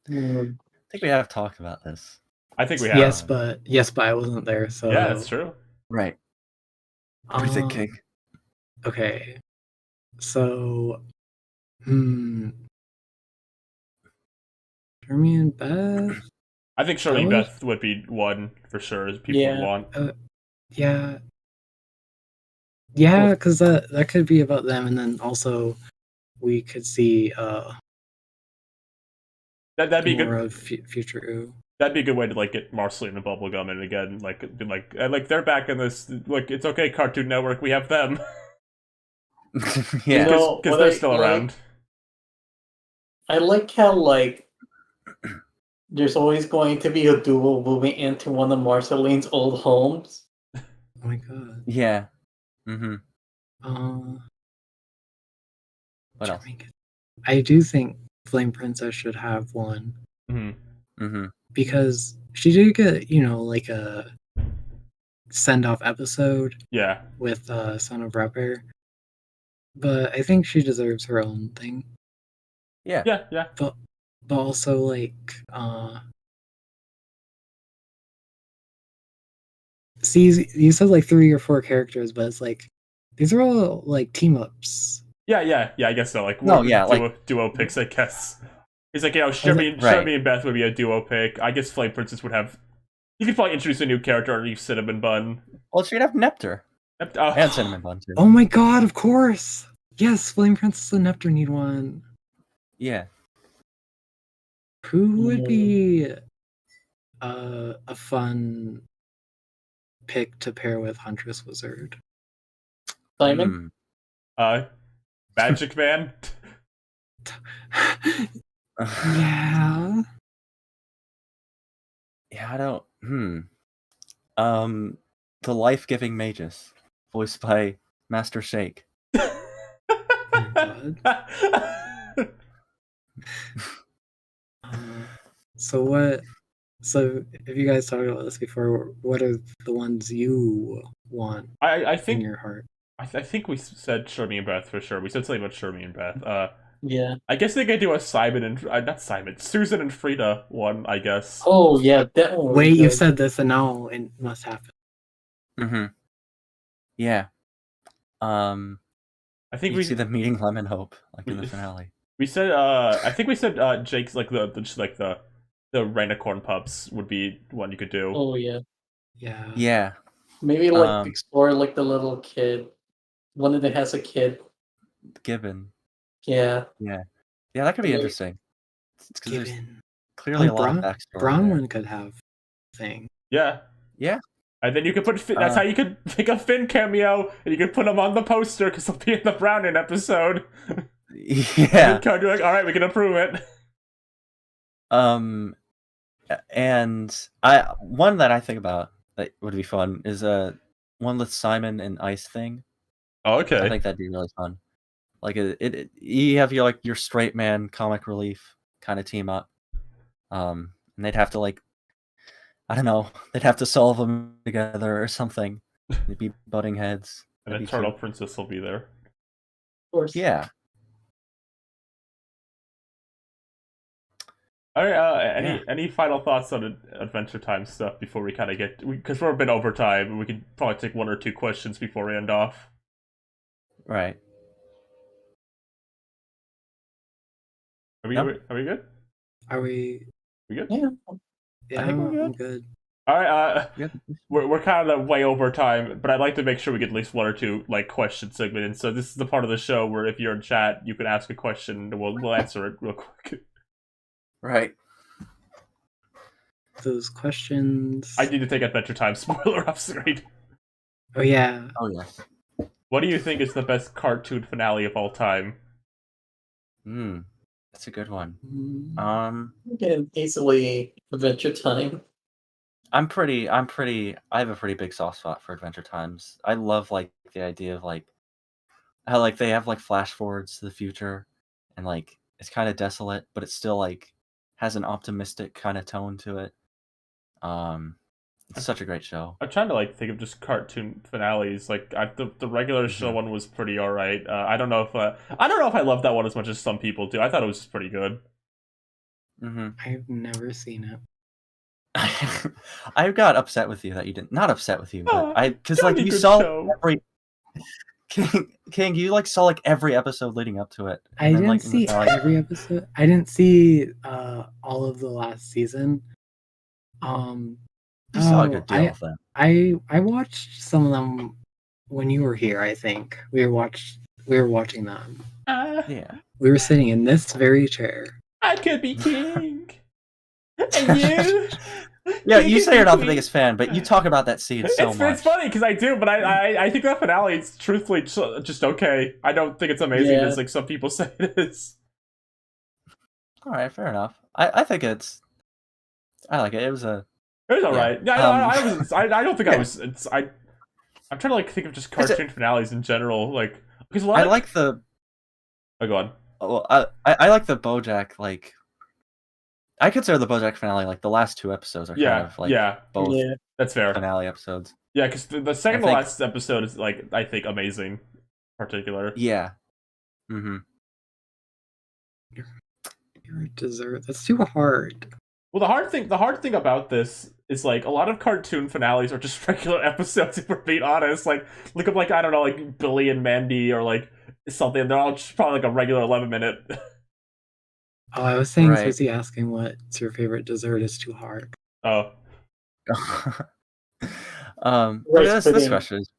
I think we have talked about this. I think we have. Yes, but I wasn't there, so Yeah, that's true. Right. What do you think, King? Okay, so Jeremy and Beth. I think Shirley That Beth would be one for sure. As people would want. Yeah, because that could be about them, and then also we could see That'd be more good. of Future Ooh. That'd be a good way to like get Marceline and Bubblegum in again. Like, be like they're back in this. Like, it's okay, Cartoon Network. We have them. Yeah. No, Because what they're I still like- around. I like how like there's always going to be a duo moving into one of Marceline's old homes. Oh my god. Yeah. Mm-hmm. What else? I do think Flame Princess should have one Mm-hmm. because she did get, like a send-off episode Yeah. with Son of Rapper, but I think she deserves her own thing. Yeah. Yeah. But also like see, you said like 3 or 4 characters, but it's like these are all like team ups. Yeah. I guess so. Like, No, yeah, duo picks. I guess. He's like, Right. Shermie and Beth would be a duo pick. I guess Flame Princess would have. You could probably introduce a new character or leave Cinnamon Bun. Well, she'd have Nectar and Cinnamon Bun too. Oh my god, of course. Yes, Flame Princess and Nectar need one. Yeah. Who would be a fun pick to pair with Huntress Wizard? Simon? Magic Man. Yeah. Yeah, I don't. The Life-Giving Magus, voiced by Master Shake. God. So what So, if you guys talked about this before, what are the ones you want I in think your heart? I think we said Shermie and Beth for sure. We said something about Shermie and Beth. Yeah. I guess they could do a Simon and not Simon, Susan and Frida one. I guess. Oh yeah, that one. was Wait, you good. said this, and now it must happen. Mm-hmm. Yeah. I think You we see them meeting Lemon Hope like in the we- finale. we said. I think we said Jake's like the Rainicorn pups would be one you could do. Oh yeah. Yeah. Yeah. Maybe like Um, explore like the little kid, one of them has a kid. Gibbon. Yeah. Yeah, that could be Yeah. interesting. Because there's Given. clearly a lot Braun, of backstory. Braun there. one could have thing. Yeah. Yeah. And then you could put Finn, that's how you could make a Finn cameo, and you could put him on the poster because he'll be in the Browning episode. Yeah. Kind of like, all right, we can approve it. And one that I think about that would be fun is one with Simon and Ice thing. Oh, I okay. think that'd be really fun. Like you have your straight man comic relief kind of team up, and they'd have to like, I don't know, they'd have to solve them together or something. They'd be butting heads. And That'd then be Turtle cute. Princess will be there. Of course. Yeah. All right. Yeah. Any final thoughts on Adventure Time stuff before we kind of get, because we're a bit over time, and we could probably take one or two questions before we end off. Right. Are we Nope. are we good? Are we? We good? Yeah. Yeah, think we're I'm good. All right. Yeah. We're kind of way over time, but I'd like to make sure we get at least one or two like question segment. And so this is the part of the show where if you're in chat, you can ask a question and we'll answer it real quick. Right. Those questions. I need to take Adventure Time spoiler off screen. Oh yeah. Oh yes. What do you think is the best cartoon finale of all time? That's a good one. Mm, Again, easily Adventure Time. I have a pretty big soft spot for Adventure Times. I love like the idea of like how like they have like flash forwards to the future and like it's kind of desolate, but it still like has an optimistic kind of tone to it. It's such a great show. I'm trying to like think of just cartoon finales. Like the regular show one was pretty alright. I don't know if I love that one as much as some people do. I thought it was just pretty good. Mm-hmm. I've never seen it. I got upset with you that you didn't. Not upset with you, but because like Johnny you Good saw Show. every King, you like saw like every episode leading up to it. I and then, didn't like, in the see finale- every episode. I didn't see all of the last season. You saw a good deal of them. I watched some of them when you were here. I think we were watching them. Yeah. We were sitting in this very chair. I could be king. And you? Yeah, King you is say you're not the queen. biggest fan, but you talk about that scene so much. It's funny because I do, but I think that finale is truthfully just okay. I don't think it's amazing Yeah. as like some people say it is. All right, fair enough. I think I like it. It was a It was alright. Yeah, I don't think I yeah. was. I'm trying to like think of just cartoon finales in general, like because a lot I of, like the Oh, go on. well, I like the BoJack like. I consider the BoJack finale like the last two episodes are Yeah, kind of like yeah, both Yeah. that's fair. finale episodes. Yeah, because the second to think- last episode is like I think amazing, in particular. Yeah. Mm-hmm. Your dessert. That's too hard. Well, the hard thing about this is like a lot of cartoon finales are just regular episodes. If we're being honest, like look up like I don't know, like Billy and Mandy or like something. They're all just probably like a regular 11-minute. Oh, I was saying, Right. Susie asking what's your favorite dessert is too hard. Oh, Rice this pudding. question is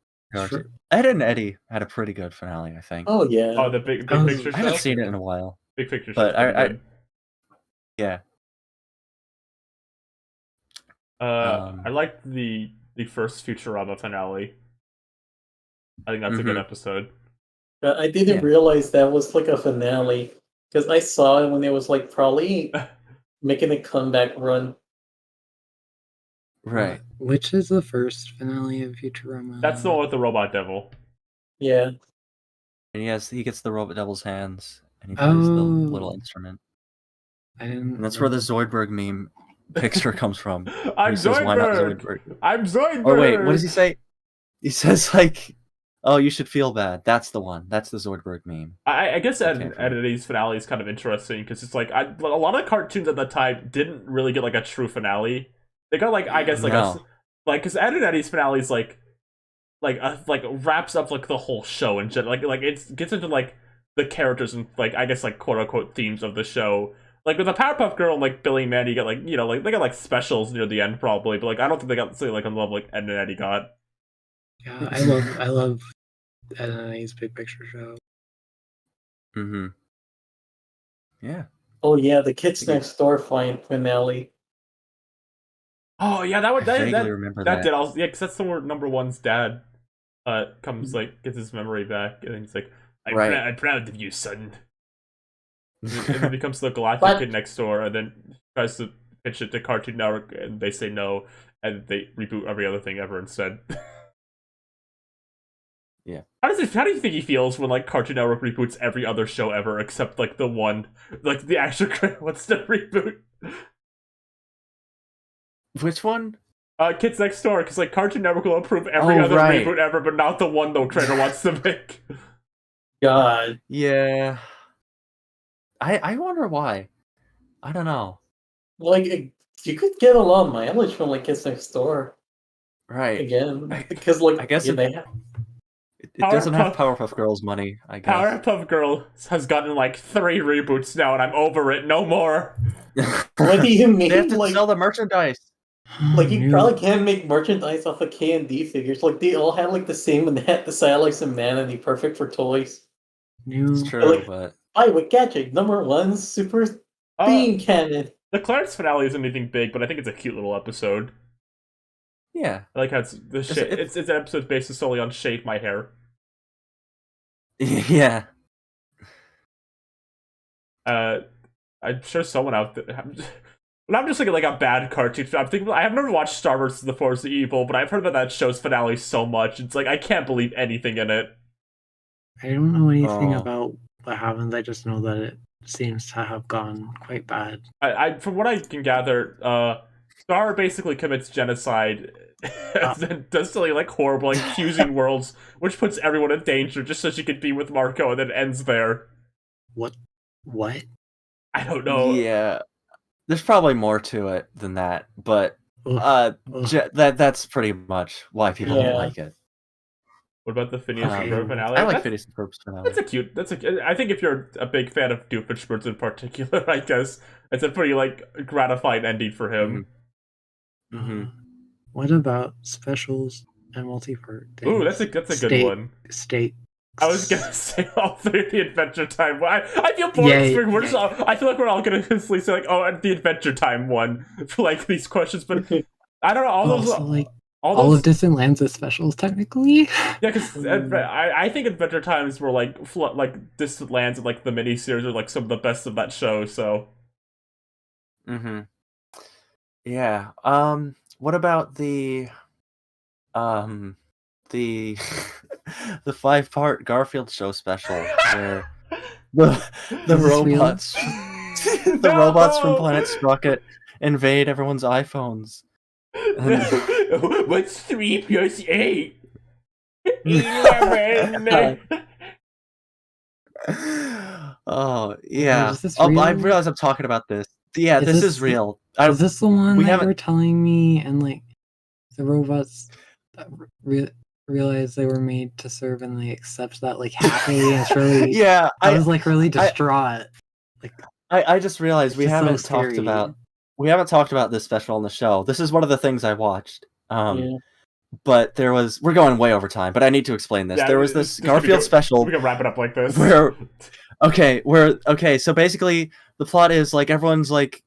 Sure. Ed and Eddie had a pretty good finale, I think. Oh yeah. oh, the big Oh, picture I haven't show. seen it in a while. Big picture show. but Yeah. I liked the first Futurama finale. I think that's a good Mhm. episode. But I didn't Yeah. realize that was like a finale because I saw it when it was like probably making a comeback run. Right. Which is the first finale of Futurama? That's the one with the robot devil. Yeah. And he gets the Robot Devil's hands and he plays the Oh. little instrument. I didn't. And that's where the Zoidberg meme picture comes from. I'm He says, "Why not Zoidberg. Zoidberg?" I'm Zoidberg. Oh wait, what does he say? He says like, "Oh, you should feel bad." That's the one. That's the Zoidberg meme. I guess I can't Edity's finale is kind of interesting because it's like a lot of cartoons at the time didn't really get like a true finale. They got like I guess like No. because Eddie's finale is like wraps up like the whole show and shit. Like it gets into like the characters and like I guess like quote unquote themes of the show. Like with the Powerpuff Girl and like Billy and Mandy, you get like like they got like specials near the end probably, but like I don't think they got something like on the level like Ed and Eddie got. Yeah, I love Ed and Eddie's Big Picture Show. Mm-hmm. Yeah. Oh yeah, the Kids Next Door finale. Oh yeah, that would I vaguely that remember that that. did also because that's the where number one's dad comes like gets his memory back and he's like Right. I'm proud of you son. And then becomes the Galactic But- Kid Next Door, and then tries to pitch it to Cartoon Network, and they say no, and they reboot every other thing ever instead. Yeah. How do you think he feels when like Cartoon Network reboots every other show ever except like the one, like the actual what's the reboot? Which one? Kids Next Door, because like Cartoon Network will approve every Oh, other right. reboot ever, but not the one the creator wants to make. God. Yeah. I wonder why. I don't know. Like you could get a lot of mileage from like Kids Next Door Right. again. Because like I guess yeah, it- they have It doesn't have Powerpuff Girls money, I guess. Powerpuff Girl has gotten like 3 reboots now, and I'm over it. No more. what do you mean? They have to Like sell the merchandise. Like you New- probably can't make merchandise off of K&D figures. Like they all had like the same and they had the Satellites and Manatee, perfect for toys. new It's true, Like- but I would gadget number 1 super beam cannon. The Clarence finale isn't anything big, but I think it's a cute little episode. yeah. I like how it's it's an episode based solely on shave my hair. Yeah. I'm sure someone out there. When I'm just looking like a bad cartoon, I'm thinking I've never watched Star Wars: The Force of Evil, but I've heard about that show's finale so much. It's like I can't believe anything in it. I don't know anything Oh. about what happens. I just know that it seems to have gone quite bad. I from what I can gather, Star basically commits genocide and then does something like horrible, like fusing worlds, which puts everyone in danger just so she could be with Marco, and then ends there. What? I don't know. Yeah. There's probably more to it than that, but Ugh. Ugh. that's pretty much why people Yeah. don't like it. What about the Phineas and Okay. Ferb finale? I like That's- Phineas and Ferb's finale. That's a cute. I think if you're a big fan of Doofenshmirtz in particular, I guess it's a pretty like gratifying ending for him. Mhm. What about specials and multi-part? Ooh, that's a good State- one. State. I was gonna say all 3 of the Adventure Time. I feel bored. Yeah, we're just yeah. all, I feel like we're all gonna say like, oh, and the Adventure Time one for like these questions, but I don't know. All those, Also, like all all those, of Distant Lands is specials technically. yeah, because I think Adventure Times were like like Distant Lands and like the miniseries are like some of the best of that show. So Mm-hmm. Yeah. What about the the 5-part Garfield show special where the Is this real? robots the robots from Planet Sprocket invade everyone's iPhones. What's 3 plus 8? 11. Oh yeah. Is this Oh, I real? realize I'm talking about this. Yeah, Is this this is real. I, Is this the one we that you haven't- were telling me? And like the robots that realize they were made to serve, and they accept that like happily. And it's really yeah, I was like really distraught. I just realized It's we just so haven't talked scary. about this special on the show. This is one of the things I watched. Yeah. But we're going way over time, but I need to explain this. Yeah, There was this this could be Garfield good. special We can wrap it up like this. where so basically the plot is like everyone's like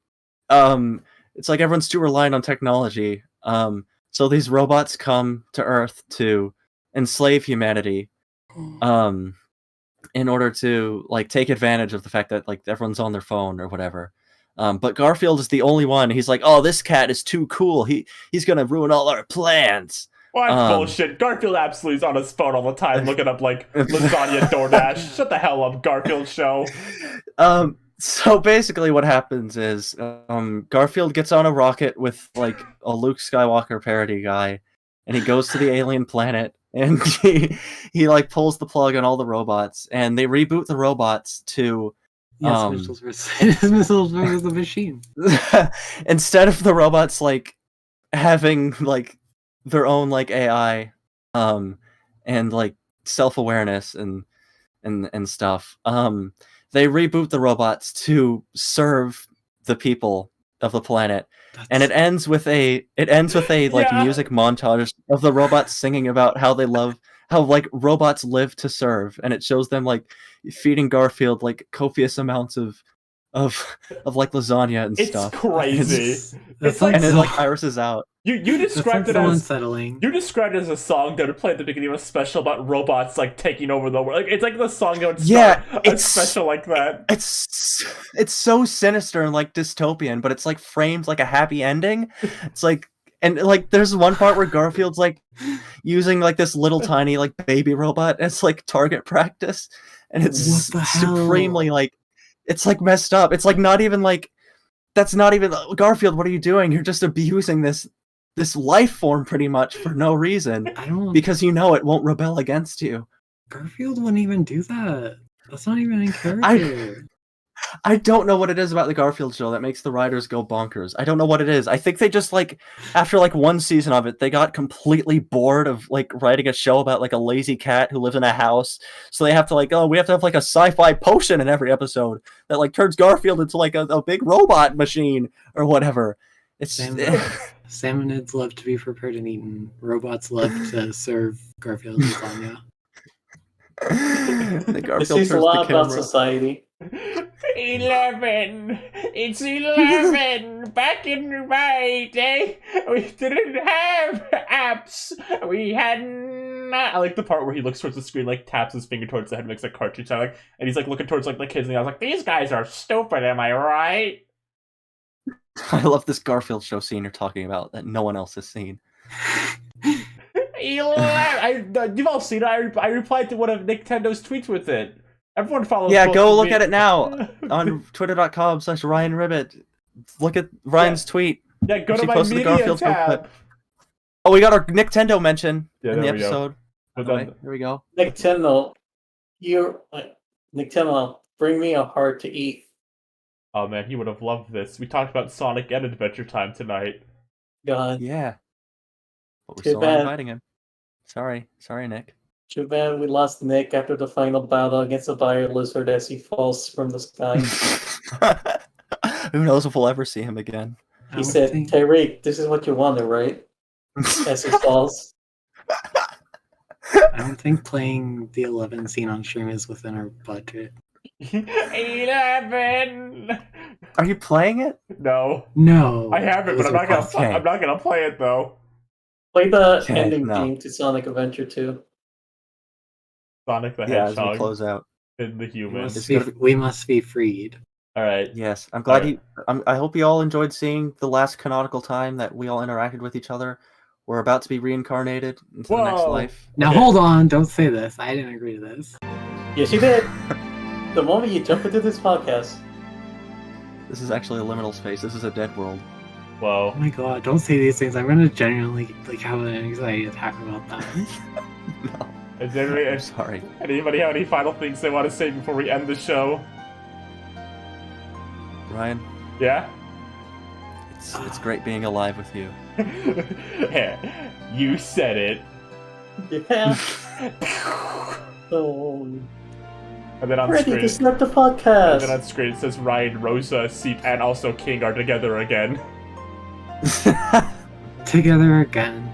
it's like everyone's too reliant on technology. So these robots come to Earth to enslave humanity. In order to like take advantage of the fact that like everyone's on their phone or whatever. But Garfield is the only one. He's like, oh, this cat is too cool. He's gonna ruin all our plans. What Um, bullshit. Garfield absolutely is on his phone all the time looking up like lasagna DoorDash. Shut the hell up, Garfield show. So basically, what happens is Garfield gets on a rocket with like a Luke Skywalker parody guy, and he goes to the alien planet, and he like pulls the plug on all the robots, and they reboot the robots to Yes, missiles versus the machine. instead of the robots like having like their own like AI and like self-awareness and stuff. They reboot the robots to serve the people of the planet, and it ends with a like Yeah. music montage of the robots singing about how like robots live to serve, and it shows them like feeding Garfield like copious amounts of like lasagna and It's stuff. crazy. That It's like And it sounds like irises out. you that described sounds it so as unsettling. you described it as a song that would play at the beginning of a special about robots like taking over the world. Like it's like the song that would start Yeah, a it's special like that. it's so sinister and like dystopian, but it's like framed like a happy ending. It's like, and like there's one part where Garfield's like using like this little tiny like baby robot as like target practice, and it's What the hell? supremely like it's like messed up. It's like not even like that's not even Garfield. What are you doing? You're just abusing this life form pretty much for no reason I don't. because you know it won't rebel against you. Garfield wouldn't even do that. That's not even in character. I don't know what it is about the Garfield show that makes the writers go bonkers. I don't know what it is. I think they just like after like one season of it, they got completely bored of like writing a show about like a lazy cat who lives in a house. So they have to like, oh, we have to have like a sci-fi potion in every episode that like turns Garfield into like a big robot machine or whatever. It's Salmonids love to be prepared and eaten. Robots love to serve Garfield lasagna. the This Garfield is a turns lot the about camera. society. 11. It's 11. Back in my day, we didn't have apps. We had not. I like the part where he looks towards the screen, like taps his finger towards the head, makes a cartoon sound, like, and he's like looking towards like the kids, and I was like, these guys are stupid. Am I right? I love this Garfield show scene you're talking about that no one else has seen. 11. You've all seen it. I replied to one of Nintendo's tweets with it. Everyone follows. Yeah, both go of look me. at it now on twitter.com/Ryan Ribbit. Look at Ryan's tweet. Yeah, go to She my posted the media Garfield show tab. clip. Oh, we got our Nintendo mention Yeah, in the there we go. episode. By But the way. then, Here we go. Nintendo, Nintendo, bring me a heart to eat. oh man, he would have loved this. We talked about Sonic and Adventure Time tonight. God, Yeah. But we're Too still bad. not inviting him. Sorry, Nick. too bad we lost Nick after the final battle against the Fire Lizard as he falls from the sky. Who knows if we'll ever see him again? I He would said, think- Tyreek, this is what you wanted, right? As he falls. I don't think playing the 11 scene on stream is within our budget. 11. Are you playing it? No, No, I have it, but I'm not gonna. Okay. I'm not gonna play it though. Play the Okay, ending no. theme to Sonic Adventure 2. Sonic the Yeah, as we Hedgehog close out. and the We human. must we must be freed. All right. Yes, I'm glad Alright. I hope you all enjoyed seeing the last canonical time that we all interacted with each other. We're about to be reincarnated into the next Whoa. life. Now Okay. hold on, don't say this. I didn't agree to this. Yes, you did. The moment you jump into this podcast. This is actually a liminal space. This is a dead world. Whoa. Oh my god, don't say these things. I'm gonna genuinely like have an anxiety attack about that. No, Is there I'm any- sorry. anybody have any final things they want to say before we end the show? Ryan, Yeah. it's great being alive with you. Yeah, you said it. Yeah. Oh, And then on ready screen, to start the and then on podcast. screen it says Ryan, Rosa, Seep, and also King are together again. Together again.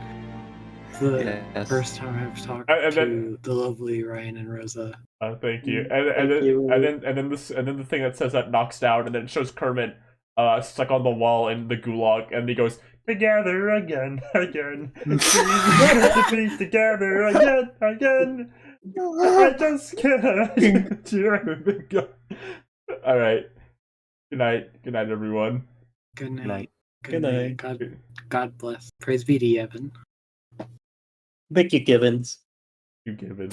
It's the Yes. first time I've talked And to then- the lovely Ryan and Rosa. Thank you. Mm, And thank then you. and then the thing that says that knocks down, and then it shows Kermit stuck on the wall in the gulag, and he goes together again, again. To be together again. I just can't. All right. Good night, everyone. Good night. Night. Good night. God bless. Praise be to Evan. Thank you, Gibbons. You given.